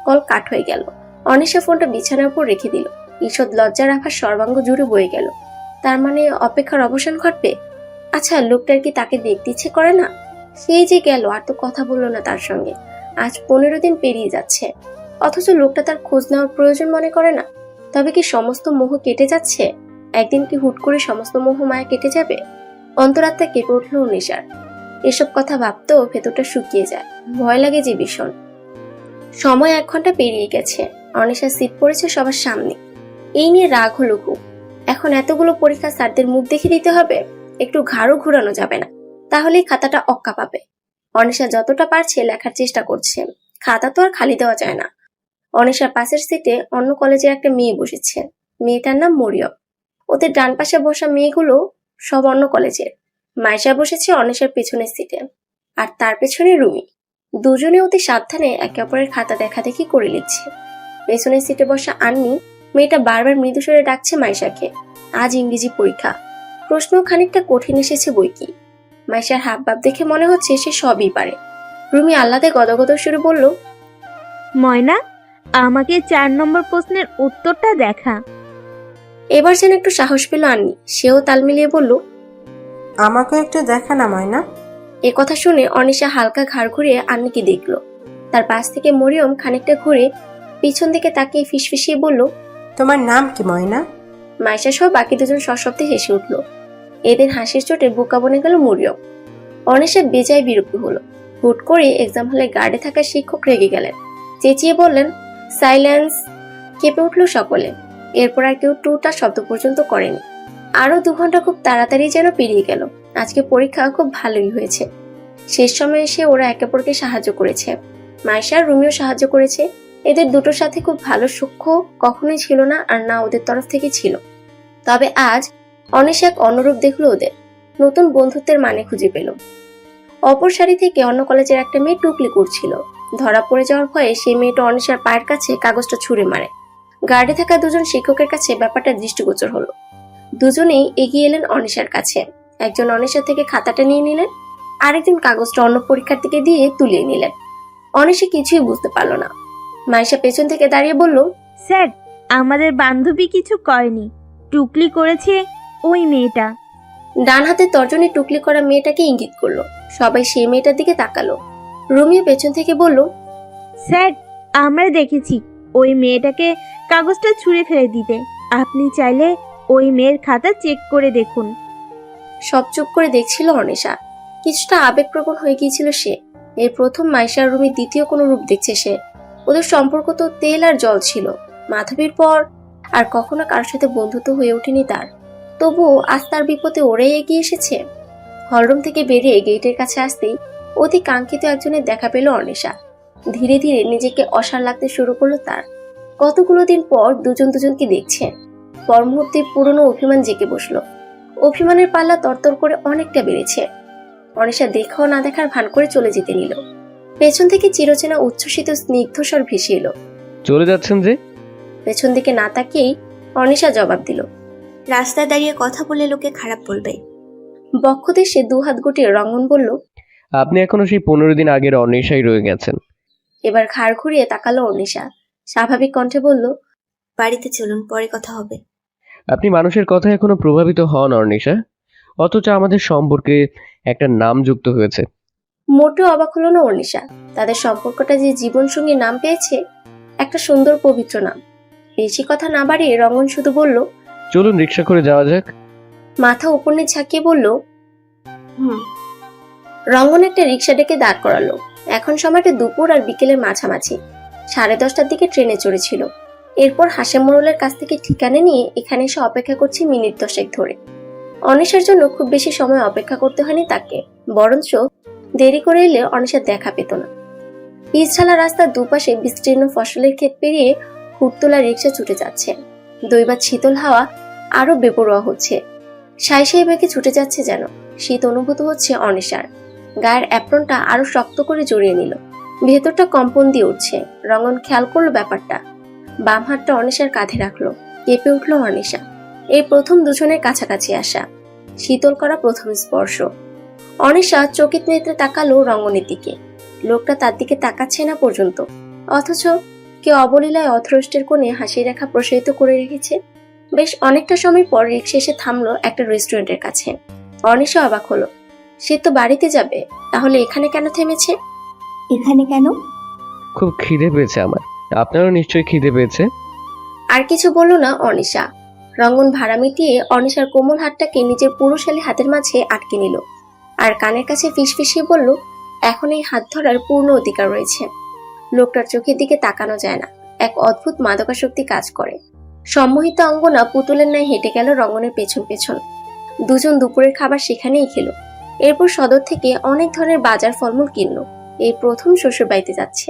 কল কাট হয়ে গেল। অনিশা ফোনটা বিছানার উপর রেখে দিল। ঈষৎ লজ্জা রাখার সর্বাঙ্গ জুড়ে বয়ে গেল। তার মানে অপেক্ষার অবসান ঘটবে। আচ্ছা, লোকটার কি তাকে দেখতে ইচ্ছে করে না? সেই যে গেল, আর তো কথা বললো না তার সঙ্গে। আজ 15 দিন পেরিয়ে যাচ্ছে, অথচ লোকটা তার খোঁজ নেওয়ার প্রয়োজন মনে করে না। তবে কি সমস্ত মোহ কেটে যাচ্ছে? একদিন কি হুট করে সমস্ত মোহ মায়া কেটে যাবে? অন্তরাত্মা কেঁপে উঠল অনিশার। এসব কথা ভাবতেও ভেতরটা শুকিয়ে যায়, ভয় লাগে যে ভীষণ। সময় 1 ঘন্টা পেরিয়ে গেছে। অনিশার সিট পড়েছে সবার সামনে। এই নিয়ে রাগ হলো খুব। এখন এতগুলো পরীক্ষা স্যারদের মুখ দেখে দিতে হবে? একটু ঘাড়ও ঘুরানো যাবে না, তাহলেই খাতাটা অক্কা পাবে। অনিশা যতটা পারছে লেখার চেষ্টা করছে। খাতা তো আর খালি দেওয়া যায় না। অনিশার পাশের সিটে অন্য কলেজের একটা মেয়ে বসেছে। মেয়েটার নাম মরিয়ম। ওদের ডান পাশে বসা মেয়েগুলো সব অন্য কলেজের। মাইশা বসেছে অনিশার পেছনের সিটে, আর তার পেছনে রুমি। দুজনে অতি সাবধানে একে অপরের খাতা দেখাদেখি করে লিখছে। পেছনের সিটে বসা আন্নি মেয়েটা বারবার মৃদু স্বরে ডাকছে মাইশাকে। আজ ইংরেজি পরীক্ষা, প্রশ্ন খানিকটা কঠিন এসেছে বই কি। মাইশার হাব ভাব দেখে মনে হচ্ছে সে সবই পারে। রুমি আহ্লাদে গদগদ সুরে বলল, ময়না, আমাকে 4 নম্বর প্রশ্নের উত্তরটা দেখা। এবার যেন একটু সাহস পেল আন্নি। সেও তাল মিলিয়ে বলল, আমাকে একটু দেখা না ময়না। এ কথা শুনে অনিশা হালকা ঘাড় ঘুরিয়ে আন্নিকে দেখল। তার পাশ থেকে মরিয়ম খানিকটা ঘুরে পিছন দিকে তাকিয়ে ফিসফিসিয়ে বলল, তোমার নাম কি ময়না? মাইশা সহ বাকি দুজন সশব্দে হেসে উঠল। এদের হাসির চোটে বোকা বনে গেল মরিয়ম। অনিশা বেজায় বিরক্ত হলো। হুট করে এক্সাম হলে গার্ডে থাকা শিক্ষক রেগে গেলেন। চেঁচিয়ে বললেন, সাইলেন্স। কেঁপে উঠল সকলে। এরপর আর কেউ টুটা শব্দ পর্যন্ত করেনি। আরো 2 ঘন্টা খুব তাড়াতাড়ি যেন পেরিয়ে গেল। আজকে পরীক্ষা খুব ভালোই হয়েছে। শেষ সময়ে এসে ওরা একে অপরকে সাহায্য করেছে। মাইশা আর রুমিও সাহায্য করেছে। এদের দুটোর সাথে খুব ভালো সখ্য কখনোই ছিল না, আর না ওদের তরফ থেকে ছিল। তবে আজ অনিশা এক অন্যরূপ দেখলো ওদের। নতুন বন্ধুত্বের মানে খুঁজে পেল। অপর সারি থেকে অন্য কলেজের একটা মেয়ে টুকলি করছিল। ধরা পড়ে যাওয়ার ভয়ে সেই মেয়েটা অনিশার পায়ের কাছে কাগজটা ছুঁড়ে মারে। গার্ডে থাকা 2 জন শিক্ষকের কাছে ব্যাপারটা দৃষ্টিগোচর হলো। দুজনেই এগিয়ে এলেন অনিশার কাছে। একজন অনিশা থেকে খাতাটা নিয়ে নিলেন, আরেকজন কাগজটা অন্য পরীক্ষার্থীকে দিয়ে তুলিয়ে নিলেন। অনিশা কিছুই বুঝতে পারল না। মাইশা পেছন থেকে দাঁড়িয়ে বলল, স্যার, আমাদের বান্ধবী কিছু করেনি, টুকলি করেছে ওই মেয়েটা। ডান হাতে তর্জনী টুকলি করা মেয়েটাকে ইঙ্গিত করলো। সবাই সেই মেয়েটার দিকে তাকালো। রুমিও পেছন থেকে বলল, স্যার, আমরা দেখেছি ওই মেয়েটাকে কাগজটা ছুঁড়ে ফেলে দিতে। আপনি চাইলে ওই মেয়ের খাতা চেক করে দেখুন। সব চুপ করে দেখছিল অনিশা। কিছুটা আবেগপ্রবণ হয়ে গিয়েছিল সে। এর প্রথম মাইশা আর রুমির দ্বিতীয় কোনো রূপ দেখছে সে। ওদের সম্পর্ক তো তেল আর জল ছিল। মাধবীর পর আর কখনো কারোর সাথে বন্ধুত্ব হয়ে ওঠেনি তার। তবুও আজ তার বিপদে ওরাই এগিয়ে এসেছে। হলরুম থেকে বেরিয়ে গেটের কাছে আসতেই অতি কাঙ্ক্ষিত একজনের দেখা পেল অনিশা। ধীরে ধীরে নিজেকে অসাড় লাগতে শুরু করলো তার। কতগুলো দিন পর দুজন দুজনকে দেখছে। পর মুহূর্তে পুরনো অভিমান জেগে বসলো। অভিমানের পাল্লা তরতর করে অনেকটা বেড়েছে। অনিশা দেখাও না দেখার ভান করে চলে যেতে নিল। পেছন থেকে চিরচেনা উচ্ছ্বসিত স্নিগ্ধস্বর ভেসে এলো, চলে যাচ্ছেন যে? পেছন দিকে না তাকিয়েই অনিশা জবাব দিল, রাস্তায় দাঁড়িয়ে কথা বলে লোকে খারাপ বলবে। বক্ষদেশে 2 হাত গুটিয়ে রঙ্গন বলল, আপনি এখনো সেই 15 দিন আগের অনিশাই রয়ে গেছেন। এবার ঘাড় ঘুরিয়ে তাকালো অনিশা। স্বাভাবিক কণ্ঠে বলল, বাড়িতে চলুন, পরে কথা হবে। আপনি মানুষের কথায় এখনো প্রভাবিত হন অনিশা, অথচ আমাদের সম্পর্কে একটা নাম যুক্ত হয়েছে। মোটেও অবাক হলো না অনিশা। তাদের সম্পর্কটা যে জীবনসঙ্গী নাম পেয়েছে, একটা সুন্দর পবিত্র নাম। বেশি কথা না বাড়িয়ে রঙ্গন শুধু বলল, চলুন রিক্সা করে যাওয়া যাক। মাথা উপর নিয়ে ঝাঁকিয়ে বলল, রঙ্গন একটা রিক্সা ডেকে দাঁড় করালো। এখন সময়টা দুপুর আর বিকেলের মাঝামাঝি। 10:30টার দিকে ট্রেনে চড়েছিল। এরপর হাসেম মোড়লের কাছ থেকে ঠিকানা নিয়ে এখানে এসে অপেক্ষা করছি মিনিট 10 ধরে। অনিশার জন্য খুব বেশি সময় অপেক্ষা করতে হয়নি তাকে, বরঞ্চ দেরি করে এলে অনিশার দেখা পেত না। পিচঢালা রাস্তার দুপাশে বিস্তীর্ণ ফসলের ক্ষেত পেরিয়ে হুটতোলা রিক্সা ছুটে যাচ্ছে। দৈবাত শীতল হাওয়া আরো বেপরোয়া হচ্ছে। সাই সাই বেগে ছুটে যাচ্ছে যেন। শীত অনুভূত হচ্ছে অনিশার। গায়ের অ্যাপ্রনটা আরো শক্ত করে জড়িয়ে নিল। ভেতরটা কম্পন দিয়ে উঠছে। রঙ্গন খেয়াল করলো ব্যাপারটা। বাম হাতটা অনিশার কাঁধে রাখলো। কেঁপে উঠল অনিশা। এই প্রথম দুজনের কাছাকাছি আসা, শীতল করা প্রথম স্পর্শ। অনিশা চকিত নেত্রে তাকালো রঙ্গনের দিকে। লোকটা তার দিকে তাকাচ্ছে না পর্যন্ত, অথচ কে অবলীলায় অথরষ্টের কোণে হাসি রেখা প্রসারিত করে রেখেছে। বেশ অনেকটা সময় পর রিক্সা এসে থামলো একটা রেস্টুরেন্টের কাছে। অনিশা অবাক হলো, সে তো বাড়িতে যাবে, তাহলে এখানে কেন থেমেছে? এখানে কেন? খুব খিদে পেয়েছে আমার। আপনারও নিশ্চয়ই খিদে পেয়েছে। আর কিছু বলল না অনিশা। রঙ্গন ভাড়া মিটিয়ে অনিশার কোমল হাতটাকে নিজের পুরুষালী হাতের মাঝে আটকে নিল, আর কানের কাছে ফিসফিসিয়ে বলল, এখন এই হাত ধরার পূর্ণ অধিকার রয়েছে। লোকটার চোখের দিকে তাকানো যায় না, এক অদ্ভুত মাদকাসক্তি কাজ করে। সম্মোহিত অঙ্গনা পুতুলের ন্যায় হেঁটে গেল রঙ্গনের পেছন পেছন। দুজন দুপুরের খাবার সেখানেই খেলো। এরপর সদর থেকে অনেক ধরনের বাজার ফলমূল কিনলো। এই প্রথম শ্বশুর বাড়িতে যাচ্ছে,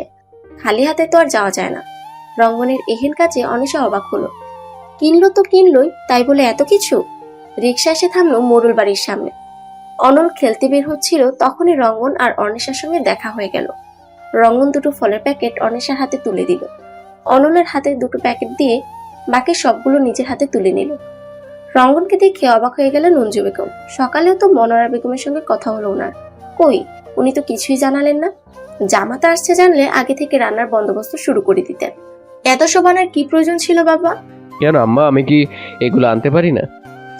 খালি হাতে তো আর যাওয়া যায় না। রঙ্গনের এহেন কাজে অনিশা অবাক হলো। কিনলো তো কিনলই, তাই বলে এত কিছু? রিক্সা এসে থামলো মোড়ল বাড়ির সামনে। অনল খেলতে বের হচ্ছিল, তখনই রঙ্গন আর অনিশার সঙ্গে দেখা হয়ে গেল। রঙ্গন দুটো ফলের প্যাকেট অনিশার হাতে তুলে দিল। অনলের হাতে দুটো প্যাকেট দিয়ে বাকি সবগুলো নিজের হাতে তুলে নিল। রঙ্গনকে দেখে অবাক হয়ে গেলেন অঞ্জু বেগম। সকালেও তো মনোয়ারা বেগমের সঙ্গে কথা হলো ওনার, কই উনি তো কিছুই জানালেন না। জামাতা আসছে জানলে আগে থেকে রান্নার বন্দোবস্ত শুরু করে দিতেন। এত সব আনার কি প্রয়োজন ছিল বাবা? কেন আম্মা, আমি কি এগুলো আনতে পারি না?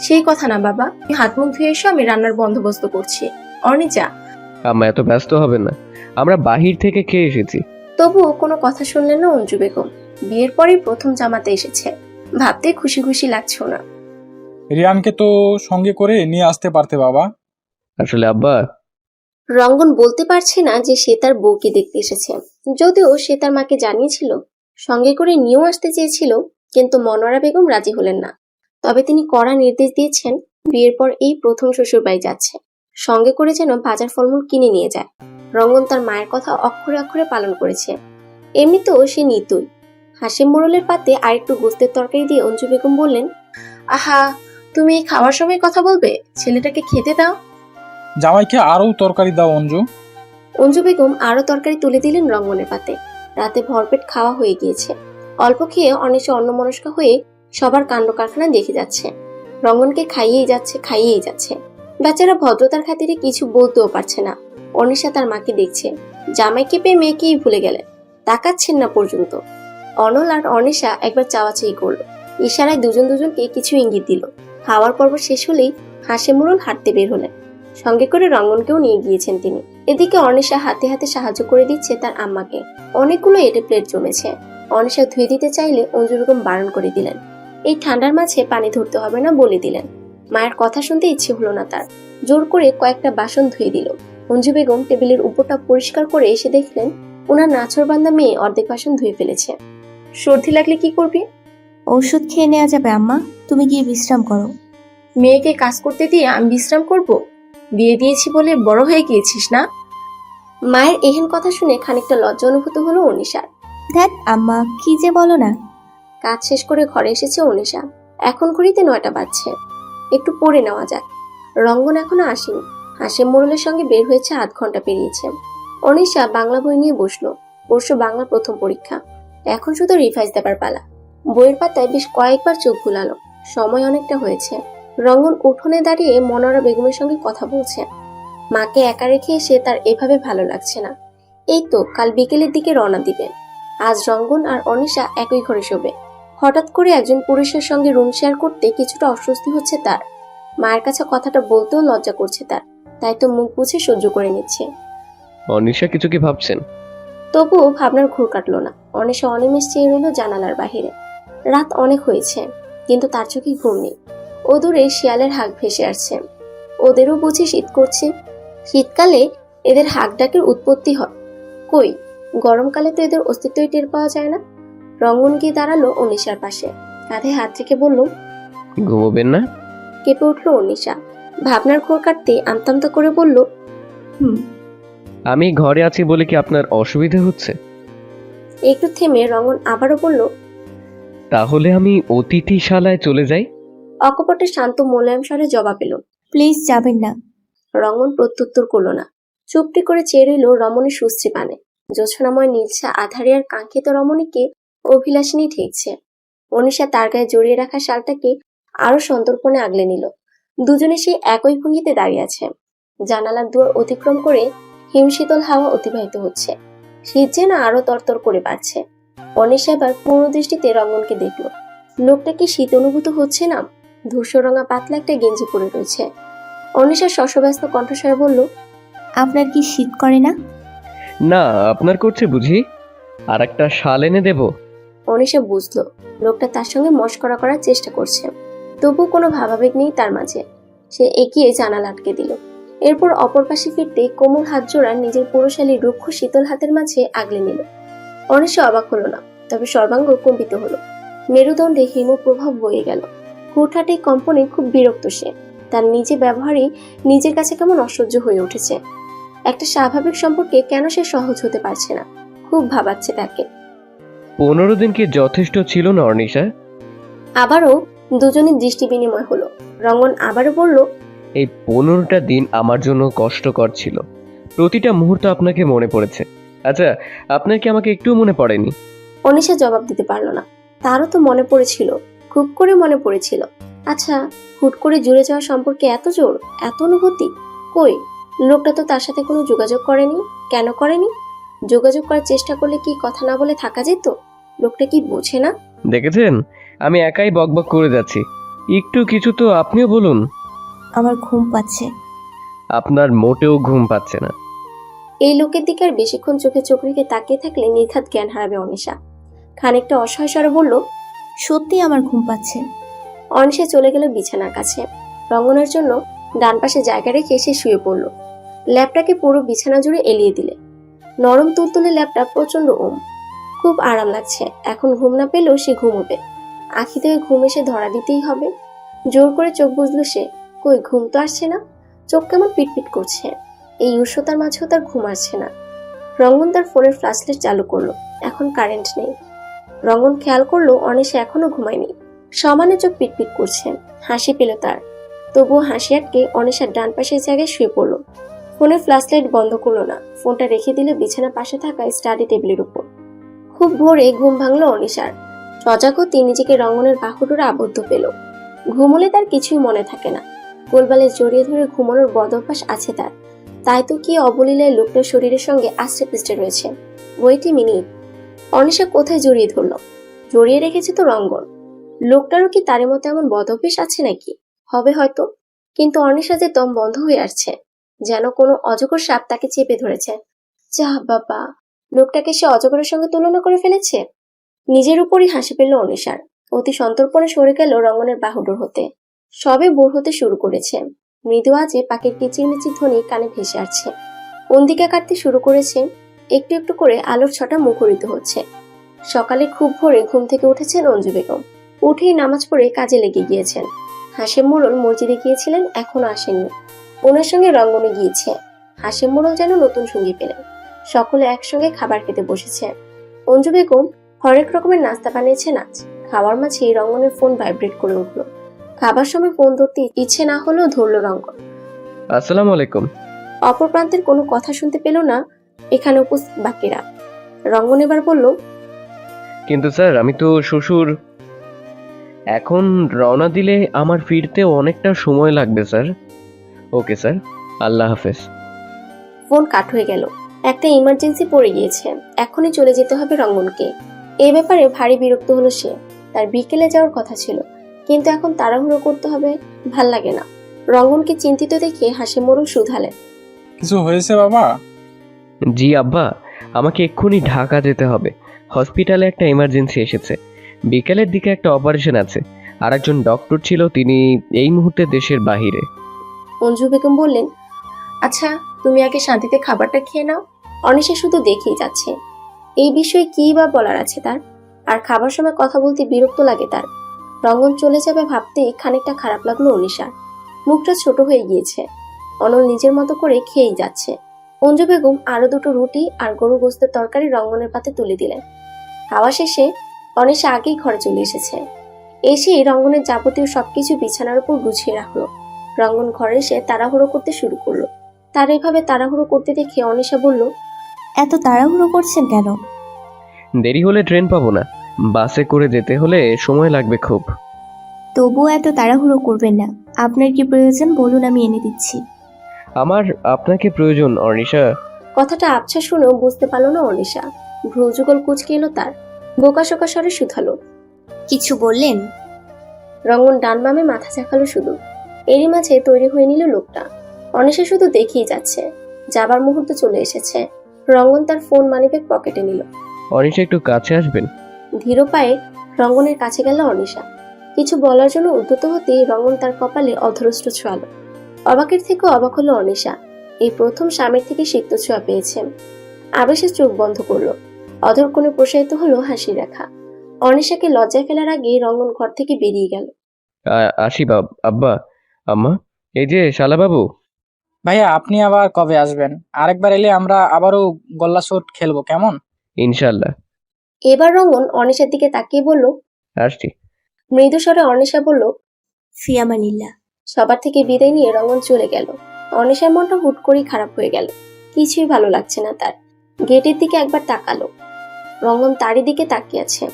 সেই কথা না বাবা, হাত মুখ ধুয়ে এসো, আমি রান্নার বন্দোবস্ত করছি। অনিজা। আম্মা এত ব্যস্ত হবেন না, আমরা বাহির থেকে খেয়ে এসেছি। তবুও কোনো কথা শুনলেন না অঞ্জু বেগম। বিয়ের পরেই প্রথম জামাতে এসেছে, ভাবতে খুশি খুশি লাগছে না। রিয়ানকে তো সঙ্গে করে নিয়ে আসতে পারতে বাবা। আসলে আব্বা, রঙ্গন বলতে পারছে না যে সে তার বউকে দেখতে এসেছে, যদিও সে তার মাকে জানিয়েছিল, সঙ্গে করে নিয়েও আসতে চেয়েছিল, কিন্তু মনোয়ারা বেগম রাজি হলেন না। তবে তিনি কড়া নির্দেশ দিয়েছেন, বিয়ের পর এই প্রথম শ্বশুর বাড়ি যাচ্ছে, সঙ্গে করে যেন বাজার ফলমূল কিনে নিয়ে যায়। রঙ্গন তার মায়ের কথা অক্ষরে অক্ষরে পালন করেছে। এমনিতেও সে নিতুই। হাসিম মোড়লের পাতে আরেকটু গোস্তের তরকারি দিয়ে অঞ্জু বেগম বললেন, আহা, তুমি খাওয়ার সময় কথা বলবে, ছেলেটাকে খেতে দাও। জামাইকে আরও তরকারি দাও অঞ্জু। অঞ্জু বেগম আরো তরকারি তুলে দিলেন রঙ্গনের পাতে। রাতে ভরপেট খাওয়া হয়ে গিয়েছে। অল্প খেয়ে অনিশা অন্যমনস্কা হয়ে সবার কাণ্ড কারখানা দেখে যাচ্ছে। রঙ্গনকে খাইয়েই যাচ্ছে। বেচারা ভদ্রতার খাতিরে কিছু বলতেও পারছে না। অনিশা তার মাকে দেখছে, জামাইকে পেয়ে মেয়েকেই ভুলে গেলেন, তাকাচ্ছেন না পর্যন্ত। অনল আর অনিশা একবার চাওয়াচাই করলো, ইশারায় দুজন দুজনকে কিছু ইঙ্গিত দিল। খাওয়ার পর্ব শেষ হলেই হাসে মুরল হাঁটতে বের হলেন, সঙ্গে করে রঙ্গনকেও নিয়ে গিয়েছেন তিনি। এদিকে অনিশা হাতে হাতে সাহায্য করে দিচ্ছে তার আম্মাকে। অনেকগুলো এঁটে প্লেট জমেছে। অনিশা ধুয়ে দিতে চাইলে অঞ্জু বেগম বারণ করে দিলেন, এই ঠান্ডার মাঝে পানি ধরতে হবে না বলে দিলেন। মায়ের কথা শুনতে ইচ্ছে হলো না তার, জোর করে কয়েকটা বাসন ধুয়ে দিল। অঞ্জু বেগম টেবিলের উপরটা পরিষ্কার করে এসে দেখলেন ওনার নাছরবান্দা মেয়ে অর্ধেক বাসন ধুয়ে ফেলেছে। সর্দি লাগলে কি করবি? ওষুধ খেয়ে নেওয়া যাবে আম্মা, তুমি গিয়ে বিশ্রাম করো। মেয়েকে কাজ করতে দিয়ে আমি বিশ্রাম করব? বিয়ে দিয়েছি বলে বড় হয়ে গিয়েছিস না? মায়ের এহেন কথা শুনে খানিকটা লজ্জা অনুভূত হলো অনিশার। ধ্যাত আম্মা, কি যে বলো না। কাজ শেষ করে ঘরে এসেছে অনিশা। এখন ঘড়িতে 9টা বাজছে, একটু পড়ে নেওয়া যাক। রঙ্গন এখনো আসেনি। হাসিম মোড়লের সঙ্গে বের হয়েছে, আধ ঘন্টা পেরিয়েছে। অনিশা বাংলা বই নিয়ে বসলো। পরশু বাংলা প্রথম পরীক্ষা, এখন শুধু রিভাইজ দেবার পালা। বইয়ের পাতায় বেশ কয়েকবার চোখ ভুলালো। সময় অনেকটা হয়েছে। রঙ্গন উঠোনে দাঁড়িয়ে মনোয়ারা বেগমের সঙ্গে কথা বলছে। মাকে একা রেখে এসে তার এভাবে ভালো লাগছে না। এই তো কাল বিকেলের দিকে রওনা দিবেন। আজ রঙ্গন আর অনিশা একই ঘরে শোবে। হঠাৎ করে একজন পুরুষের সঙ্গে রুম শেয়ার করতে কিছুটা অস্বস্তি হচ্ছে তার। মায়ের কাছে কথাটা বলতেও লজ্জা করছে তার, তাই তো মুখ বুঝে সহ্য করে নিচ্ছে। অনিশা কিছু কি ভাবছেন? তবুও ভাবনার ঘুর কাটলো না। অনিশা অনিমেষ চেয়ে রইল জানালার বাহিরে। রাত অনেক হয়েছে, কিন্তু তার চোখে ঘুম নেই। ও দূরে শিয়ালের হাঁক ভেসে আসছে। ওদেরও বুঝি শীত করছে। শীতকালে এদের হাঁক ডাকের উৎপত্তি হয় কই? গরমকালে তো এদের অস্তিত্বই টের পাওয়া যায় না। রঙ্গন গিয়ে দাঁড়ালো অনিশার পাশে, কাঁধে হাত রেখে বলল, ঘুমোবেন না? কেঁপে উঠলো অনিশা। ভাবনার ঘোর কাটতে আমতামতা করে বলল, আমি ঘরে আছি বলে কি আপনার অসুবিধা হচ্ছে? একটু থেমে রঙ্গন আবারও বলল, তাহলে আমি অতিথিশালায় চলে যাই। অকপটে শান্ত মোলায়েম স্বরে জবাব এলো, প্লিজ যাবেন না। রঙ্গন প্রত্যুত্তর করলো না। চুপটি করে চেয়ে রইল রমণীর সুশ্রী পানে। জ্যোৎস্নাময় নীলসা আধারিয়ার কাঙ্ক্ষিত রমণীকে অভিলাষিনী ঠেকছে। অনিশা তার গায়ে জড়িয়ে রাখা শালটাকে আরো সন্তর্পণে আগলে নিল। দুজনে সেই একই ভঙ্গিতে দাঁড়িয়ে আছে। জানালার দুয়ার অতিক্রম করে হিমশীতল হাওয়া অতিবাহিত হচ্ছে। শীত যেন আরো তরতর করে বাড়ছে। অনিশা এবার পুরো দৃষ্টিতে রঙ্গনকে দেখল। লোকটা কি শীত অনুভূত হচ্ছে না? ধূসরঙা পাতলা একটা গেঞ্জি পরে রয়েছে। অনিশা শশব্যস্ত কণ্ঠস্বরে বলল, আপনার কি শীত করে না? না, আপনার করছে বুঝি? আর একটা শাল এনে দেব? অনিশা বুঝলো লোকটা তার সঙ্গে মশকরা করার চেষ্টা করছে, তবু কোনো ভাবাবেগ নেই তার মাঝে। সে এগিয়ে জানালা আটকে দিল। এরপর অপর পাশে ফিরতে কোমল হাত জোড়া নিজের পুরুষালী রুক্ষ শীতল হাতের মাঝে আগলে নিল। অনিশা অবাক হলো না, তবে সর্বাঙ্গ কম্পিত হলো। মেরুদণ্ডে হিমপ্রভাব বয়ে গেল। হুটহাটে কম্পনে খুব বিরক্ত সে। তার নিজে ব্যবহারই নিজের কাছে কেমন অসহ্য হয়ে উঠেছে। একটা স্বাভাবিক সম্পর্কে কেন সে সহজ হতে পারছে না, খুব ভাবাচ্ছে তাকে। 15 দিন কি যথেষ্ট ছিল না অর্নিশা? আবারও দুজনের দৃষ্টি বিনিময় হলো। রঙ্গন আবারও বলল, এই 15টা দিন আমার জন্য কষ্টকর ছিল। প্রতিটা মুহূর্ত আপনাকে মনে পড়েছে। আচ্ছা, আপনার কি আমাকে একটু মনে পড়েনি? অনিশা জবাব দিতে পারলো না। তারও তো মনে পড়েছিল, খুব করে মনে পড়েছিল। আচ্ছা, হুট করে জুড়ে যাওয়া সম্পর্কে এত জোর, এত অনুভূতি? কই, লোকটা তো তার সাথে কোনো যোগাযোগ করেনি। কেন করেনি? যোগাযোগ করার চেষ্টা করলে কি কথা না বলে থাকা যেত? লোকটা কি বোঝে না? দেখেছেন, আমি একাই বকবক করে যাচ্ছি। একটু কিছু তো আপনিও বলুন। আমার ঘুম পাচ্ছে। আপনার মোটেও ঘুম পাচ্ছে না। এই লোকের দিকে আর বেশিক্ষণ চোখে চোখ রেখে তাকিয়ে থাকলে নির্ঘাত জ্ঞান হারাবে অনিশা। খানিকটা অসহায় স্বরে বলল, সত্যি আমার ঘুম পাচ্ছে। অনিশা চলে গেল বিছানার কাছে। রঙ্গনের জন্য ডান পাশে জায়গা রেখে সে শুয়ে পড়ল। ল্যাপটাকে পুরো বিছানা জুড়ে এলিয়ে দিলে। নরম তুলতুলে ল্যাপটা প্রচন্ড ওম। খুব আরাম লাগছে। এখন ঘুম না পেলেও সে ঘুমোবে। আখি থেকে ঘুম এসে ধরা দিতেই হবে। জোর করে চোখ বুঝলো সে। কই, ঘুম তো আসছে না। চোখ কেমন পিটপিট করছে। এই উষ্ণতার মাঝেও তার ঘুম আসছে না। রঙ্গন তার ফোনের ফ্ল্যাশলাইট চালু করলো। এখন কারেন্ট নেই। রঙ্গন খেয়াল করলো অনিশা এখনো ঘুমায়নি। সমানে চোখ পিটপিট করছে। হাসি পেল তার। তবুও হাসি আটকে অনিশার ডান পাশের জায়গায় শুয়ে পড়লো। ফোনের ফ্ল্যাশলাইট বন্ধ করলো না। ফোনটা রেখে দিল বিছানার পাশে থাকা স্টাডি টেবিলের উপর। খুব ভোরে ঘুম ভাঙলো অনিশার। সজাগতি নিজেকে রঙ্গনের বাহুডোরে আবদ্ধ পেল। ঘুমলে তার কিছুই মনে থাকে না। কোলবালে জড়িয়ে ধরে ঘুমানোর বদ অভ্যাস আছে তার। তাই তো কি অবলীলায় লোকটার শরীরের সঙ্গে আষ্টে পিষ্টে রয়েছে। ওয়েট এ মিনিট, অনিশা কোথায় জড়িয়ে ধরল? জড়িয়ে রেখেছে তো রঙ্গন। লোকটারও কি তার মতো এমন বদ অভ্যাস আছে নাকি? হবে হয়তো। কিন্তু অনিশা যে দম বন্ধ হয়ে আসছে, যেন কোনো অজগর সাপ তাকে চেপে ধরেছে। যা বাবা, লোকটাকে সে অজগরের সঙ্গে তুলনা করে ফেলেছে। নিজের উপরই হাসি পেল অনিশার। অতি সন্তর্পণে সরে গেল রঙ্গনের বাহুডোর হতে। সবে বোর হতে শুরু করেছে। মৃদু আজে পাখির কিচিরমিচির ধ্বনি কানে ভেসে আসছে। অন্দিকা কাটতে শুরু করেছে। একটু একটু করে আলোর ছটা মুখরিত হচ্ছে। সকালে খুব ভোরে ঘুম থেকে উঠেছেন অঞ্জু বেগম। উঠেই নামাজ পড়ে কাজে লেগে গিয়েছেন। হাশেম মোড়ল মসজিদে গিয়েছিলেন, এখনো আসেননি। ওনার সঙ্গে রঙ্গনে গিয়েছে। হাশেম মোড়ল যেন নতুন সঙ্গী পেলেন। সকলে একসঙ্গে খাবার খেতে বসেছে। অঞ্জু বেগম হরেক রকমের নাস্তা বানিয়েছেন আজ। খাওয়ার মাঝে রঙ্গনের ফোন ভাইব্রেট করে উঠল। খাবার সময় ফোন ধরতে ইচ্ছে না হলেও ধরল রঙ্গন। আসসালামু আলাইকুম। অপর প্রান্তের কোনো কথা শুনতে পেল না এখানে উপস্থিত বাকিরা। রঙ্গন এবার বলল, কিন্তু স্যার, আমি তো শ্বশুর। এখন রওনা দিলে আমার ফিরতে অনেকটা সময় লাগবে স্যার। ওকে স্যার, আল্লাহ হাফেজ। ফোন কাট হয়ে গেল। একটা ইমার্জেন্সি পড়ে গিয়েছে, এখনই চলে যেতে হবে রঙ্গনকে। এই ব্যাপারে ভারী বিরক্ত হলো সে। তার বিকেলে যাওয়ার কথা ছিল, কিন্তু এখন তাড়াহুড়ো করতে হবে, ভাল লাগে না। রঙ্গনকে চিন্তিত দেখে হাসি মোড়ল শুধালেন, কিছু হয়েছে বাবা? জি আব্বা, আমাকে এক্ষুনি ঢাকা যেতে হবে। হসপিটালে একটা ইমার্জেন্সি এসেছে। বিকেলের দিকে একটা অপারেশন আছে। আর একজন ডক্টর ছিল, তিনি এই মুহূর্তে দেশের বাহিরে। অঞ্জু বেগম বললেন, আচ্ছা তুমি আগে শান্তিতে খাবারটা খেয়ে নাও। অনিশা শুধু দেখেই যাচ্ছে। এই বিষয়ে কি বা বলার আছে তার? আর খাবার সময় কথা বলতে বিরক্ত লাগে তার। রঙ্গন চলে যাবে ভাবতেই খানিকটা খারাপ লাগলো অনিশার। মুখটা ছোট হয়ে গিয়েছে। অনল নিজের মতো করে খেয়েই যাচ্ছে। অঞ্জু বেগম আরো দুটো রুটি আর গরু গোস্তের তরকারি রঙ্গনের পাতে তুলে দিলেন। খাওয়া শেষে অনিশা আগেই ঘরে চলে এসেছে। এসেই রঙ্গনের যাবতীয় সবকিছু বিছানার উপর গুছিয়ে রাখলো। রঙ্গন ঘরে এসে তাড়াহুড়ো করতে শুরু করলো। তার এভাবে তাড়াহুড়ো করতে দেখে অনিশা বলল, এত তাড়াহুড়ো করছেন কেন? দেরি হলে ট্রেন পাবো না। বাসে করে যেতে হলে সময় লাগবে খুব। তবুও এত তাড়াহুড়ো করবেন না। আপনার কি প্রয়োজন বলুন, আমি এনে দিচ্ছি। আমার আপনাকে প্রয়োজন অর্নিশা। কথাটা আবছা শুনেও বুঝতে পারল না অনিশা। ভ্রুযুগল কুঁচকে এলো তার। বোকাশোকা স্বরে শুধালো, কিছু বললেন? রঙ্গন ডান বামে মাথা ঝাঁকালো শুধু। এরই মাঝে তৈরি হয়ে নিল লোকটা। অনিশা শুধু দেখেই যাচ্ছে। যাবার মুহূর্ত চলে এসেছে। রঙ্গন তার ফোন মানিব্যাগ পকেটে নিল। অনিশা একটু কাছে আসবেন? ধীর পায়ে রঙ্গনের কাছে গেল অনিশা। কিছু বলার জন্য উদ্যত হতেই রঙ্গন তার কপালে অধরষ্ট ছোঁয়ালো। অবাকের থেকে অবাক হলো অনিশা। এই প্রথম স্বামীর থেকে সিক্ত ছোঁয়া পেয়েছে। আবেশে চোখ বন্ধ করলো। অধর কোণে প্রসারিত হলো হাসি রেখা। অনিশাকে লজ্জায় ফেলার আগেই রঙ্গন ঘর থেকে বেরিয়ে গেল। আসি আব্বা, আম্মা, এই যে শালাবাবু। ভাইয়া আপনি আবার কবে আসবেন? আরেকবার এলে আমরা আবারও গল্লা শট খেলবো, কেমন? ইনশাল্লাহ। এবার রঙ্গন অনিশার দিকে তাকিয়ে বলল, আসছি। মৃদু স্বরে অনিশা বলল, ফিয়ামানিল্লাহ। সবার থেকে বিদায় নিয়ে রঙ্গন চলে গেল। অনিশার মনটা হুট করেই খারাপ হয়ে গেল। কিছুই ভালো লাগছে না তার। গেটের দিকে একবার তাকালো। রঙ্গন তারই দিকে তাকিয়ে আছে।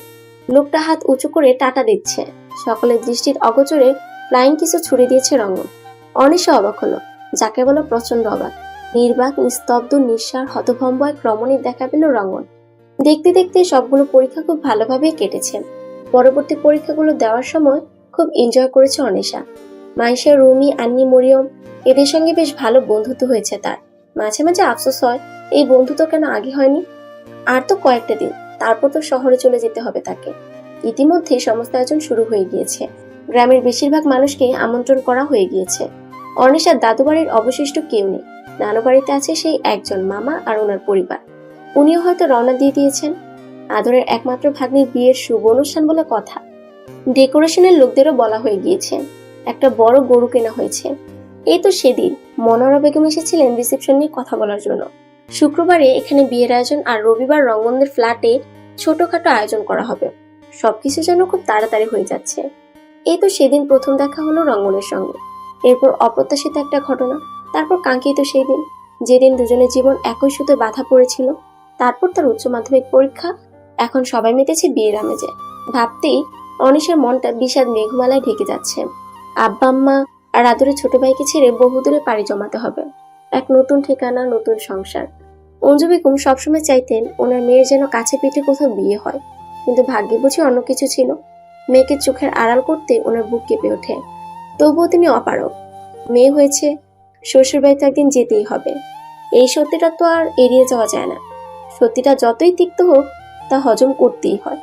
লোকটা হাত উঁচু করে টাটা দিচ্ছে। সকলের দৃষ্টির অগোচরে ফ্লাইং কিছু ছুড়ে দিয়েছে রঙ্গন। অনিশা অবাক হলো। যাকে বলো প্রচন্ড অবাক। নির্বাক, নিস্তব্ধ, নিঃসার, হতভম্ব এক রমণীর দেখা পেল রঙ্গন। দেখতে দেখতে সবগুলো পরীক্ষা খুব ভালোভাবেই কেটেছে। পরবর্তী পরীক্ষাগুলো দেওয়ার সময় খুব এনজয় করেছে অনিশা। মাইশা, রুমি, আন্নি, মরিয়ম এদের সঙ্গে বেশ ভালো বন্ধুত্ব হয়েছে তার। মাঝে মাঝে আফসোস হয় এই বন্ধুত্ব কেন আগে হয়নি। আর তো কয়েকটা দিন, তারপর তো শহরে চলে যেতে হবে তাকে। ইতিমধ্যে সমস্ত আয়োজন শুরু হয়ে গিয়েছে। গ্রামের বেশিরভাগ মানুষকে আমন্ত্রণ করা হয়ে গিয়েছে। অনিশার দাদু বাড়ির অবশিষ্ট কেউ নেই। নানু বাড়িতে আছে সেই একজন মামা আর ওনার পরিবার। উনিও হয়তো রওনা দিয়ে দিয়েছেন। আদরের একমাত্র ভাগ্নির বিয়ের শুভ অনুষ্ঠান বলে কথা। ডেকোরেশনের লোকদেরও বলা হয়ে গিয়েছে। একটা বড় গরু কেনা হয়েছে। এই তো সেদিন মনোরা বেগম এসেছিলেন রিসেপশন নিয়ে কথা বলার জন্য। শুক্রবারে এখানে বিয়ের আয়োজন আর রবিবার রঙ্গনদের ফ্ল্যাটে ছোটখাটো আয়োজন করা হবে। সবকিছু যেন খুব তাড়াতাড়ি হয়ে যাচ্ছে। এই তো সেদিন প্রথম দেখা হলো রঙ্গনের সঙ্গে। এরপর অপ্রত্যাশিত একটা ঘটনা। তারপর কাঙ্ক্ষিত সেই দিন, যেদিন দুজনের জীবন একই সুতোয় বাঁধা পড়েছিল। তারপর তার উচ্চ মাধ্যমিক পরীক্ষা। এখন সবাই মেতেছে বিয়ের আমেজে। ভাবতেই অনিশার মনটা বিষাদ মেঘমালায় ঢেকে যাচ্ছে। আব্বা আম্মা আর আদরের ছোট ভাইকে ছেড়ে বহুদূরে পাড়ি জমাতে হবে। এক নতুন ঠিকানা, নতুন সংসার। অঞ্জু বেগম সবসময় চাইতেন ওনার মেয়ের যেন কাছে পিঠে কোথাও বিয়ে হয়, কিন্তু ভাগ্যে বুঝি অন্য কিছু ছিল। মেয়েকে চোখের আড়াল করতে ওনার বুক কেঁপে ওঠে। তবুও তিনি অপারগ। মেয়ে হয়েছে, শ্বশুর বাড়িতে একদিন যেতেই হবে। এই সত্যিটা তো আর এড়িয়ে যাওয়া যায় না। সত্যিটা যতই তিক্ত হোক, তা হজম করতেই হয়।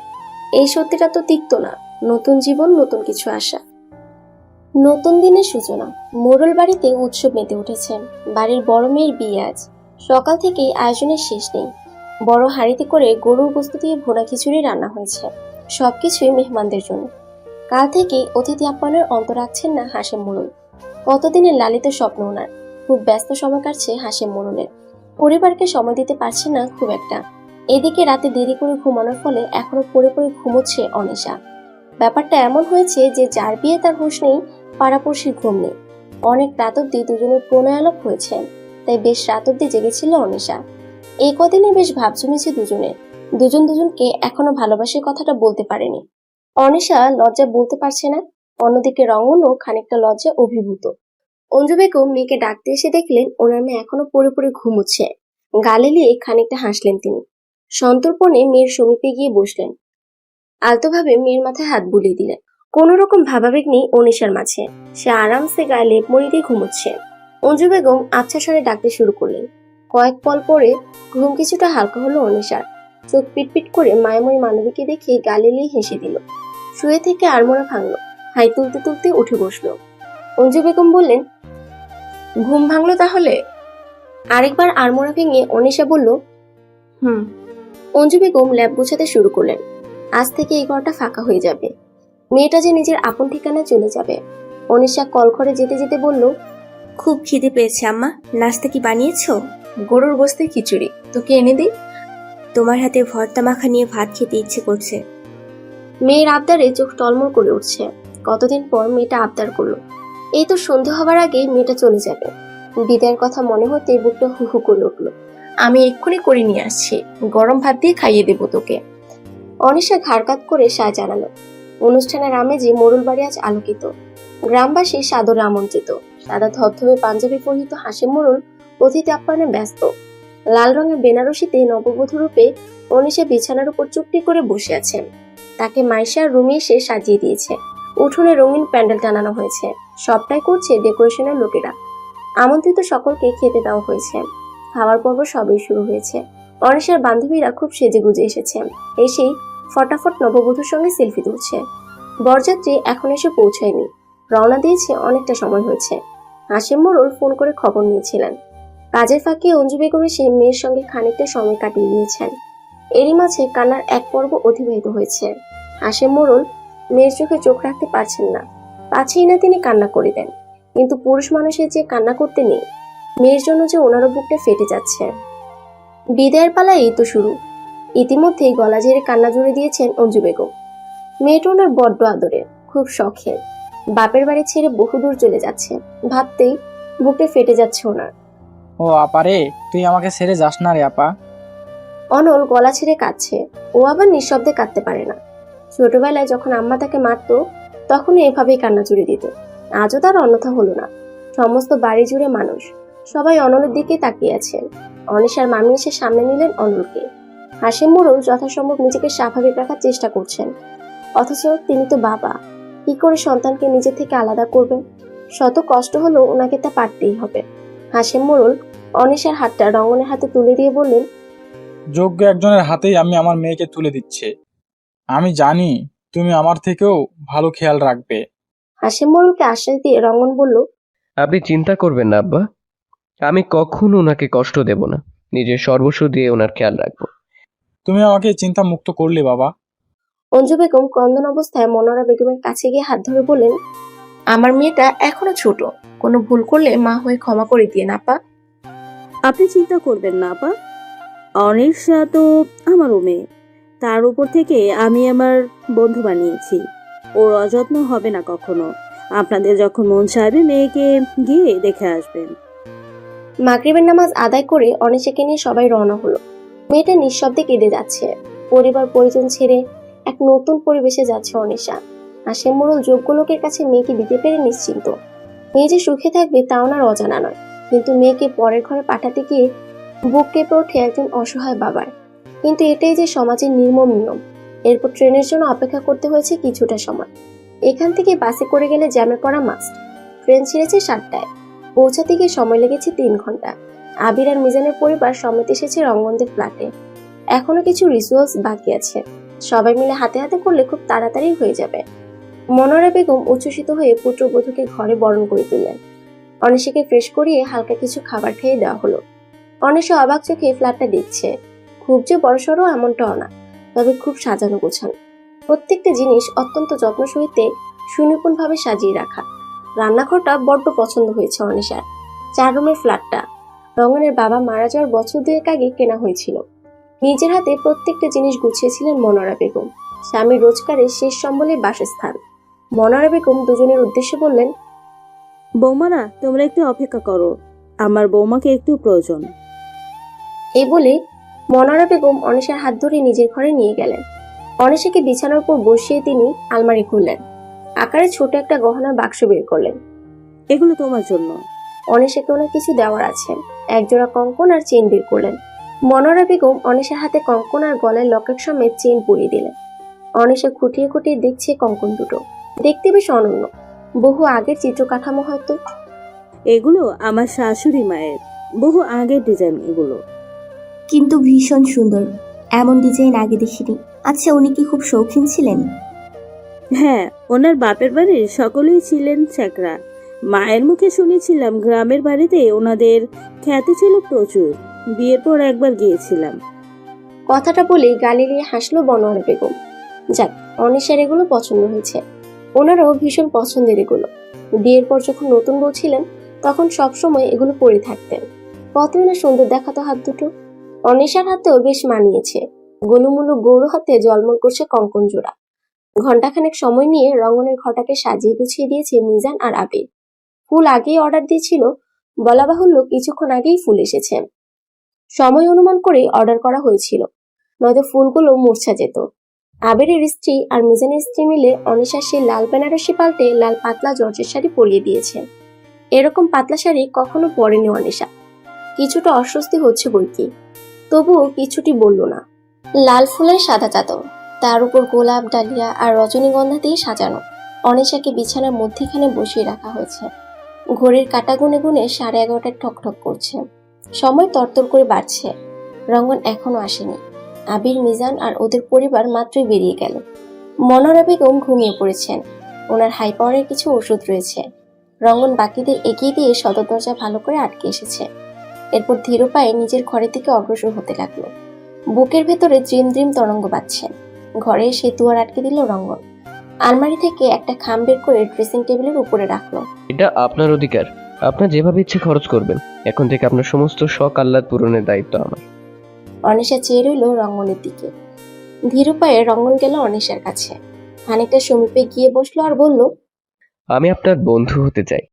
এই সত্যিটা তো তিক্ত না। নতুন জীবন, নতুন কিছু আশা, নতুন দিনের সূচনা। মোড়ল বাড়িতে উৎসব মেতে উঠেছে। বাড়ির বড় মেয়ের বিয়ে আজ। সকাল থেকেই আয়োজনের শেষ নেই। বড় হাঁড়িতে করে গরুর গোশত দিয়ে ভোনা খিচুড়ি রান্না হয়েছে। সবকিছুই মেহমানদের জন্য। কাল থেকেই অতিথি আপ্যায়নের অন্ত রাখছেন না হাশেম মোড়ল। কতদিনের লালিত স্বপ্ন ওনার। খুব ব্যস্ত সময় কাটছে হাশেম মোড়লের। পরিবারকে সময় দিতে পারছে না খুব একটা। এদিকে রাতে দেরি করে ঘুমানোর ফলে এখনো পড়ে পড়ে ঘুমোচ্ছে অনিশা। ব্যাপারটা এমন হয়েছে যে যার বিয়ে তার হুঁশ নেই, পাড়াপড়শির ঘুম নেই। অনেক রাত অব্দি দুজনের প্রণয়ালাপ হয়েছে, তাই বেশ রাত অব্দি জেগেছিল অনিশা। এই কদিনে বেশ ভাব জমেছে দুজনের। দুজন দুজনকে এখনো ভালোবাসার কথাটা বলতে পারেনি। অনিশা লজ্জা বলতে পারছে না। অন্যদিকে রঙ্গনও খানিকটা লজ্জা অভিভূত। অঞ্জু বেগম মেয়েকে ডাকতে এসে দেখলেন ওনার মেয়ে এখনো পড়ে পড়ে ঘুমোচ্ছে। গালে নিয়ে খানিকটা হাসলেন তিনি। সন্তর্পণে মেয়ের সমীপে গিয়ে বসলেন। আলতোভাবে মেয়ের মাথায় হাত বুলিয়ে দিলেন। কোন রকম ভাবাবেগ নেই অনিশার মাঝে। সে আরামসে গায়ে লেপ মুড়ি দিয়ে ঘুমোচ্ছে। অঞ্জু বেগম আবছা স্বরে ডাকতে শুরু করলেন। কয়েক পল পরে ঘুম কিছুটা হালকা হলো অনিশার। চোখ পিটপিট করে মায়াময়ী মানবীকে দেখে গালে নিয়ে হেসে দিল। শুয়ে থেকে আড়মোড়া ভাঙলো। হাই তুলতে তুলতে উঠে বসলো। অঞ্জু বেগম বললেন, ঘুম ভাঙলো তাহলে? আরেকবার আড়মোড়া ভেঙে অনিশা বলল, অঞ্জু বেগম ল্যাব গুছাতে শুরু করলেন। আজ থেকে এই ঘরটা ফাঁকা হয়ে যাবে। মেয়েটা যে নিজের আপন ঠিকানায় চলে যাবে। অনিশা কলঘরে যেতে যেতে বলল, খুব খিদে পেয়েছে আম্মা, নাস্তা কি বানিয়েছো? গরুর গোশতের খিচুড়ি, তোকে এনে দিই? তোমার হাতে ভর্তা মাখা নিয়ে ভাত খেতে ইচ্ছে করছে। মেয়ের আবদারে চোখ টলমল করে উঠছে। কতদিন পর মেয়েটা আবদার করলো। এই তো সন্ধে হবার আগে মেয়েটা চলে যাবে। বিদায়ের কথা মনে হতে বুকটা হু হু করে উঠলো। আমি এক্ষুনি করে নিয়ে আসছি, গরম ভাত দিয়ে খাইয়ে দেবো তোকে। অনিশা ঘাড়কাত করে সায় জানালো। অনুষ্ঠানের আমেজে মোড়ল বাড়ি আজ আলোকিত। গ্রামবাসী সাদরে আমন্ত্রিত। সাদা ধবধবে পাঞ্জাবি পরিহিত হাশেম মোড়ল অতিথি আপ্যায়নে ব্যস্ত। লাল রঙের বেনারসিতে নববধূ রূপে অনিশা বিছানার উপর চুপটি করে বসে আছে। তাকে মাইশা রুমে এসে সাজিয়ে দিয়েছে। উঠোনে রঙিন প্যান্ডেল টানানো হয়েছে। সবটাই করছে ডেকোরেশনের লোকেরা। আমন্ত্রিত সকলকে খেতে দেওয়া হয়েছে। খাওয়ার পর্ব সবই শুরু হয়েছে। অনিশার বান্ধবীরা খুব সেজেগুজে এসেছে। এসেই ফটাফট নববধূর সঙ্গে সেলফি তুলছে। বরযাত্রী এখন এসে পৌঁছায়নি, রওনা দিয়েছে অনেকটা সময় হয়েছে। হাসিম মোড়ল ফোন করে খবর নিয়েছিলেন। কাজের ফাঁকে অঞ্জু বেগম এসে মেয়ের সঙ্গে খানিকটা সময় কাটিয়ে নিয়েছেন। এরই মাঝে কান্নার এক পর্ব অতিবাহিত হয়েছে। হাসিম মোড়ল মেয়ের চোখে চোখ রাখতে পারছেন না, পাছেই না তিনি কান্না করে দেন। কিন্তু পুরুষ মানুষের যে কান্না করতে নেই, মেয়ের জন্য যে ওনারও বুকটা ফেটে যাচ্ছে। বিদায়ের পালা এই তো শুরু। ইতিমধ্যেই গলা ঝেড়ে কান্না জুড়ে দিয়েছেন অঞ্জু বেগম। মেয়েটা ওনার বড্ড আদরে, খুব শখের। বাপের বাড়ি ছেড়ে বহুদূর চলে যাচ্ছে, ভাবতেই বুকটা ফেটে যাচ্ছে ওনার। ও আপা রে, তুই আমাকে ছেড়ে যাস না রে আপা। অনল গলা ছেড়ে কাঁদছে। ও আবার নিঃশব্দে কাঁদতে পারে না। ছোটবেলায় যখন আম্মা তাকে মারতো, তখনও এভাবেই কান্না জুড়ে দিত। আজও তার অন্যথা হলো না। সমস্ত বাড়ি জুড়ে মানুষ, সবাই অনলের দিকে তাকিয়ে আছে। অনিশার মামি এসে সামনে নিলেন অনলকে। হাসিম মোড়ল যথাসম্ভব নিজেকে স্বাভাবিক রাখার চেষ্টা করছেন, অথচ তিনি তো বাবা, কি করে সন্তানকে নিজে থেকে আলাদা করবেন? শত কষ্ট হলেও ওনাকে তা পারতেই হবে। হাসিম মোড়ল অনিশার হাতটা রঙ্গনের হাতে তুলে দিয়ে বললেন, যোগ্য একজনের হাতেই আমি আমার মেয়েকে তুলে দিচ্ছি। আমি জানি তুমি আমার থেকেও ভালো খেয়াল রাখবে। হাসিম মোড়লকে আশ্বাস দিয়ে রঙ্গন বলল, আপনি চিন্তা করবেন না আব্বা, আমি কখনো ওনাকে কষ্ট দেব না। নিজের সর্বস্ব দিয়ে ওনার খেয়াল রাখবো। তুমি আমাকে চিন্তা মুক্ত করলে বাবা। অঞ্জু বেগম ক্রন্দন অবস্থায় মনোরা বেগমের কাছে গিয়ে হাত ধরে বললেন, আমার মেয়েটা এখনো ছোট, কোনো ভুল করলে মা হয়ে ক্ষমা করে দিয়ে না আপা। আপনি চিন্তা করবেন না আপা, অনিশা তো আমারও মেয়ে। তার উপর থেকে আমি আমার বন্ধু বানিয়েছি। ওর অযত্ন হবে না কখনো। আপনাদের যখন মন চাইবে মেয়েকে গিয়ে দেখে আসবেন। মাগরিবের নামাজ আদায় করে অনিশাকে নিয়ে সবাই রওনা হলো। মেয়েটা নিঃশব্দে কেঁদে যাচ্ছে। পরিবার পরিজন ছেড়ে এক নতুন পরিবেশে যাচ্ছে অনিশা। হাসিম মোড়ল যোগ্য লোকের কাছে মেয়েকে দিতে পেরে নিশ্চিন্ত। মেয়ে যে সুখে থাকবে তা ওনার অজানা নয়, কিন্তু মেয়েকে পরের ঘরে পাঠাতে গিয়ে বুক কেঁপে ওঠে একজন অসহায় বাবার। কিন্তু এটাই যে সমাজের নির্মম নিয়ম। এরপর ট্রেনের জন্য অপেক্ষা করতে হয়েছে কিছুটা সময়। এখান থেকে বাসে করে গেলে জ্যামে পড়া মাস্ট। ট্রেন ছেড়েছে 7টায়, পৌঁছাতে গিয়ে সময় লেগেছে 3 ঘন্টা। আবির আর মিজানের পরিবার সমেত এসেছে রঙ্গনদের ফ্ল্যাটে। এখনো কিছু রিচুয়ালস বাকি আছে, সবাই মিলে হাতে হাতে করলে খুব তাড়াতাড়ি হয়ে যাবে। মনোরা বেগম উচ্ছ্বসিত হয়ে পুত্রবধূকে ঘরে বরণ করে তুললেন। অনিশাকে ফ্রেশ করিয়ে হালকা কিছু খাবার খেয়ে দেওয়া হলো। অনিশা অবাক চোখে ফ্ল্যাটটা দেখছে। খুব যে বড়সড় এমনটাও না, তবে খুব সাজানো গোছানো। প্রত্যেকটা জিনিস অত্যন্ত যত্ন সহিতে সুনিপুণ ভাবে সাজিয়ে রাখা। রান্নাঘরটা বড্ড পছন্দ হয়েছে অনিশার। 4 রুমের ফ্ল্যাটটা রঙ্গনের বাবা মারা যাওয়ার বছর 2 আগে কেনা হয়েছিল। নিজের হাতে প্রত্যেকটা জিনিস গুছিয়েছিলেন মনোরা বেগম। স্বামীর রোজগারের শেষ সম্বলের বাসস্থান। মনোরা বেগম দুজনের উদ্দেশ্যে বললেন, বৌমারা তোমরা একটু অপেক্ষা করো, আমার বৌমাকে একটু প্রয়োজন। এই বলে মনোরা বেগম অনিশার হাত ধরে নিজের ঘরে নিয়ে গেলেন। অনিশাকে বিছানার উপর বসিয়ে তিনি আলমারি খুললেন। আকারে ছোট একটা গহনার বাক্স বের করলেন। এগুলো তোমার জন্য। অনিশাকে ওনার কিছু দেওয়ার আছে। একজোড়া কঙ্কন আর চেন বের করলেন। মনোরা বেগম অনিশার হাতে কঙ্কন আর গলায় লকেট সমেত চেন পরিয়ে দিলেন। অনিশা খুঁটিয়ে খুঁটিয়ে দেখছে কঙ্কন দুটো। দেখতে বেশ অনন্য, বহু আগের চিত্র কাঠামো হয়তো। এগুলো আমার শাশুড়ি মায়ের, বহু আগের ডিজাইন এগুলো। কিন্তু ভীষণ সুন্দর, এমন ডিজাইন আগে দেখিনি। আচ্ছা, উনি কি খুব শৌখিন ছিলেন? হ্যাঁ, ওনার বাপের বাড়ির সকলেই ছিলেন চ্যাকরা। মায়ের মুখে শুনেছিলাম গ্রামের বাড়িতে ওনাদের খ্যাতি ছিল প্রচুর। বিয়ের পর একবার গিয়েছিলাম। কথাটা বলেই গালি দিয়ে হাসলো বনোয়ারা বেগম। যাক, অনিশার এগুলো পছন্দ হয়েছে। ওনারও ভীষণ পছন্দের এগুলো। বিয়ের পর যখন নতুন বউ ছিলেন, তখন সবসময় এগুলো পরে থাকতেন। কতই না সুন্দর দেখাতো হাত দুটো। অনিশার হাতেও বেশ মানিয়েছে। গোলুমুলু গৌর হাতে জলমল করছে কঙ্কন জোড়া। ঘন্টাখানেক সময় নিয়ে রঙ্গনের ঘরটাকে সাজিয়ে গুছিয়ে দিয়েছে মিজান আর আবির। ফুল আগেই অর্ডার দিয়েছিল, বলা বাহুল্য কিছুক্ষণ আগেই ফুল এসেছে। সময় অনুমান করে অর্ডার করা হয়েছিল, নয়তো ফুলগুলো মূর্ছা যেত। আবিরের স্ত্রী আর মিজানের স্ত্রী মিলে অনিশার সেই লাল বেনারসি পাল্টে লাল পাতলা জর্জের শাড়ি পরিয়ে দিয়েছে। এরকম পাতলা শাড়ি কখনো পরেনি অনিশা। কিছুটা অস্বস্তি হচ্ছে বইকি, তবুও কিছুটি বলল না। লাল ফুলের সাদা চাদর, তার উপর গোলাপ, ডালিয়া আর রজনীগন্ধা দিয়ে সাজানো। অনিশাকে বিছানার মধ্যেখানে বসিয়ে রাখা হয়েছে। ঘড়ির কাঁটা গুনে গুনে 11:30 ঠকঠক করছে। সময় তরতর করে বাড়ছে। রঙ্গন এখনো আসেনি। আবির, মিজান আর ওদের পরিবার মাত্রই বেরিয়ে গেল। মনোরা বেগম ঘুমিয়ে পড়েছেন। ওনার হাই পাওয়ারের কিছু ওষুধ রয়েছে। রঙ্গন বাকিদের এগিয়ে দিয়ে সদর দরজা ভালো করে আটকে এসেছে। এরপর ধীর পায়ে নিজের ঘরের দিকে অগ্রসর হতে লাগলো। বুকের ভেতরে দ্রিম দ্রিম তরঙ্গ বাজছে। ঘরে এসে দুয়ার আটকে দিল রঙ্গন। আলমারি থেকে একটা খাম বের করে ড্রেসিং টেবিলের উপরে রাখলো। এটা আপনার অধিকার, আপনার যেভাবে ইচ্ছে খরচ করবেন। এখন থেকে আপনার সমস্ত শখ আহ্লাদ পূরণের দায়িত্ব আমার। অনিশা চেয়ে রইল রঙ্গনের দিকে। ধীর পায়ে রঙ্গন গেল অনিশার কাছে, খানিকটা সমীপে গিয়ে বসলো আর বলল, আমি আপনার বন্ধু হতে চাই।